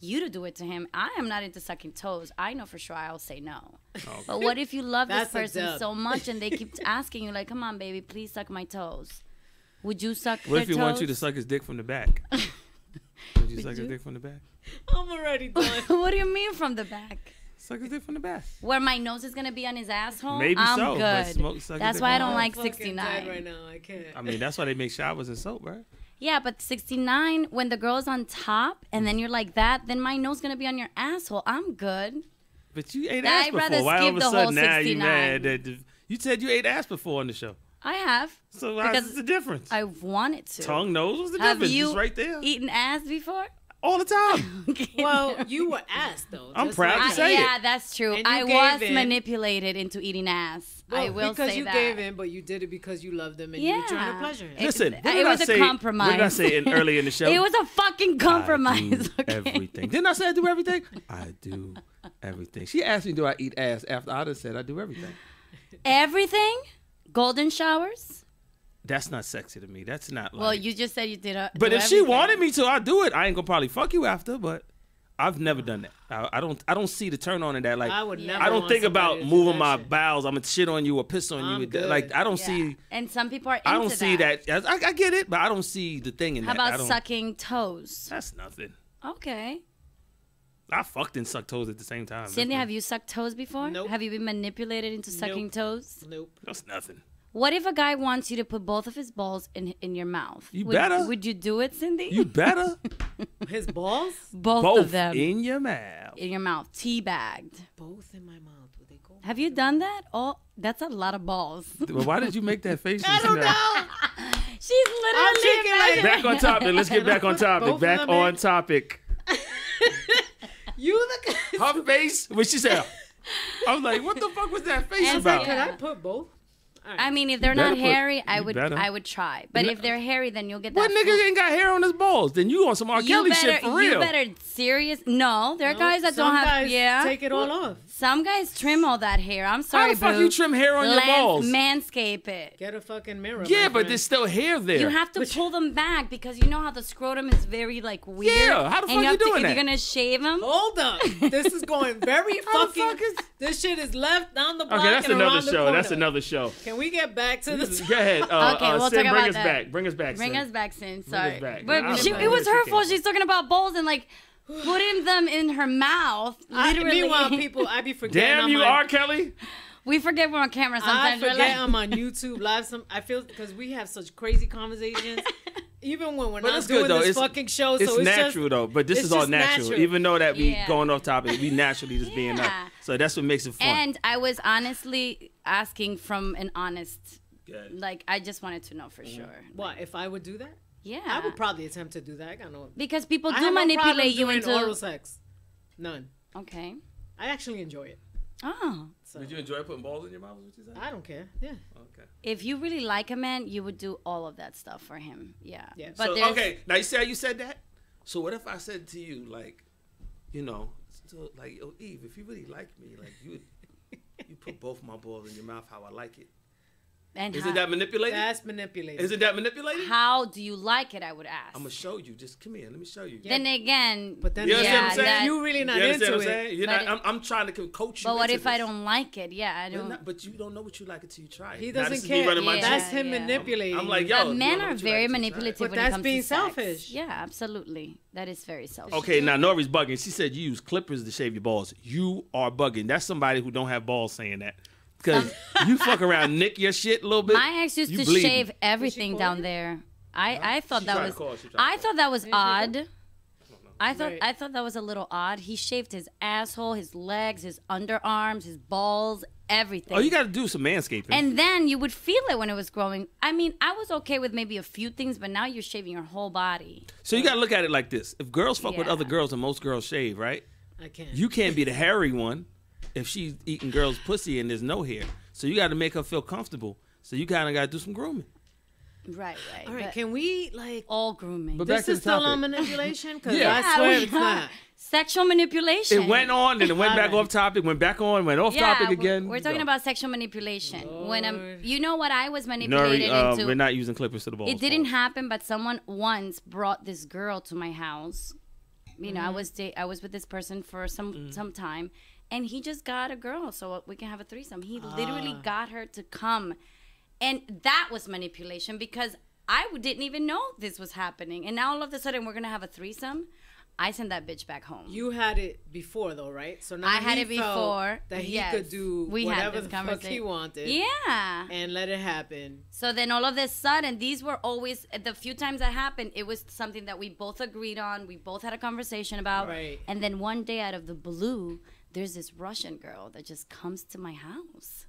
you to do it to him. I am not into sucking toes. I know for sure I'll say no. Okay. But what if you love this That's a person dub. so much and they keep asking you like, come on, baby, please suck my toes? Would you suck What their if he toes? wants you to suck his dick from the back? Would you suck his dick from the back? I'm already done. What do you mean from the back? Suck his dick from the back. Where my nose is gonna be on his asshole? Maybe I'm so, but good. suck his That's dick why I from don't the like I'm fucking 69. dead right now. I can't. I mean, that's why they make showers and soap, right? Yeah, but 69, when the girl's on top and then you're like that, then my nose gonna be on your asshole. I'm good. But you ate I'd ass rather before. Why all skip of a the sudden whole now you 69. mad that you said you ate ass before on the show? I have. So what's Because the difference? I wanted to. Tongue, nose, what's the Have difference? you It's right there. eaten ass before? All the time. Well, you were asked though. I'm just proud like to that. say yeah, it. that's true. And you I gave was in. manipulated into eating ass. I Well, will because say you that. gave in, but you did it because you loved him and you were trying to pleasure him. Listen, what it did I was a say? compromise. What did I say earlier in the show? It was a fucking compromise. I do okay? everything. Didn't I say I do everything? I do everything. She asked me, do I eat ass after I just said I do everything. Everything? Golden showers? That's not sexy to me. That's not like. Well, you just said you did. But do if she everything. wanted me to, I'd do it. I ain't gonna probably fuck you after, but I've never done that. I don't see the turn on in that. Like I would Yeah. never. I don't want think somebody about to do moving that my shit. bowels. I'm gonna shit on you or piss on I'm you. good. Like I don't Yeah. see. And some people are into I don't see that. I get it, but I don't see the thing in How that. I about don't, sucking toes? That's nothing. Okay. I fucked and sucked toes at the same time. Cindy, have you sucked toes before? Nope. Have you been manipulated into sucking Nope. toes? Nope. That's nothing. What if a guy wants you to put both of his balls in your mouth? You better. Would you do it, Cindy? You better His balls? both both of them in your mouth. in your mouth, teabagged. Both in my mouth. Would they go? Have you done that? Oh, that's a lot of balls. Well, why did you make that face? I don't know. She's I'm literally thinking like- imagining- Back on topic. Let's get back on topic. Both of Back them on in? topic. You the guy. Her face when she said, I was like, what the fuck was that face And about? Could I put both? All right. I mean, if they're better not put- hairy, you I would better. try. But if they're hairy, then you'll get that. What nigga ain't got hair on his balls? Then you on some R. Kelly shit for real. You better serious. No, there are No, guys that some don't have. guys Yeah, take it all off. some guys trim all that hair. I'm How sorry, the fuck boo. you trim hair on your balls? Manscape it. Get a fucking mirror. Yeah, my but friend. there's still hair there. You have to pull them back because you know how the scrotum is very like weird. Yeah, how the fuck and you have doing to, that? If you're gonna shave them, Hold up. This is going very How the fucking. fuck is- This shit is left down the block. Okay, that's and another around the show. corner. That's another show. Can we get back to the? Go ahead. Okay, we'll Sin, talk bring about us that. back. Bring us back. bring Sin. us back, Sin. us Sorry, back. I but don't she, know it was where her she fault. came She's talking about balls and like putting them in her mouth. Literally. Meanwhile, people, I be forgetting. Damn I'm you, on, R. Kelly. we forget we're on camera I sometimes. We're forget like, I'm on YouTube live. I feel because we have such crazy conversations. Even when we're But not it's doing good, though. this It's- fucking show, It's so it's natural just, though, but this it's is all just natural. natural. Even though that we Yeah. going off topic, we naturally just being us. Yeah. So that's what makes it fun. and I was honestly asking from an honest, Good. like I just wanted to know for sure. What if I would do that? Yeah, I would probably attempt to do that. I got no. because people I do have no problem manipulate you doing into. oral sex. None. Okay. I actually enjoy it. Oh, So Did you enjoy putting balls in your mouth? What you said? I don't care. Yeah. Okay. if you really like a man, you would do all of that stuff for him. Yeah. Yeah. But So, there's, okay, now you see how you said that? So what if I said to you, like, you know, so like, oh Eve, if you really like me, like you put both my balls in your mouth how I like it. and Isn't that manipulated? That's manipulated. Isn't that manipulated? how do you like it? I would ask. I'm gonna show you. Just come here. Let me show you. Then again, But then You understand yeah, what I'm saying? that- you really not You understand into what I'm it. saying? You're But not, I'm trying to coach you. but what into if I this. don't like it? Yeah, I You're don't. not- but you don't know what you like until you try it. He Now, doesn't this is me care. running my Yeah. That's truth. him manipulating. I'm like, you. yo, But you men don't know are what you very like until you try it. manipulative But when it that's comes being to sex. selfish. Yeah, absolutely. That is very selfish. Okay, now Nori's bugging. She said you use clippers to shave your balls. You are bugging. That's somebody who don't have balls saying that. Because you fuck around, nick your shit a little bit. My ex used you to bleeding. shave everything call down you? there. I thought She that tried to was call, she tried to I call. thought that was odd. I Right. thought that was a little odd. He shaved his asshole, his legs, his underarms, his balls, everything. Oh, you got to do some manscaping. And then you would feel it when it was growing. I mean, I was okay with maybe a few things, but now you're shaving your whole body. so you got to look at it like this. If girls fuck with Yeah. other girls and most girls shave, right? I can't. You can't be the hairy one if she's eating girls' pussy and there's no hair. So you got to make her feel comfortable. So you kind of got to do some grooming. Right. All right. But Can we like? all grooming. But back This to is the still topic. on manipulation because Yeah. I swear we it's are. not. Sexual manipulation. It went on, and it went back Alright. off topic, went back on, went off topic again. We're talking Go. about sexual manipulation. When Lord. you know what I was manipulated Nuri, into. we're not using clippers to the balls. It didn't Pause. happen, but someone once brought this girl to my house. You know, Mm-hmm. I was with this person for some time, and he just got a girl so we can have a threesome. He literally Ah. got her to come, and that was manipulation because I didn't even know this was happening, and now all of a sudden we're gonna have a threesome. I sent that bitch back home. You had it before though, right? So now I had he it felt before. that he Yes. could do We had whatever this the fuck he conversation. wanted. Yeah. And let it happen. So then all of a sudden, these were always, the few times that happened, it was something that we both agreed on. We both had a conversation about. Right. And then one day out of the blue, there's this Russian girl that just comes to my house.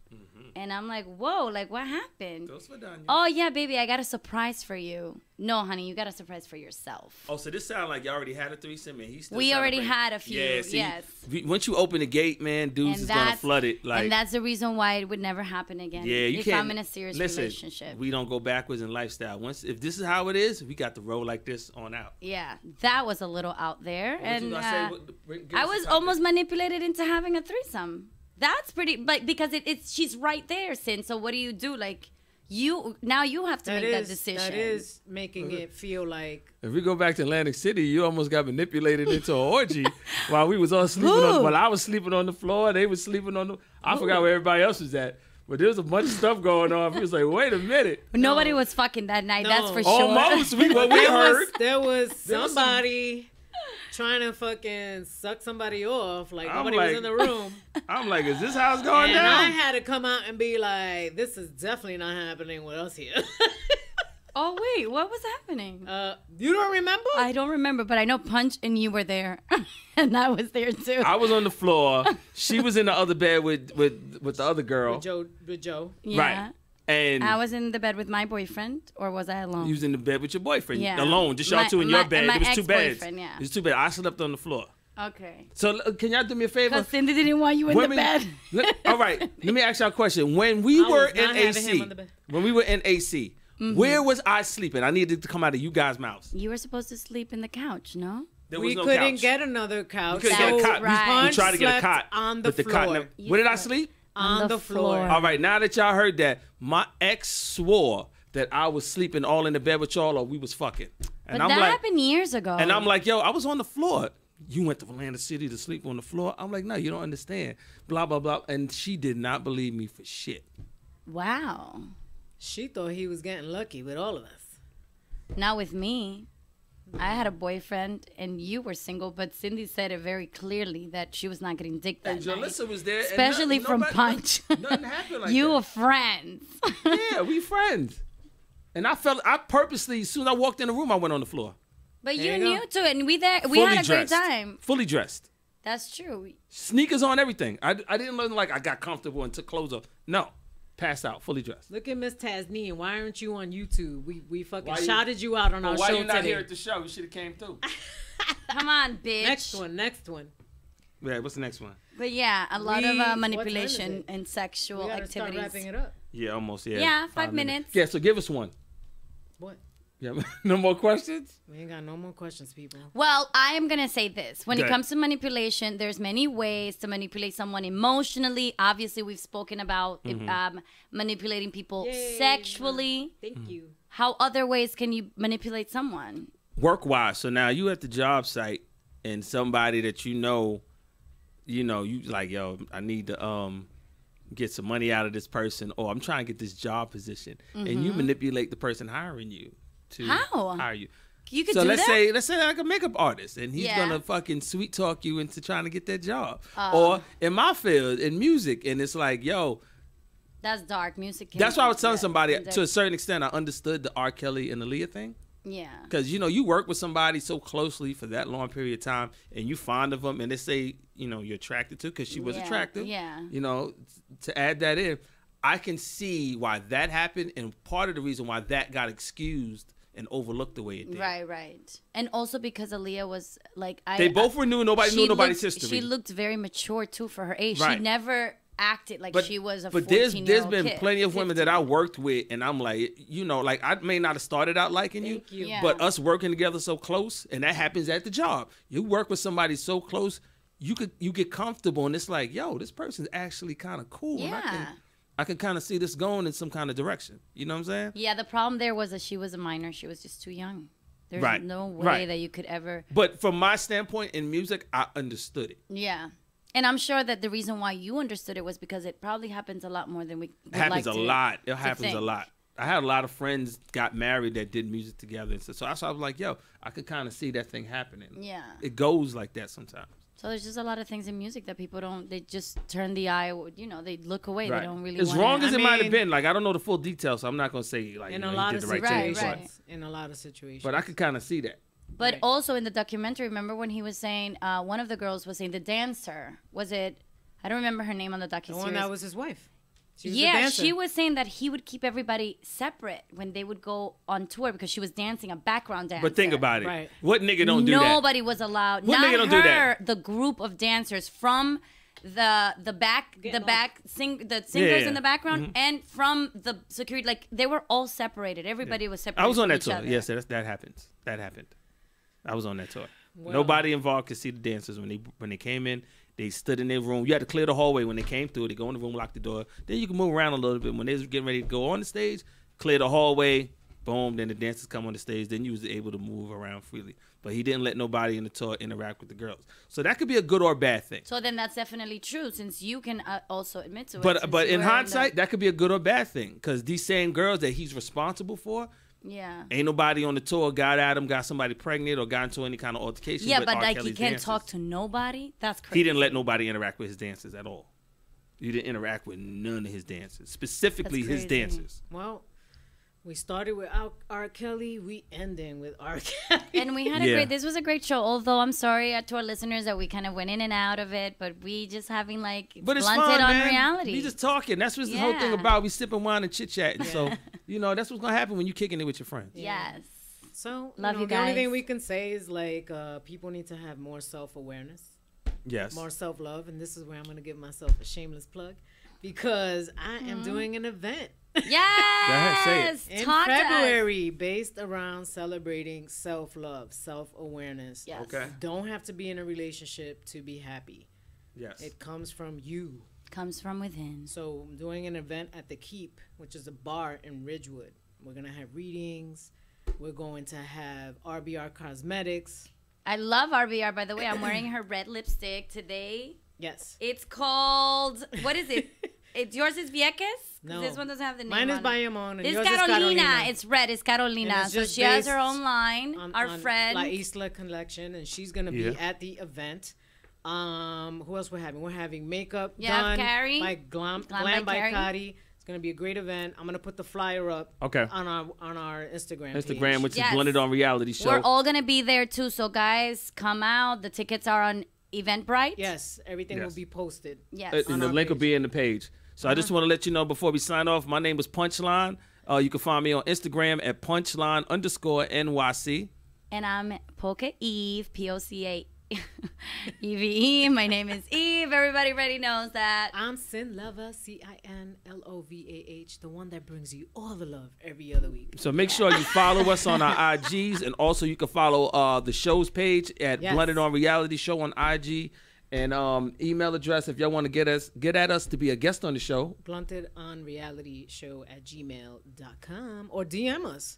And I'm like, whoa, like what happened? Go Svidanya. Oh, yeah, baby, I got a surprise for you. No, honey, you got a surprise for yourself. Oh, so this sounds like you already had a threesome, and he's still We trying to already bring- had a few, Yeah, see, yes. Once you open the gate, man, dudes And is gonna that's- flood it. Like, and that's the reason why it would never happen again. yeah, you if can't. I'm in a serious listen, relationship. we don't go backwards in lifestyle. If this is how it is, we got to roll like this on out. Yeah, that was a little out there. What you And gonna say? Give I us the was topic. almost manipulated into having a threesome. That's pretty, but because it's she's right there, Sin. So what do you do? Like you have to make that decision. That is making it feel like If we go back to Atlantic City, you almost got manipulated into an orgy while we was all sleeping on. Who? While I was sleeping on the floor, they was sleeping on the. I forgot where everybody else was at, but there was a bunch of stuff going on. We was like, wait a minute. Nobody was fucking that night. That's No. for sure. Almost. What we heard. there was There was somebody trying to fucking suck somebody off. Like I'm nobody like- was in the room. I'm like, is this how it's going And I down? had to come out and be like, this is definitely not happening with us here. Oh wait, what was happening? You don't remember? I don't remember, but I know Punch and you were there, and I was there too. I was on the floor. She was in the other bed with the other girl. with Joe. Yeah. Right. And I was in the bed with my boyfriend, or was I alone? you was in the bed with your boyfriend. Yeah. Alone. Just y'all two in your bed. My There was two beds. ex-boyfriend, yeah. There's two beds. I slept on the floor. Okay. So can y'all do me a favor? Because Cindy didn't want you in the bed. All right, let me ask y'all a question. When we I were was in not having him AC, on the bed. when we were in AC, where was I sleeping? I needed to come out of you guys' mouths. You were supposed to sleep in the couch, no? There We was no couldn't couch. get another couch. We couldn't get a That's cot. right. We tried to get a Slept cot on the but the cot floor. never- Where did I sleep? On the floor. All right, now that y'all heard that, my ex swore that I was sleeping all in the bed with y'all or we was fucking. And But I'm that like, happened years ago. and I'm like, yo, I was on the floor. You went to Atlanta City to sleep on the floor. I'm like, no, you don't understand. Blah, blah, blah. And she did not believe me for shit. Wow. She thought he was getting lucky with all of us. Not with me. I had a boyfriend and you were single, but Cindy said it very clearly that she was not getting dick that And night. Jalissa was there. and Especially from Punch. Nothing happened like You that. were friends. Yeah, we friends. And I purposely, as soon as I walked in the room, I went on the floor. But There you you go. knew to it, and we had a Fully great time. Fully dressed. That's true. Sneakers on, everything. I didn't look like I got comfortable and took clothes off. No. Passed out, fully dressed. Look at Miss Tasneem. Why aren't you on YouTube? We fucking Why you- shouted you out on our Why show you not today. here at the show? You should have came through. Come on, bitch. Next one. Yeah, what's the next one? But yeah, a lot We- of what time is manipulation it? and sexual We gotta start activities. wrapping it up. Yeah, almost. Yeah. Yeah, 5 minutes. Yeah, so give us one. What? Yeah, no more questions? We ain't got no more questions, people. Well, I am gonna say this: when Go it ahead. comes to manipulation, there's many ways to manipulate someone emotionally. Obviously, we've spoken about manipulating people Yay. sexually. Thank you. How other ways can you manipulate someone? Work-wise. So now you at the job site and somebody that you like, yo, I need to get some money out of this person, or I'm trying to get this job position. And you manipulate the person hiring you to How? hire you. You could So do let's that. say like a makeup artist, and he's Yeah. gonna fucking sweet talk you into trying to get that job. Or in my field, in music, and it's like, yo, That's dark music. that's why I was telling somebody Yeah. to a certain extent I understood the R. Kelly and Aaliyah thing. Yeah. Because, you work with somebody so closely for that long period of time, and you fond of them, and they say, you're attracted to, because she was Yeah, attractive. yeah. To add that in, I can see why that happened, and part of the reason why that got excused and overlooked the way it did. Right. And also because Aaliyah was like, They both were new. Nobody knew nobody's history. She looked very mature too for her age. Right. She never acted like she was a 14-year-old But there's been kid, plenty of women that 15. I worked with, and I'm like, like I may not have started out liking you, Thank you. Yeah. but us working together so close, and that happens at the job. You work with somebody so close, you get comfortable, and it's like, yo, this person's actually kind of cool. And Yeah. I can kind of see this going in some kind of direction. You know what I'm saying? Yeah, the problem there was that she was a minor. She was just too young. There's Right. no way Right. that you could ever. But from my standpoint in music, I understood it. Yeah. And I'm sure that the reason why you understood it was because it probably happens a lot more than we would It happens like a to- lot. It to happens a think. lot. I had a lot of friends got married that did music together, and so I was like, yo, I could kind of see that thing happening. Yeah. It goes like that sometimes. So there's just a lot of things in music that people don't. They just turn the eye. They look away. Right. They don't really. As wanna, wrong as I it might have mean- been, like I don't know the full details, so I'm not gonna say like In a he lot did of the right situations. thing. Right. In a lot of situations. But I could kind of see that. But Right. also in the documentary, remember when he was saying, one of the girls was saying, the dancer, was it? I don't remember her name on the the documentary. one that was his wife. She was the Yeah, dancer. she was saying that he would keep everybody separate when they would go on tour because she was dancing a background dance. But think about it. Right. What nigga don't do that? Nobody was allowed. What Not nigga don't her, do that? the group of dancers from the Getting singers Yeah. in the background and from the security. Like they were all separated. Everybody was separated. I was on from that each tour. other. Yes, that happens. That happened. I was on that tour. Well- Nobody involved could see the dancers when they came in. They stood in their room. You had to clear the hallway when they came through. They go in the room, lock the door. Then you can move around a little bit. When they was getting ready to go on the stage, clear the hallway. Boom. Then the dancers come on the stage. Then you was able to move around freely. But he didn't let nobody in the tour interact with the girls. So that could be a good or bad thing. So then that's definitely true, since you can also admit to it. But since but you in were hindsight, that could be a good or bad thing. Because these same girls that he's responsible for, yeah. ain't nobody on the tour got at him, got somebody pregnant, or got into any kind of altercation. Yeah, with but R. like he Kelly's can't dancers. talk to nobody. That's crazy. He didn't let nobody interact with his dancers at all. He didn't interact with none of his dancers, specifically That's his crazy. dancers. Well, we started with R. Kelly. We ending with R. Kelly. And we had a Yeah. great. This was a great show. Although I'm sorry to our listeners that we kind of went in and out of it, but we just having like But it's blunted fun, on man. reality. We just talking. That's what the whole thing Yeah. about. We sipping wine and chit chatting. So that's what's gonna happen when you kicking it with your friends. yes. So Love you the only guys. thing we can say is like people need to have more self-awareness. Yes. more self-love, and this is where I'm going to give myself a shameless plug because I am doing an event Yes. say in Talk to us. February based around celebrating self-love, self-awareness. Yes. Okay. Don't have to be in a relationship to be happy. Yes. It comes from you. Comes from within. So I'm doing an event at the Keep, which is a bar in Ridgewood. We're going to have readings. We're going to have RBR Cosmetics. I love RBR, by the way. I'm wearing her red lipstick today. Yes. It's called, what is it? Yours is Vieques? 'Cause No. this one doesn't have the name Mine is on it. Bayamon and It's yours Carolina. is Carolina. It's red. It's Carolina. And it's So just she has based her own line. on Our friend. La Isla Collection, and she's going to be at the event. Who else we're having? We're having makeup done Carrie. by Glam by by Carrie. Carrie. It's going to be a great event. I'm going to put the flyer up Okay. on our Instagram Instagram, page. which Yes. is Blended on Reality Show. We're all going to be there too. So, guys, come out. The tickets are on Eventbrite. Yes, everything Yes. will be posted. Yes. And the our link will page. be in the page. So I just want to let you know before we sign off, my name is Punchline. You can find me on Instagram at punchline_NYC. And I'm Polka Eve, Poca Eve. My name is Eve. Everybody already knows that. I'm Sin Lover, CINLOVAH, the one that brings you all the love every other week. So make sure you follow us on our IGs, and also you can follow the show's page at Yes. Blended on Reality Show on IG, and email address if y'all want to get at us to be a guest on the show. BluntedOnRealityShow@gmail.com or DM us.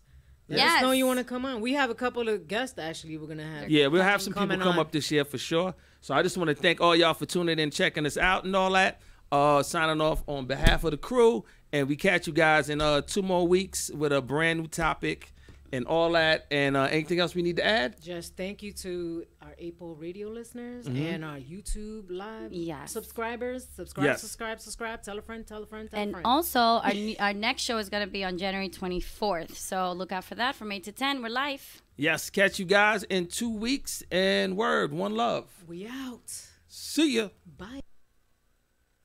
Let Yes. us know you want to come on. We have a couple of guests actually we're going to have. Yeah, we'll have some people Coming come on. up this year for sure. So I just want to thank all y'all for tuning in, checking us out, and all that. Signing off on behalf of the crew, and we catch you guys in 2 more weeks with a brand new topic and all that. And anything else we need to add? Just thank you to our April radio listeners and our YouTube live Yes. subscribers. Subscribe, Yes. subscribe. Tell a friend, tell a friend, tell a And friend. also, our next show is going to be on January 24th. So look out for that from 8 to 10. We're live. Yes, catch you guys in 2 weeks. And word, one love. We out. See ya. Bye.